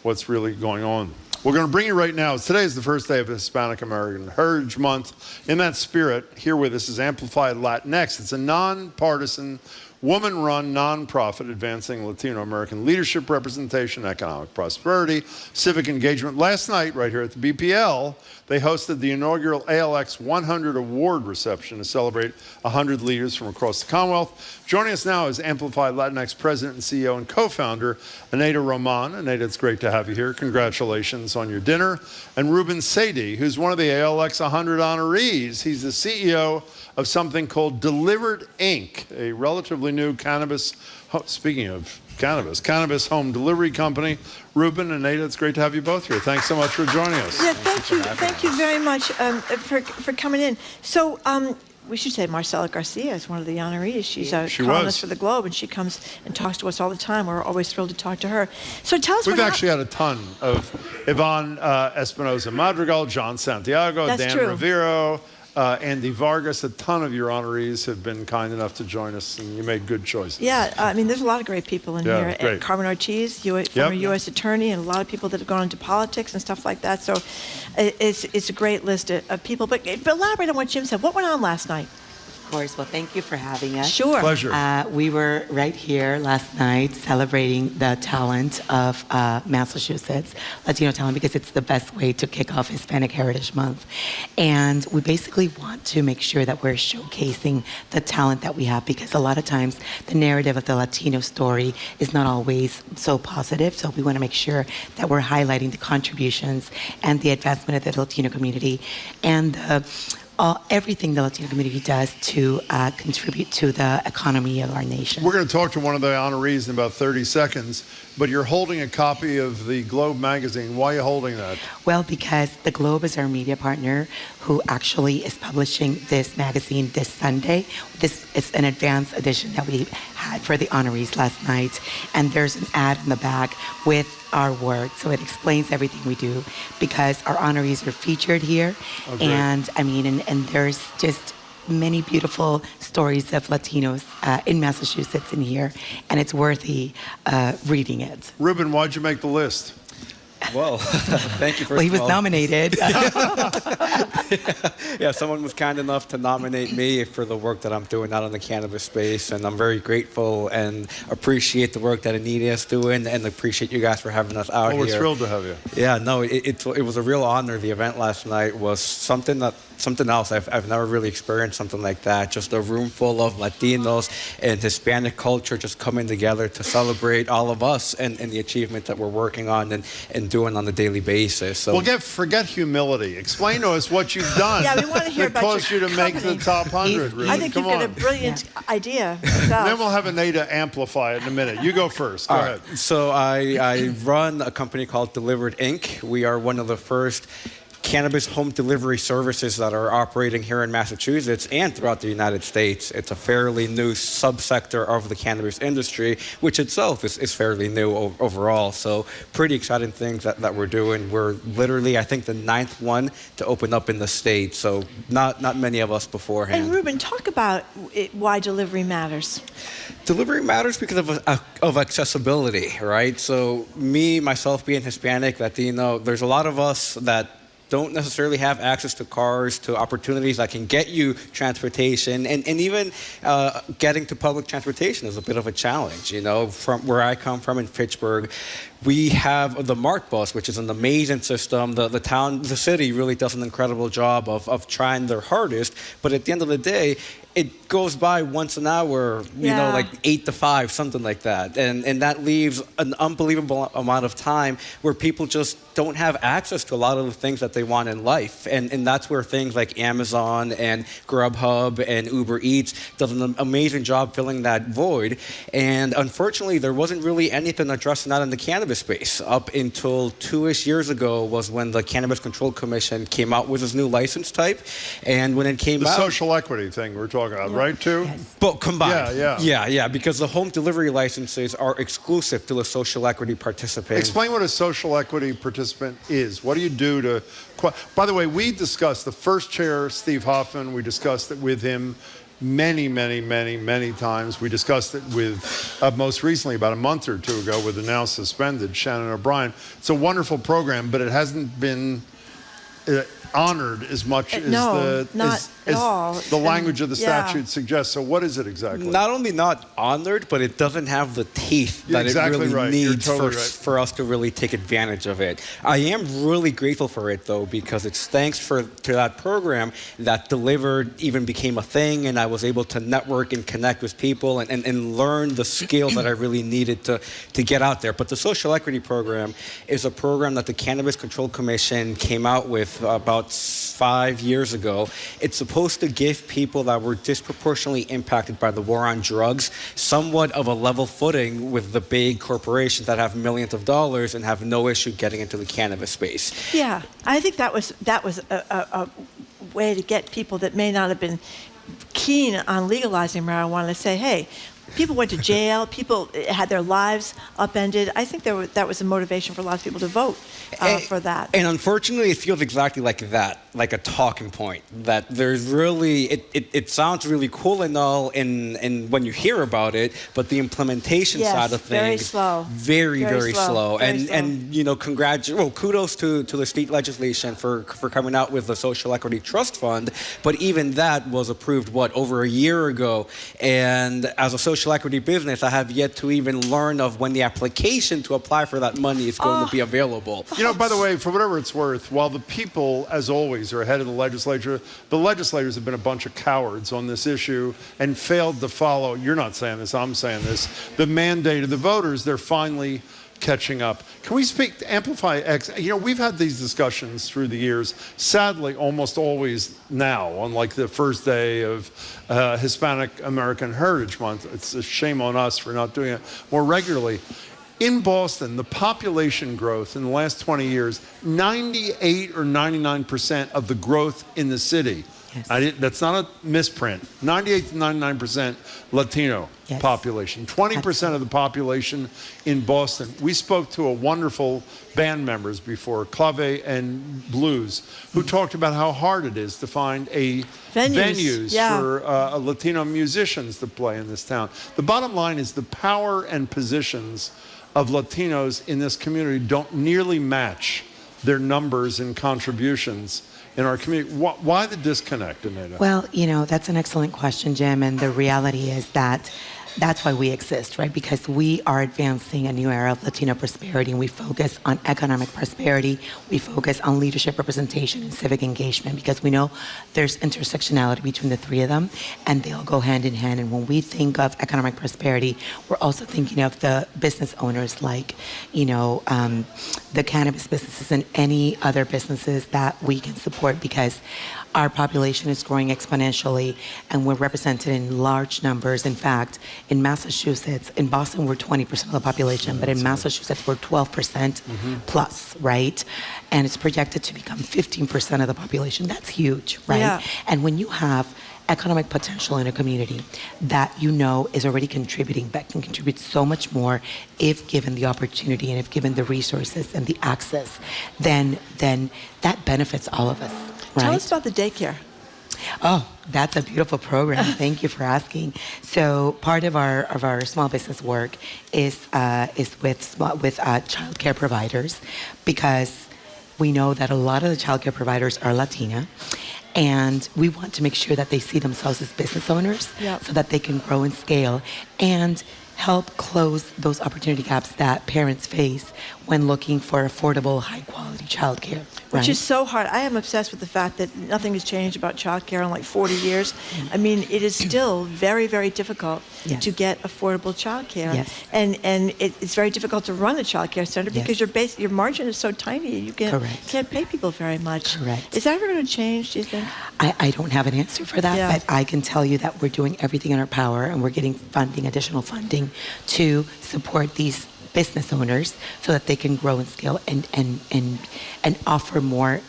what's really going on. We're going to bring you right now. Today is the first day of Hispanic American Heritage Month. In that spirit, here with us is Amplify Latinx. It's a nonpartisan, woman-run nonprofit advancing Latino American leadership representation, economic prosperity, civic engagement. Last night, right here at the BPL, they hosted the inaugural ALX 100 Award reception to celebrate 100 leaders from across the Commonwealth. Joining us now is Amplify Latinx President and CEO and co-founder, Aneta Roman. Aneta, it's great to have you here. Congratulations on your dinner. And Ruben Sadie, who's one of the ALX 100 honorees. He's the CEO of something called Delivered Inc., a relatively new cannabis, speaking of cannabis home delivery company. Ruben and Aneta, it's great to have you both here. Thanks so much for joining us. Yeah, thank you very much for coming in. So we should say Marcela Garcia is one of the honorees. She's a columnist for the Globe, and she comes and talks to us all the time. We're always thrilled to talk to her. So tell us. We've actually had a ton of Yvonne Espinosa Madrigal, John Santiago, Dan Rivero, Andy Vargas. A ton of your honorees have been kind enough to join us, and you made good choices. Yeah, I mean, there's a lot of great people in here. Great. Carmen Ortiz, former U.S. attorney, and a lot of people that have gone into politics and stuff like that. So it's a great list of people. But elaborate on what Jim said. What went on last night? Of course. Well, thank you for having us. Sure. Pleasure. We were right here last night celebrating the talent of Massachusetts, Latino talent, because it's the best way to kick off Hispanic Heritage Month. And we basically want to make sure that we're showcasing the talent that we have, because a lot of times the narrative of the Latino story is not always so positive. So we want to make sure that we're highlighting the contributions and the advancement of the Latino community and everything the Latino community does to contribute to the economy of our nation. We're going to talk to one of the honorees in about 30 seconds, but you're holding a copy of the Globe magazine. Why are you holding that? Well, because the Globe is our media partner who actually is publishing this magazine this Sunday. This is an advanced edition that we had for the honorees last night, and there's an ad in the back with our work, so it explains everything we do, because our honorees are featured here. And I mean, and there's just many beautiful stories of Latinos in Massachusetts in here, and it's worthy reading it. Ruben, why'd you make the list? Well, thank you for. Well, he was nominated. Yeah, someone was kind enough to nominate me for the work that I'm doing out in the cannabis space, and I'm very grateful and appreciate the work that Anita is doing, and appreciate you guys for having us out here. We're thrilled to have you. Yeah, no, it was a real honor. The event last night was something else. I've never really experienced something like that. Just a room full of Latinos and Hispanic culture just coming together to celebrate all of us and the achievement that we're working on and doing on a daily basis. So, well, forget humility. Explain to us what you've done. Yeah, we want to hear about your caused you to make the top 100. Really. I think you've got a brilliant idea. Then we'll have Aneta amplify it in a minute. You go first. Go ahead. So I run a company called Delivered Inc. We are one of the first cannabis home delivery services that are operating here in Massachusetts and throughout the United States. It's a fairly new subsector of the cannabis industry, which itself is fairly new overall. So pretty exciting things that we're doing. We're literally, I think, the 9th one to open up in the state. So not many of us beforehand. And Ruben, talk about why delivery matters. Delivery matters because of accessibility, right? So me, myself being Hispanic, Latino, there's a lot of us that don't necessarily have access to cars, to opportunities that can get you transportation, and even getting to public transportation is a bit of a challenge. You know, from where I come from in Fitchburg, We have the Mark Bus, which is an amazing system. The city really does an incredible job of trying their hardest. But at the end of the day, it goes by once an hour, you know, like 8 to 5, something like that. And that leaves an unbelievable amount of time where people just don't have access to a lot of the things that they want in life. And that's where things like Amazon and Grubhub and Uber Eats does an amazing job filling that void. And unfortunately, there wasn't really anything addressing that in the cannabis space. Up until 2-ish years ago was when the Cannabis Control Commission came out with its new license type. And when it came out... The social equity thing we're talking about, right, too? Yes. But combined. Yeah, because the home delivery licenses are exclusive to the social equity participant. Explain what a social equity participant is. What do you do to... By the way, we discussed the first chair, Steve Hoffman, we discussed it with him many times. We discussed it with, most recently, about a month or two ago, with the now suspended Shannon O'Brien. It's a wonderful program, but it hasn't been honored as much as the language of the statute suggests. So what is it exactly? Not only not honored, but it doesn't have the teeth that it really needs for us to really take advantage of it. I am really grateful for it, though, because it's thanks to that program that Delivered even became a thing, and I was able to network and connect with people and learn the skills that I really needed to get out there. But the Social Equity Program is a program that the Cannabis Control Commission came out with about 5 years ago. It's supposed to give people that were disproportionately impacted by the war on drugs somewhat of a level footing with the big corporations that have millions of dollars and have no issue getting into the cannabis space. Yeah, I think that was a way to get people that may not have been keen on legalizing marijuana to say, hey, people went to jail, people had their lives upended. I think that was a motivation for a lot of people to vote for that. And unfortunately, it feels exactly like that, like a talking point. That there's really, it sounds really cool and all and when you hear about it, but the implementation side of things, very slow. Very slow. Very slow. And you know, kudos to the state legislation for coming out with the Social Equity Trust Fund, but even that was approved, over a year ago. And as a social equity business, I have yet to even learn of when the application to apply for that money is going to be available. You know, by the way, for whatever it's worth, while the people, as always, are ahead of the legislature, the legislators have been a bunch of cowards on this issue and failed to follow, you're not saying this, I'm saying this, the mandate of the voters. They're finally catching up. Can we speak to Amplify X? You know, we've had these discussions through the years, sadly, almost always now, on like the first day of Hispanic American Heritage Month. It's a shame on us for not doing it more regularly. In Boston, the population growth in the last 20 years, 98 or 99% of the growth in the city. Yes. That's not a misprint. 98 to 99% Latino population. 20% of the population in Boston. We spoke to a wonderful band members before, Clave and Blues, who talked about how hard it is to find venues for Latino musicians to play in this town. The bottom line is the power and positions of Latinos in this community don't nearly match their numbers and contributions in our community. Why the disconnect, Anita? Well, you know, that's an excellent question, Jim. And the reality is that that's why we exist, right? Because we are advancing a new era of Latino prosperity, and we focus on economic prosperity. We focus on leadership representation and civic engagement, because we know there's intersectionality between the three of them, and they all go hand in hand. And when we think of economic prosperity, we're also thinking of the business owners, like, you know, the cannabis businesses and any other businesses that we can support, because our population is growing exponentially, and we're represented in large numbers. In fact, in Massachusetts, in Boston, we're 20% of the population, but in Massachusetts, we're 12% plus, right? And it's projected to become 15% of the population. That's huge, right? Yeah. And when you have economic potential in a community that you know is already contributing, but can contribute so much more if given the opportunity and if given the resources and the access, then that benefits all of us. Right? Tell us about the daycare. Oh, that's a beautiful program. Thank you for asking. So part of our small business work is with child care providers, because we know that a lot of the child care providers are Latina, and we want to make sure that they see themselves as business owners so that they can grow and scale and help close those opportunity gaps that parents face when looking for affordable, high-quality childcare. Which right? is so hard. I am obsessed with the fact that nothing has changed about childcare in like 40 years. I mean, it is still very, very difficult Yes. to get affordable childcare. Yes. And it's very difficult to run a childcare center because Yes. your margin is so tiny. You can't pay people very much. Correct. Is that ever going to change, do you think? I don't have an answer for that, Yeah. but I can tell you that we're doing everything in our power, and we're getting additional funding to support these business owners so that they can grow and scale and offer more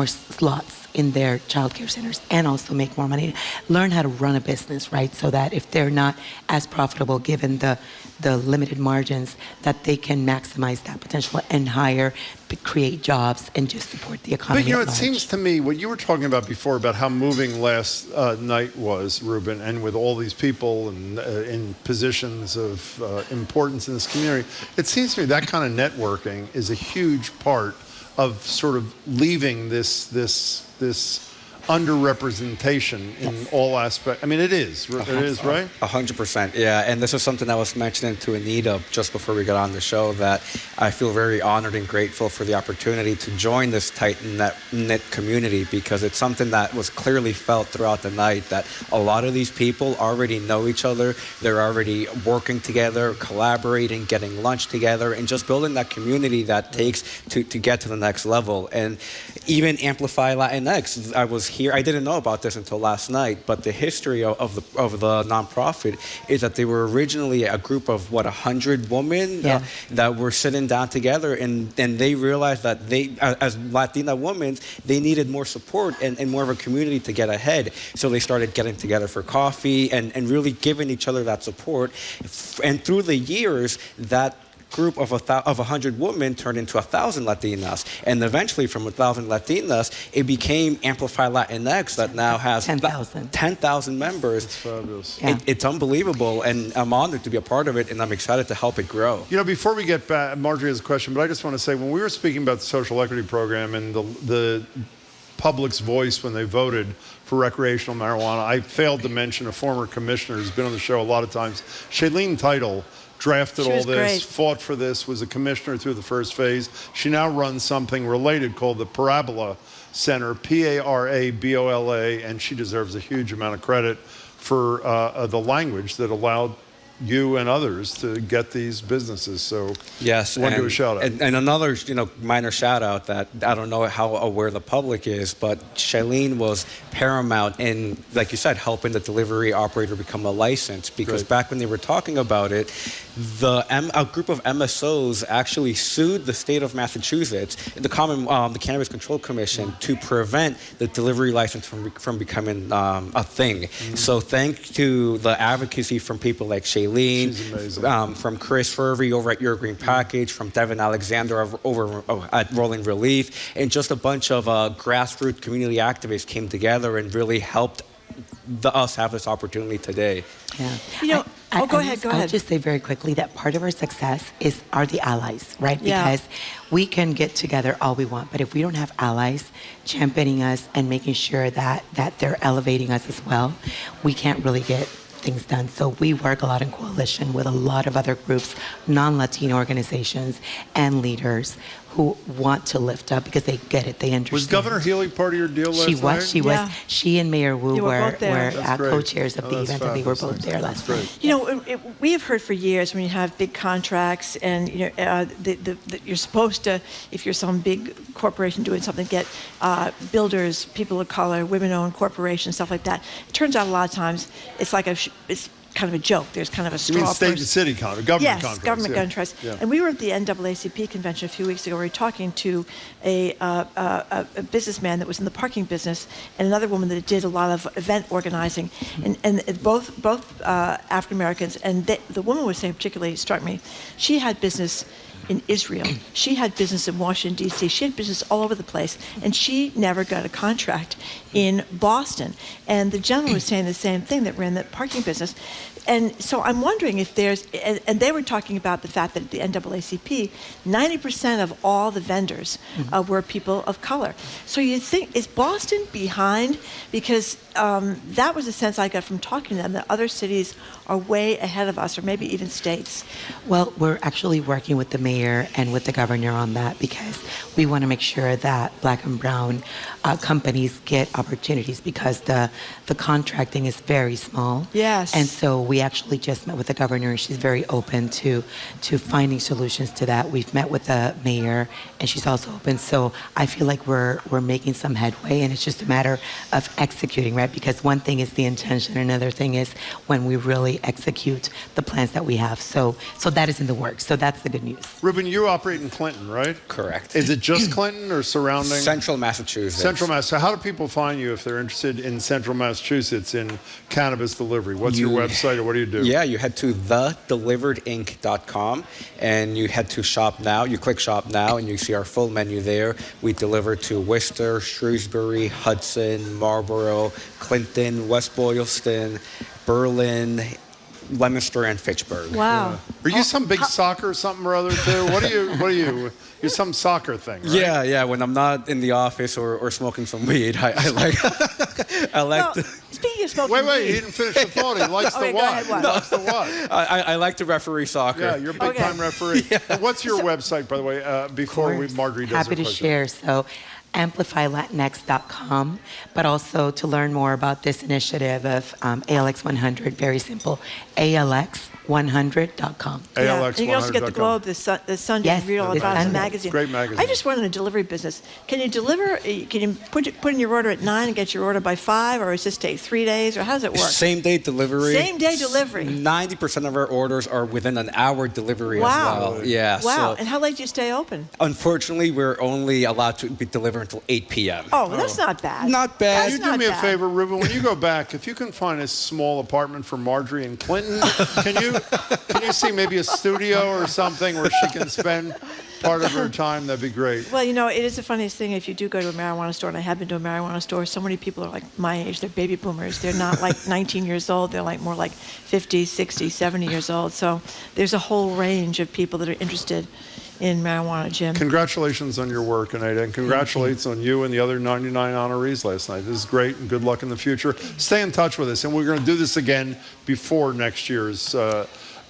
slots in their childcare centers and also make more money. Learn how to run a business, right? So that if they're not as profitable given the limited margins, that they can maximize that potential and hire, create jobs, and just support the economy. But you know, at it large. seems to me what you were talking about before about how moving last night was, Ruben, and with all these people and in positions of importance in this community, it seems to me that kind of networking is a huge part of sort of leaving this underrepresentation in all aspects. I mean, it is, right? 100%, yeah. And this is something I was mentioning to Anita just before we got on the show, that I feel very honored and grateful for the opportunity to join this tight-knit community, because it's something that was clearly felt throughout the night, that a lot of these people already know each other. They're already working together, collaborating, getting lunch together, and just building that community that takes to get to the next level. And even Amplify Latinx, I was here. I didn't know about this until last night, but the history of the nonprofit is that they were originally a group of 100 women that were sitting down together, and they realized that they, as Latina women, they needed more support and more of a community to get ahead. So they started getting together for coffee and really giving each other that support. And through the years, that group of 100 women turned into 1,000 Latinas, and eventually from 1,000 Latinas it became Amplify Latinx that now has 10,000 members. That's fabulous. It's unbelievable, and I'm honored to be a part of it, and I'm excited to help it grow. You know, before we get back, Marjorie has a question, but I just want to say, when we were speaking about the social equity program and the public's voice when they voted for recreational marijuana, I failed to mention a former commissioner who's been on the show a lot of times, Shailene Title, drafted all this, great. fought for this, was a commissioner through the first phase. She now runs something related called the Parabola Center, Parabola, and she deserves a huge amount of credit for the language that allowed you and others to get these businesses. So yes, I want to do a shout out. And another minor shout out that I don't know how aware the public is, but Shailene was paramount in, like you said, helping the delivery operator become a license, because back when they were talking about it, a group of MSOs actually sued the state of Massachusetts, the Cannabis Control Commission, to prevent the delivery license from becoming a thing. So thanks to the advocacy from people like Shailene, from Chris Furvey over at Your Green Package, from Devin Alexander over at Rolling Relief, and just a bunch of grassroots community activists came together and really helped us have this opportunity today. Yeah. You know, go ahead. I'll just say very quickly that part of our success are the allies, right? Yeah. Because we can get together all we want, but if we don't have allies championing us and making sure that they're elevating us as well, we can't really get things done. So we work a lot in coalition with a lot of other groups, non-Latino organizations and leaders who want to lift up because they get it, they understand. Was Governor Healy part of your deal last night? She was. She and Mayor Wu were co-chairs of the that's event, and they were both there last night. You know, we have heard for years when you have big contracts and you're supposed to, if you're some big corporation doing something, get builders, people of color, women-owned corporations, stuff like that. It turns out a lot of times it's like it's kind of a joke. There's kind of a straw. You mean state and city government contracts? Yes, government contracts. Yeah. And we were at the NAACP convention a few weeks ago. We were talking to a businessman that was in the parking business and another woman that did a lot of event organizing, and both African Americans. And the woman was saying, particularly struck me, she had business in Israel. She had business in Washington, D.C. She had business all over the place. And she never got a contract in Boston. And the gentleman was saying the same thing that ran the parking business. And so I'm wondering if there's, and they were talking about the fact that at the NAACP, 90% of all the vendors were people of color. So you think, is Boston behind? Because that was a sense I got from talking to them, that other cities are way ahead of us, or maybe even states. Well, we're actually working with the mayor and with the governor on that because we want to make sure that Black and brown companies get opportunities because the contracting is very small. Yes. And so we actually just met with the governor, and she's very open to finding solutions to that. We've met with the mayor, and she's also open. So I feel like we're making some headway, and it's just a matter of executing, right? Because one thing is the intention, another thing is when we really execute the plans that we have. So that is in the works. So that's the good news. Ruben, you operate in Clinton, right? Correct. Is it just Clinton or surrounding? Central Massachusetts. Central Mass. So how do people find you if they're interested in Central Massachusetts in cannabis delivery? What's your website, or what do you do? Yeah, you head to thedeliveredinc.com and you head to shop now. You click shop now and you see our full menu there. We deliver to Worcester, Shrewsbury, Hudson, Marlborough, Clinton, West Boylston, Berlin, Leominster, and Fitchburg. Wow. Are you some big soccer or something or other too? What are you? You're some soccer thing, right? Yeah. When I'm not in the office or smoking some weed, I like to. Speaking of smoking wait, weed. he didn't finish the thought. He likes the what? He likes the what? I like to referee soccer. Yeah, you're a big time referee. Yeah. What's your website, by the way? Before Marjorie does Happy to share. So AmplifyLatinx.com, but also to learn more about this initiative of ALX 100, very simple, ALX100.com. Yeah. And you can also get the Globe this Sunday, yes, read all about the magazine. Great magazine. I just run a delivery business. Can you deliver? Can you put in your order at 9 and get your order by 5, or does this take 3 days, or how does it work? Same day delivery. Same day delivery. 90% of our orders are within an hour delivery as well. Yeah. Wow. So And how late do you stay open? unfortunately, we're only allowed to be delivered until 8 p.m. Oh, well, that's not bad. Not bad. Can you do me a favor, Ruben? When you go back, if you can find a small apartment for Marjorie in Clinton, can you see maybe a studio or something where she can spend part of her time? That'd be great. Well, you know, it is the funniest thing if you do go to a marijuana store, and I have been to a marijuana store, so many people are like my age, they're baby boomers. They're not like 19 years old, they're like more like 50, 60, 70 years old. So there's a whole range of people that are interested in marijuana, Jim. Congratulations on your work, Anita, and congratulations on you and the other 99 honorees last night. This is great, and good luck in the future. Stay in touch with us, and we're going to do this again before next year's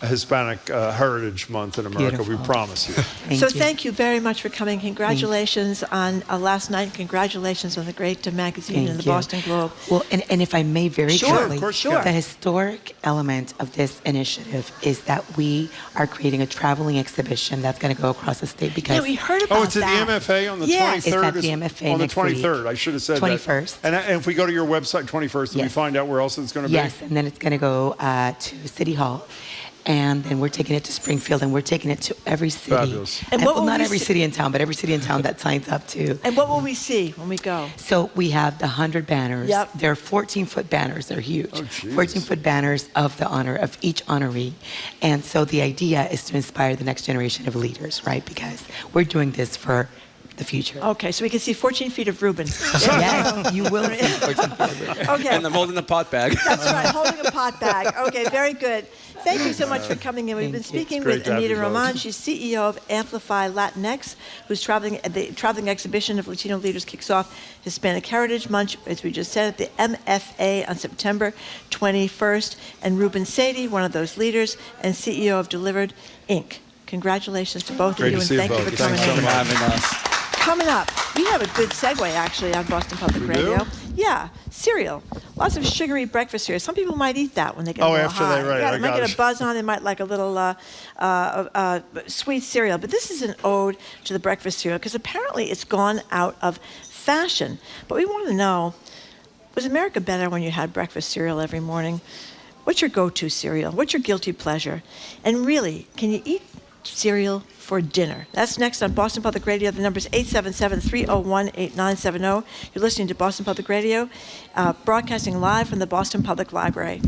Hispanic Heritage Month in America. Beautiful. We promise you. Thank you very much for coming. Congratulations on last night. Congratulations on the great magazine and the Boston Globe. Well, and if I may very quickly, of course, sure. The historic element of this initiative is that we are creating a traveling exhibition that's going to go across the state because... Yeah, we heard about that. Oh, it's at the MFA on the 23rd? It's at the MFA on the next 23rd. week. I should have said 21st. that. And if we go to your website, 21st, do we find out where else it's going to be? Yes, and then it's going to go to City Hall. And then we're taking it to Springfield, and we're taking it to every city. Fabulous. And what well, will not we every see? city in town, but every city in town that signs up to. And what will we see when we go? So we have the 100 banners. Yep. They're 14-foot banners. They're huge. Oh, geez. 14-foot banners of the honor of each honoree. And so the idea is to inspire the next generation of leaders, right? Because we're doing this for the future. Okay, so we can see 14 feet of Reuben. Yes, you will see 14 feet of Reuben. Okay. And I'm holding a pot bag. That's right, holding a pot bag. Okay, very good. Thank you so much for coming in. We've been speaking with Anita Roman. She's CEO of Amplify Latinx, who's traveling. The traveling exhibition of Latino leaders kicks off Hispanic Heritage Month, as we just said, at the MFA on September 21st. And Reuben Sadie, one of those leaders, and CEO of Delivered Inc. Congratulations to both of you, and thank you for coming Thanks in. for having us. Coming up, we have a good segue actually on Boston Public Radio. do? Yeah, cereal. Lots of sugary breakfast cereal. Some people might eat that when they get a little after high. they, right, Yeah, I they might got get it. a buzz on. They might like a little sweet cereal. But this is an ode to the breakfast cereal because apparently it's gone out of fashion. But we want to know, was America better when you had breakfast cereal every morning? What's your go-to cereal? What's your guilty pleasure? And really, can you eat cereal for dinner? That's next on Boston Public Radio. The number is 877-301-8970. You're listening to Boston Public Radio, broadcasting live from the Boston Public Library.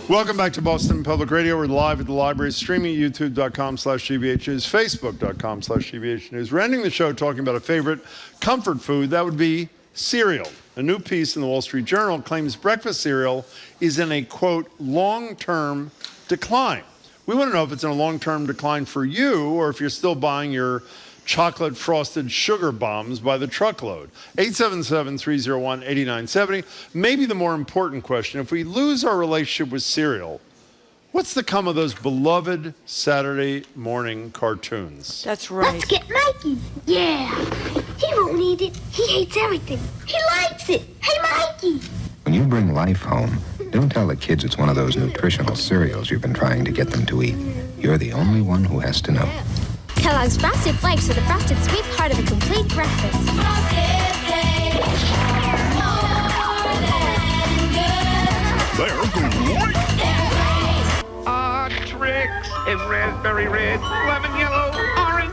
Welcome back to Boston Public Radio. We're live at the library, streaming at youtube.com/GBH News, facebook.com/GBH News. We're ending the show talking about a favorite comfort food. That would be cereal. A new piece in the Wall Street Journal claims breakfast cereal is in a, quote, long-term decline. We want to know if it's in a long-term decline for you or if you're still buying your chocolate frosted sugar bombs by the truckload. 877-301-8970. Maybe the more important question, if we lose our relationship with cereal, what's the come of those beloved Saturday morning cartoons? That's right. Let's get Mikey. Yeah. He won't need it. He hates everything. He likes it. Hey, Mikey. When you bring life home, don't tell the kids it's one of those nutritional cereals you've been trying to get them to eat. You're the only one who has to know. Kellogg's Frosted Flakes are the frosted sweet part of a complete breakfast. Frosted Flakes, more than good. They're great. Odd tricks is raspberry red, lemon yellow, orange.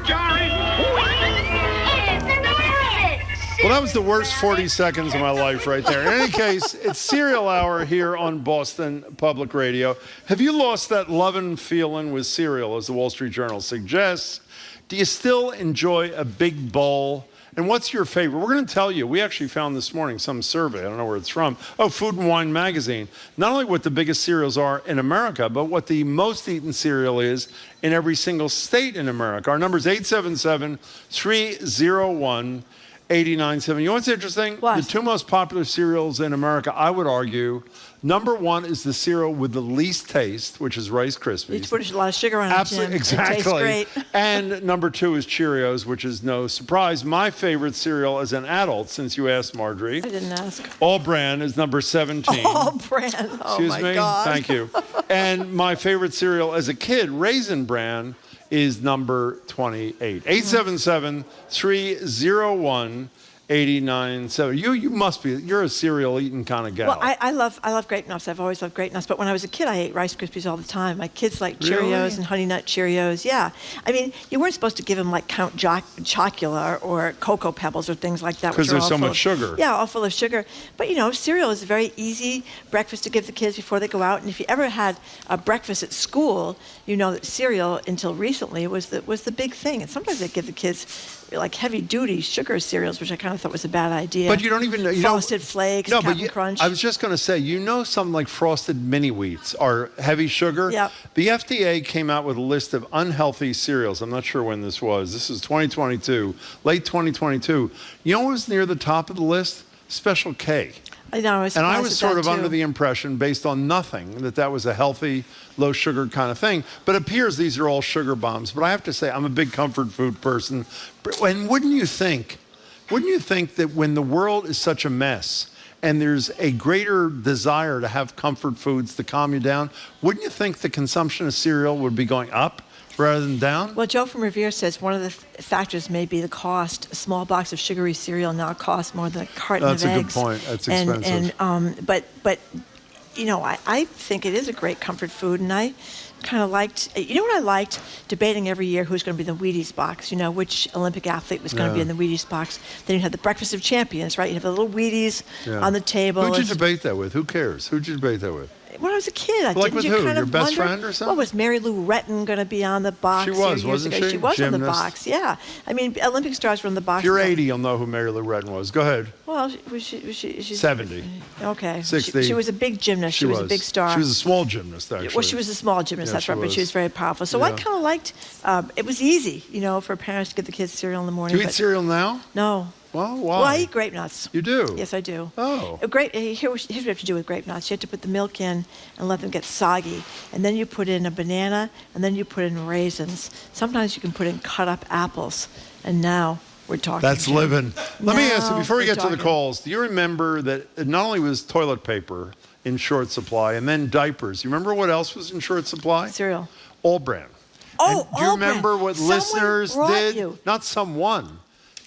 Well, that was the worst 40 seconds of my life right there. In any case, it's cereal hour here on Boston Public Radio. Have you lost that lovin' feeling with cereal, as the Wall Street Journal suggests? Do you still enjoy a big bowl? And what's your favorite? We're going to tell you. We actually found this morning some survey. I don't know where it's from. Oh, Food and Wine magazine. Not only what the biggest cereals are in America, but what the most eaten cereal is in every single state in America. Our number is 877-301-8970. You know what's interesting? What? The two most popular cereals in America, I would argue, number one is the cereal with the least taste, which is Rice Krispies. You put a lot of sugar on it, Absolutely, Jim. exactly. It tastes great. And number two is Cheerios, which is no surprise. My favorite cereal as an adult, since you asked, Marjorie. I didn't ask. All Bran is number 17. All Bran. Oh, Excuse my me? God. Thank you. And my favorite cereal as a kid, Raisin Bran, is number 28. 877-301-8970. You must be, you're a cereal eating kind of gal. Well, I love Grape Nuts. I've always loved Grape Nuts. But when I was a kid, I ate Rice Krispies all the time. My kids like Cheerios Really? and Honey Nut Cheerios. Yeah. I mean, you weren't supposed to give them like Count Chocula or Cocoa Pebbles or things like that. Because which are there's all so full much sugar. Yeah, all full of sugar. But, you know, cereal is a very easy breakfast to give the kids before they go out. And if you ever had a breakfast at school, you know that cereal, until recently, was the big thing. And sometimes they give the kids like heavy-duty sugar cereals, which I kind of thought was a bad idea. But you don't even know. Frosted Flakes, No, Captain Crunch. I was just going to say, you know, something like Frosted Mini Wheats are heavy sugar. Yep. The FDA came out with a list of unhealthy cereals. I'm not sure when this was. This is 2022, late 2022. You know what was near the top of the list? Special K. I know, And I was sort of under the impression, based on nothing, that was a healthy, low sugar kind of thing. But it appears these are all sugar bombs. But I have to say, I'm a big comfort food person. And wouldn't you think that when the world is such a mess and there's a greater desire to have comfort foods to calm you down, wouldn't you think the consumption of cereal would be going up rather than down? Well, Joe from Revere says one of the factors may be the cost. A small box of sugary cereal now costs more than a carton That's of a eggs. good point. That's expensive. But you know, I think it is a great comfort food, and I kind of liked, you know what I liked? Debating every year who's going to be in the Wheaties box, you know, which Olympic athlete was going to be in the Wheaties box. Then you have the Breakfast of Champions, right? You have the little Wheaties on the table. Who'd you debate that with? Who cares? Who'd you debate that with? When I was a kid, Like with you who? kind Your of best wonder, friend or something? Well, was Mary Lou Retton going to be on the box? She was, years wasn't ago? she? She was on the Gymnast. box, yeah. I mean, Olympic stars were on the box. If you're 80, you'll know who Mary Lou Retton was. Go ahead. Well, she's 70. Okay. 60. She was a big gymnast. She was a big star. She was a small gymnast, actually. Well, she was a small gymnast, Yeah, that's she right, but she was. was very powerful. So I Yeah. kind of liked, it was easy, you know, for parents to give the kids cereal in the morning. Do you eat but- cereal now? No. Well, why? Well, I eat Grape Nuts. You do? Yes, I do. Oh. Here's what you have to do with Grape Nuts. You have to put the milk in and let them get soggy. And then you put in a banana, and then you put in raisins. Sometimes you can put in cut up apples. And now we're talking. That's Jim. living. Let me ask you, Now before we we're get to the talking. calls, do you remember that not only was toilet paper in short supply, and then diapers, you remember what else was in short supply? Cereal. All Bran. Oh, And do you All Bran. remember what Someone listeners brought did? you. Not someone.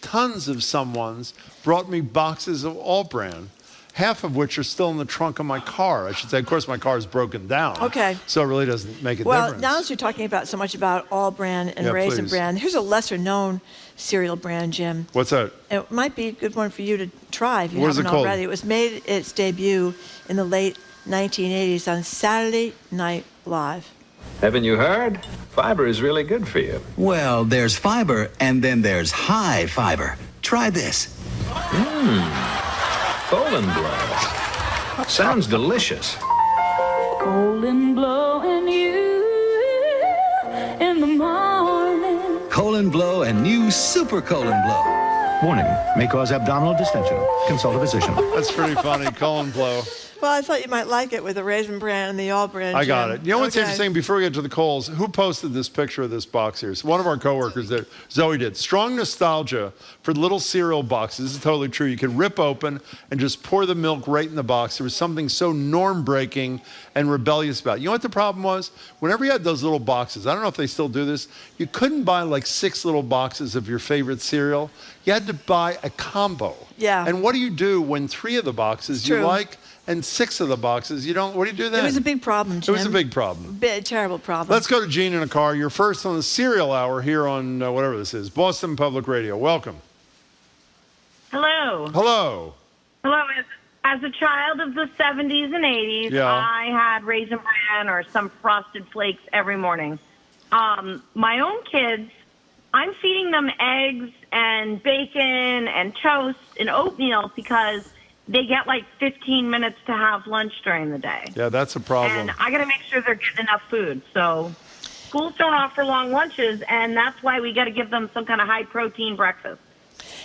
Tons of someones brought me boxes of All Bran, half of which are still in the trunk of my car. I should say, of course, my car is broken down. Okay. So it really doesn't make a Well, difference. now that you're talking about so much about All Bran and Yeah, Raisin please. Bran, here's a lesser known cereal brand, Jim. What's that? It might be a good one for you to try if you What is haven't it called? already. It was made its debut in the late 1980s on Saturday Night Live. Haven't you heard? Fiber is really good for you. Well, there's fiber, and then there's high fiber. Try this. Golden Blow. Sounds delicious. Golden blowing you in the morning. Colon Blow and new Super Colon Blow. Warning, may cause abdominal distension. Consult a physician. That's pretty funny. Colon Blow. Well, I thought you might like it with the Raisin Bran and the All Bran. I got Jim. it. You know what's Okay. interesting? Before we get to the Coles, who posted this picture of this box here? So one of our coworkers there, Zoe did. Strong nostalgia for little cereal boxes. This is totally true. You could rip open and just pour the milk right in the box. There was something so norm-breaking and rebellious about it. You know what the problem was? Whenever you had those little boxes, I don't know if they still do this, you couldn't buy like 6 little boxes of your favorite cereal. You had to buy a combo. Yeah. And what do you do when 3 of the boxes you True. like and 6 of the boxes you don't? What do you do then? It was a big problem, Jim. It was a big problem. Terrible problem. Let's go to Gene in a car. You're first on the Serial Hour here on whatever this is, Boston Public Radio. Welcome. Hello. Hello. Hello. As a child of the 70s and 80s, Yeah. I had Raisin Bran or some Frosted Flakes every morning. My own kids, I'm feeding them eggs and bacon and toast and oatmeal because they get like 15 minutes to have lunch during the day. Yeah, that's a problem. And I got to make sure they're getting enough food. So schools don't offer long lunches, and that's why we got to give them some kind of high-protein breakfast.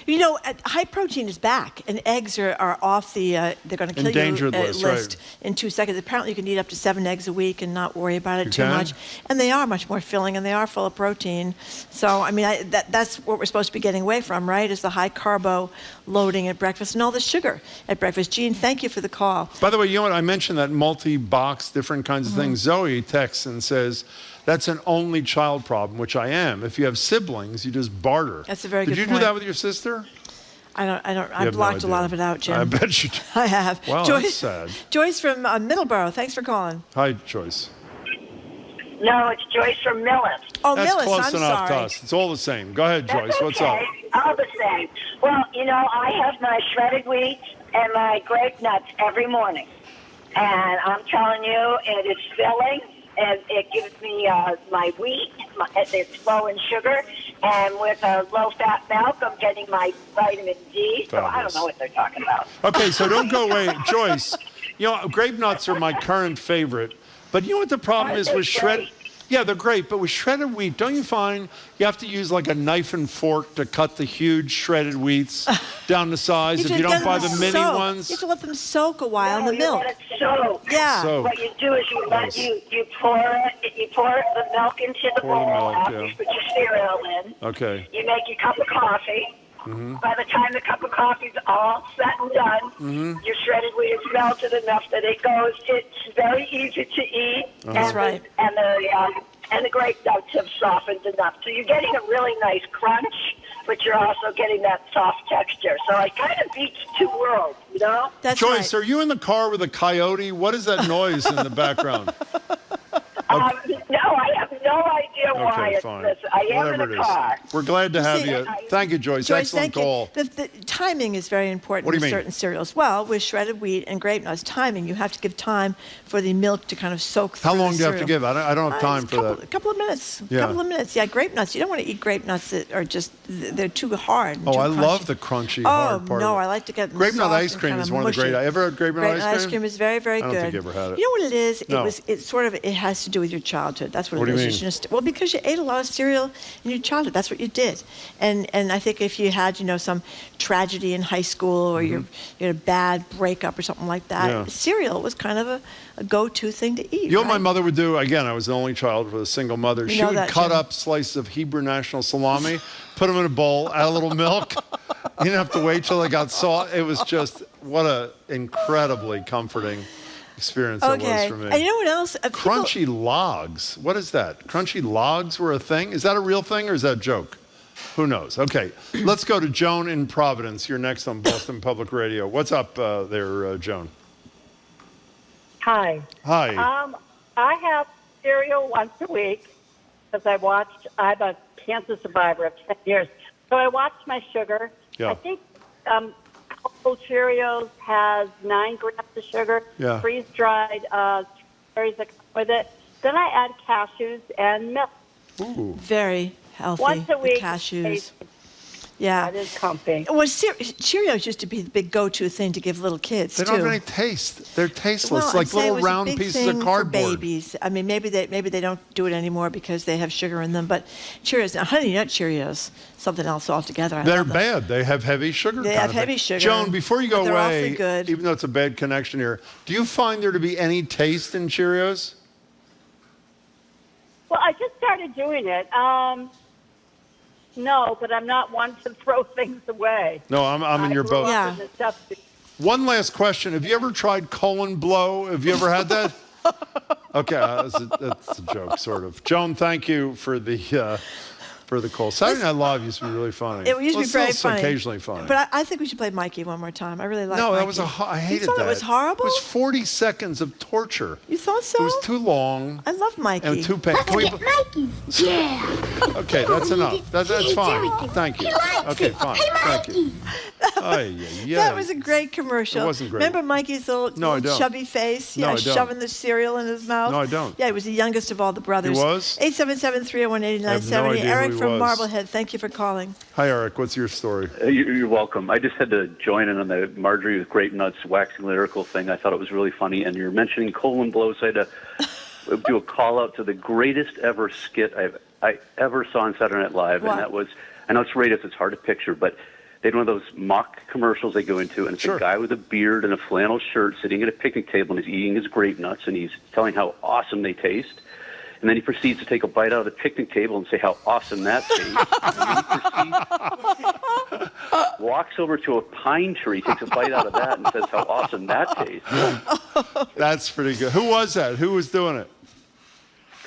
You know, high protein is back, and eggs are off the, they're going to kill you Endangered list, list right. in 2 seconds. Apparently, you can eat up to 7 eggs a week and not worry about it You too can? much. And they are much more filling, and they are full of protein. So, I mean, that's what we're supposed to be getting away from, right, is the high carbo loading at breakfast and all the sugar at breakfast. Gene, thank you for the call. By the way, you know what? I mentioned that multi-box, different kinds of things. Zoe texts and says, that's an only child problem, which I am. If you have siblings, you just barter. That's a very Did good you point. do that with your sister? I have blocked no a lot idea. of it out, Jim. I bet you did. I have. Wow, that's sad. Joyce from Middleborough, thanks for calling. Hi, Joyce. No, it's Joyce from Millis. Oh, That's Millis, close I'm enough sorry. to us. It's all the same. Go ahead, Joyce. That's What's up? okay. All the same. Well, you know, I have my shredded wheat and my grape nuts every morning. And I'm telling you, it is filling. And it gives me my wheat. It's low in sugar. And with a low-fat milk, I'm getting my vitamin D. So I don't know what they're talking about. Okay, so don't go away. Joyce, you know, grape nuts are my current favorite. But you know what the problem is with shredded? Yeah, they're great, but with shredded wheat, don't you find you have to use like a knife and fork to cut the huge shredded wheats down to size if you don't buy the mini ones? You have to let them soak a while in the milk. Let it soak. Yeah. Soak. What you do is you pour the milk into the Pour the bowl milk, after yeah. you put your cereal in. Okay. You make your cup of coffee. Mm-hmm. By the time the cup of coffee's all set and done, Mm-hmm. your shredded wheat is melted enough that it's very easy to eat. That's right. And the grape nuts have softened enough. So you're getting a really nice crunch, but you're also getting that soft texture. So it kind of beats 2 worlds, you know? Joyce, are you in the car with a coyote? What is that noise in the background? No, I have no idea why Okay, it's fine. this. I am Whatever in it a is. car. We're glad to have See, you. Thank you, Joyce. Joyce, Excellent thank call. you. The timing is very important What do you with mean? certain cereals. Well, with shredded wheat and grape nuts, timing, you have to give time for the milk to kind of soak through How long the do you have to cereal. give? I don't have time for that. A couple of minutes. Yeah. Couple of minutes. Yeah, grape nuts. You don't want to eat grape nuts that are just, they're too hard. and Oh, too I crunchy. love the crunchy hard part. No, of it. I like to get them Grape nut soft ice and cream kinda is one of the mushy. great. Ever had grape nut Grape ice nut cream? ice cream is very, very I don't good. think you ever had it. You know what it is? No. It has to do with your childhood. That's what, What it do you is. mean? Well, because you ate a lot of cereal in your childhood. That's what you did. And I think if you had, some tragedy in high school or you had a bad breakup or something like that, Yeah. cereal was kind of a go-to thing to eat. You know what my right? mother would do? Again, I was the only child with a single mother. You She know would that, cut Jim. up slices of Hebrew national salami, put them in a bowl, add a little milk. You didn't have to wait till they got soft. It was just, what a incredibly comforting experience that was Okay. for me. And you know what else? Crunchy logs. What is that? Crunchy logs were a thing? Is that a real thing or is that a joke? Who knows? Okay, let's go to Joan in Providence. You're next on Boston Public Radio. What's up there, Joan? Hi. Hi. I have cereal once a week because I'm a cancer survivor of 10 years. So I watched my sugar. Yeah. I think Cheerios has 9 grams of sugar, Yeah. freeze-dried berries that come with it. Then I add cashews and milk. Ooh. Very healthy. Once a week. The cashews. Yeah. That is comfy. Well, Cheerios used to be the big go-to thing to give little kids, They too. don't have any taste. They're tasteless, Well, like I'd say it little was a round big pieces thing of cardboard. For babies. I mean, maybe they don't do it anymore because they have sugar in them. But Cheerios, Honey Nut Cheerios, something else altogether. I They're love them. bad. They have heavy sugar. They kind have of thing. heavy sugar, Joan, before you but go they're away, awfully good. even though it's a bad connection here, do you find there to be any taste in Cheerios? Well, I just started doing it. No, but I'm not one to throw things away. No, I'm in your grew boat. up in the stuff. One last question. Have you ever tried colon blow? Have you ever had that? Okay, that's a joke, sort of. Joan, thank you for the call. Saturday Night Live used to be really funny. It used to be very funny. Occasionally funny. But I think we should play Mikey one more time. I really like No, Mikey. that was I hated You thought that. it was horrible? It was 40 seconds of torture. You thought so? It was too long. I love Mikey. And too painful. Mikey. Yeah. Okay, that's enough. That's fine. Thank you. Okay, fine. Thank you. That was a great commercial. It wasn't great. Remember Mikey's little I don't. chubby face? No, Yeah, I don't. shoving the cereal in his mouth. No, I don't. Yeah, he was the youngest of all the brothers. He was? 877-301-8970. I have no idea who Eric he from was. Marblehead, thank you for calling. Hi, Eric. What's your story? You're welcome. I just had to join in on the Marjorie with grape nuts waxing lyrical thing. I thought it was really funny. And you're mentioning colon blows. I had to do a call out to the greatest ever skit I ever saw on Saturday Night Live. What? And that was, I know it's radio, so it's hard to picture, but they had one of those mock commercials they go into, and it's a guy with a beard and a flannel shirt sitting at a picnic table, and he's eating his grape nuts, and he's telling how awesome they taste. And then he proceeds to take a bite out of the picnic table and say how awesome that tastes. And then he proceeds, walks over to a pine tree, takes a bite out of that, and says how awesome that tastes. That's pretty good. Who was that? Who was doing it?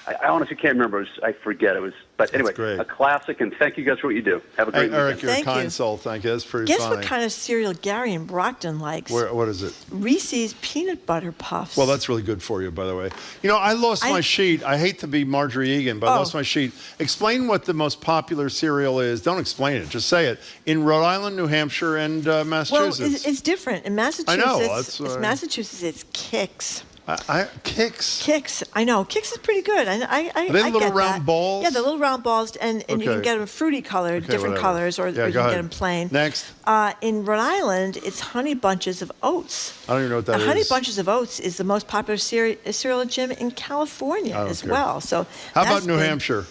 I honestly can't remember. I forget. But anyway, a classic, and thank you guys for what you do. Have a great Eric, weekend. you're Thank a kind you. soul. Thank you. That's pretty Guess funny. what kind of cereal Gary in Brockton likes? What is it? Reese's Peanut Butter Puffs. Well, that's really good for you, by the way. You know, I lost my sheet. I hate to be Marjorie Egan, but I lost my sheet. Explain what the most popular cereal is. Don't explain it. Just say it. In Rhode Island, New Hampshire, and Massachusetts. Well, it's different. In Massachusetts, I know. That's, Massachusetts, it's Kix. Kix. Kix, I know. Kix is pretty good. I Are they I little get round that. balls? Yeah, the little round balls, and you can get them fruity colored, different whatever. colors, or you Yeah, can go get ahead. them plain. Next. In Rhode Island, it's Honey Bunches of Oats. I don't even know what that is. Honey Bunches of Oats is the most popular cereal gym in California I don't as care. well. So How that's about New big. Hampshire?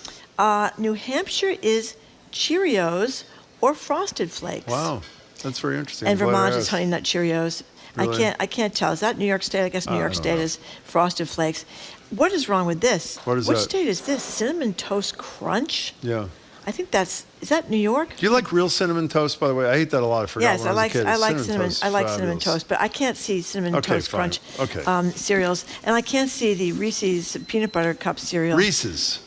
New Hampshire is Cheerios or Frosted Flakes. Wow, that's very interesting. And I'm glad I Vermont is asked. Honey Nut Cheerios. Really? I can't tell. Is that New York State? I guess New York don't State know. is Frosted Flakes. What is wrong with this? What is Which that? state is this? Cinnamon Toast Crunch? Yeah. I think is that New York? Do you like real cinnamon toast, by the way? I ate that a lot. I forgot Yes, when I was like a kid. I like Cinnamon cinnamon. toast, I like cinnamon fabulous. toast, but I can't see Cinnamon Okay, Toast fine. Crunch Okay. cereals, and I can't see the Reese's Peanut Butter Cup cereal. Reese's,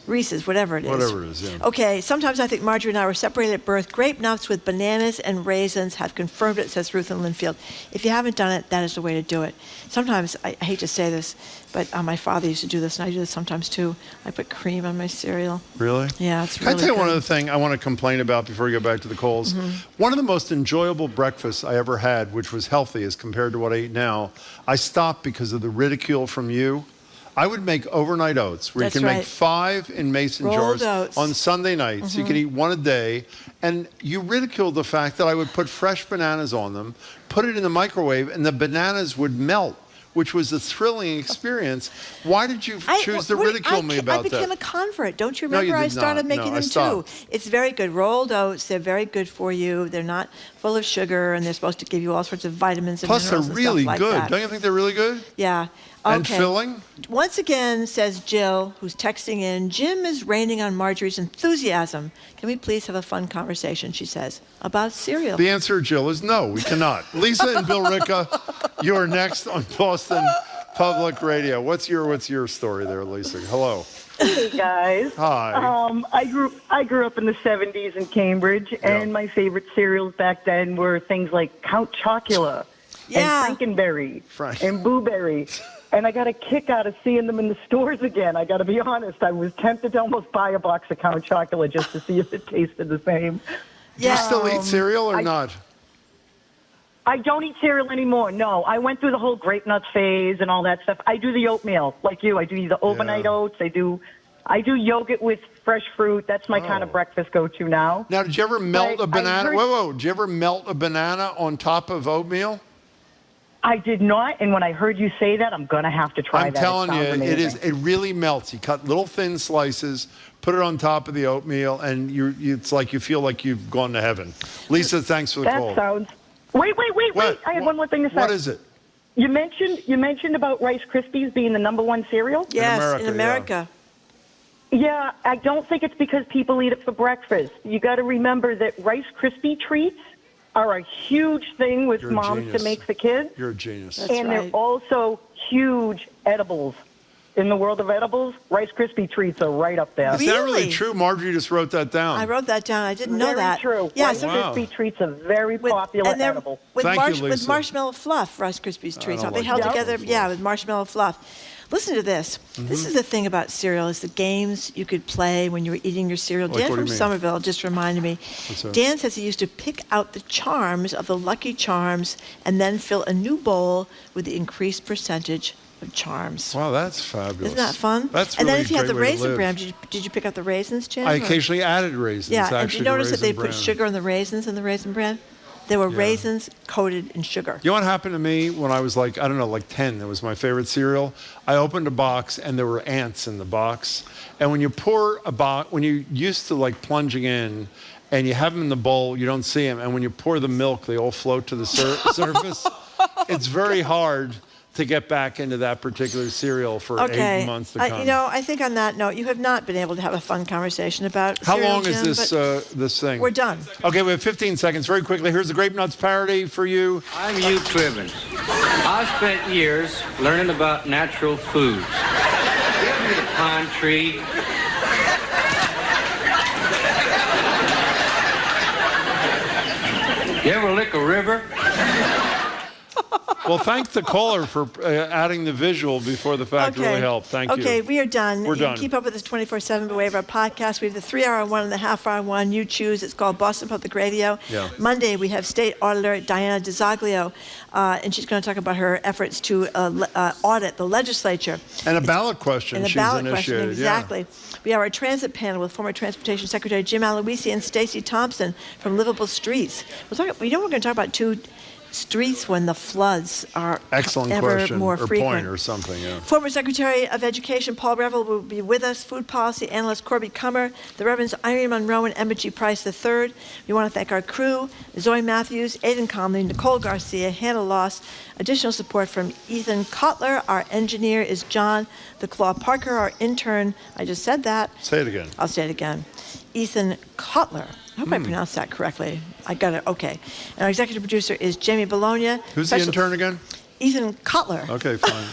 whatever it is. Whatever it is, yeah. Okay, sometimes I think Marjorie and I were separated at birth. Grape nuts with bananas and raisins have confirmed it, says Ruth in Linfield. If you haven't done it, that is the way to do it. Sometimes, I hate to say this, but my father used to do this, and I do this sometimes too. I put cream on my cereal. Really? Yeah, it's Can really I tell you good. one other thing I want to complain about before we go back to the calls? Mhm. One of the most enjoyable breakfasts I ever had, which was healthy as compared to what I eat now, I stopped because of the ridicule from you. I would make overnight oats, where That's you can right. make 5 in mason Rolled jars oats. on Sunday nights. You Mhm. can eat one a day. And you ridiculed the fact that I would put fresh bananas on them, put it in the microwave, and the bananas would melt, which was a thrilling experience. Why did you choose to ridicule me about I became that? a convert. Don't you No, remember? you I did started not. making No, I them too. stopped. It's very good. Rolled oats, they're very good for you. They're not full of sugar, and they're supposed to give you all sorts of vitamins and Plus, they're minerals and really stuff like good. that. Don't you think they're really good? Yeah. Okay. And filling? Once again, says Jill, who's texting in, Jim is raining on Marjorie's enthusiasm. Can we please have a fun conversation, she says, about cereal? The answer, Jill, is no, we cannot. Lisa and Bill Ricca, you are next on Boston Public Radio. What's your story there, Lisa? Hello. Hey guys. Hi. I grew up in the 70s in Cambridge, and my favorite cereals back then were things like Count Chocula and Frankenberry and Boo Berry. And I got a kick out of seeing them in the stores again. I got to be honest. I was tempted to almost buy a box of Count Chocula just to see if it tasted the same. Do you still eat cereal or not? I don't eat cereal anymore. No, I went through the whole grape nuts phase and all that stuff. I do the oatmeal like you. I do the overnight oats. I do yogurt with fresh fruit. That's my kind of breakfast go-to now. Now, did you ever melt a banana? Did you ever melt a banana on top of oatmeal? I did not, and when I heard you say that, I'm gonna have to try that. I'm telling you, amazing. it really melts. You cut little thin slices, put it on top of the oatmeal, and it's like you feel like you've gone to heaven. Lisa, thanks for the call. That sounds. Wait! I had one more thing to say. What is it? You mentioned about Rice Krispies being the #1 cereal. Yes, in America. Yeah, I don't think it's because people eat it for breakfast. You got to remember that Rice Krispie treats are a huge thing with moms to make for kids. You're a genius. And they're also huge edibles. In the world of edibles, Rice Krispie treats are right up there. Is that really true? Marjorie just wrote that down. I wrote that down. I didn't know that. Very true. Yeah, Rice Krispie treats are very popular edible. With marshmallow fluff, Rice Krispies treats. Aren't they held together? Yeah, with marshmallow fluff. Listen to this. This is the thing about cereal, is the games you could play when you were eating your cereal. Like, Dan what do from you mean? Somerville just reminded me. Dan says he used to pick out the charms of the Lucky Charms and then fill a new bowl with the increased percentage of charms. Wow, that's fabulous. Isn't that fun? That's and really then if you had the a great way to raisin live. bran, did you pick out the raisins, Jim? I or- occasionally added raisins. Yeah, and actually, did you notice to that they Raisin put Bran. sugar in the raisins in the raisin bran? There were raisins coated in sugar. You know what happened to me when I was like 10? That was my favorite cereal. I opened a box and there were ants in the box. And when you when you used to like plunging in and you have them in the bowl, you don't see them. And when you pour the milk, they all float to the surface. It's very hard to get back into that particular cereal for 8 months to come. I think on that note, you have not been able to have a fun conversation about How cereal, long is Jim, this but this thing? We're done. Okay, we have 15 seconds. Very quickly, here's the Grape Nuts parody for you. I'm Hugh Cribbins. I've spent years learning about natural foods. Give me the pine tree. You ever lick a river? Well, thank the caller for adding the visual before the fact really helped. Thank you. Okay, we are done. We're You done. can keep up with us 24/7 by way of our podcast. We have the 3-hour one and the half-hour one. You choose. It's called Boston Public Radio. Yeah. Monday, we have State Auditor Diana DiZoglio, and she's going to talk about her efforts to audit the legislature. And a ballot question And a she's ballot initiated. question, exactly. We have our transit panel with former Transportation Secretary Jim Aloisi and Stacey Thompson from Livable Streets. We're going to talk about two streets when the floods are Excellent ever question, more or frequent. point or something, yeah. Former Secretary of Education Paul Revel will be with us, food policy analyst Corby Cummer, the Reverends Irene Monroe and Emma G. Price III. We want to thank our crew, Zoe Matthews, Aidan Conley, Nicole Garcia, Hannah Loss. Additional support from Ethan Kotler. Our engineer is John the Claw Parker. Our intern, I just said that. Say it again. I'll say it again. Ethan Kotler. I hope I pronounced that correctly. I got it. Okay. And our executive producer is Jamie Bologna. Who's the intern again? Ethan Kotler. Okay, fine.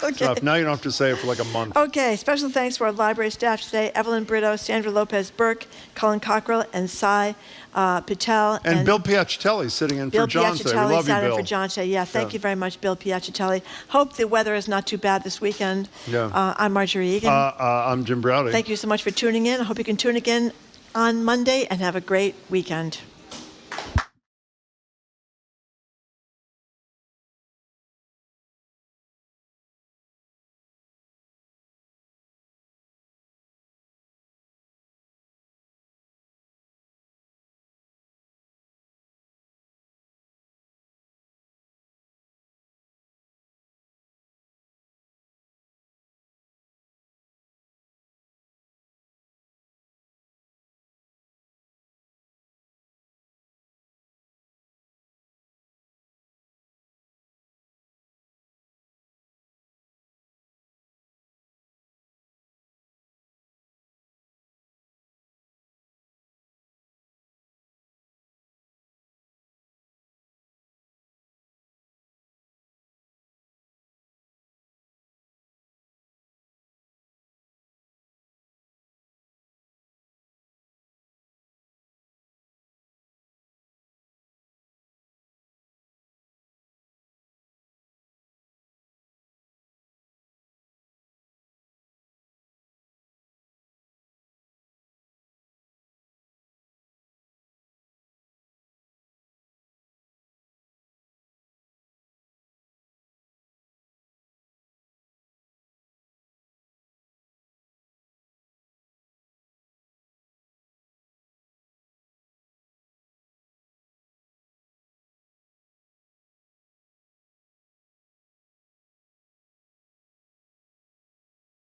Okay. Now you don't have to say it for like a month. Okay, special thanks to our library staff today, Evelyn Brito, Sandra Lopez-Burke, Colin Cockrell, and Sai Patel. And Bill Piacitelli sitting in for John today. We love you, sat in Bill. for John today. Yeah, thank you very much, Bill Piacitelli. Hope the weather is not too bad this weekend. Yeah. I'm Marjorie Egan. I'm Jim Browdy. Thank you so much for tuning in. I hope you can tune again on Monday and have a great weekend.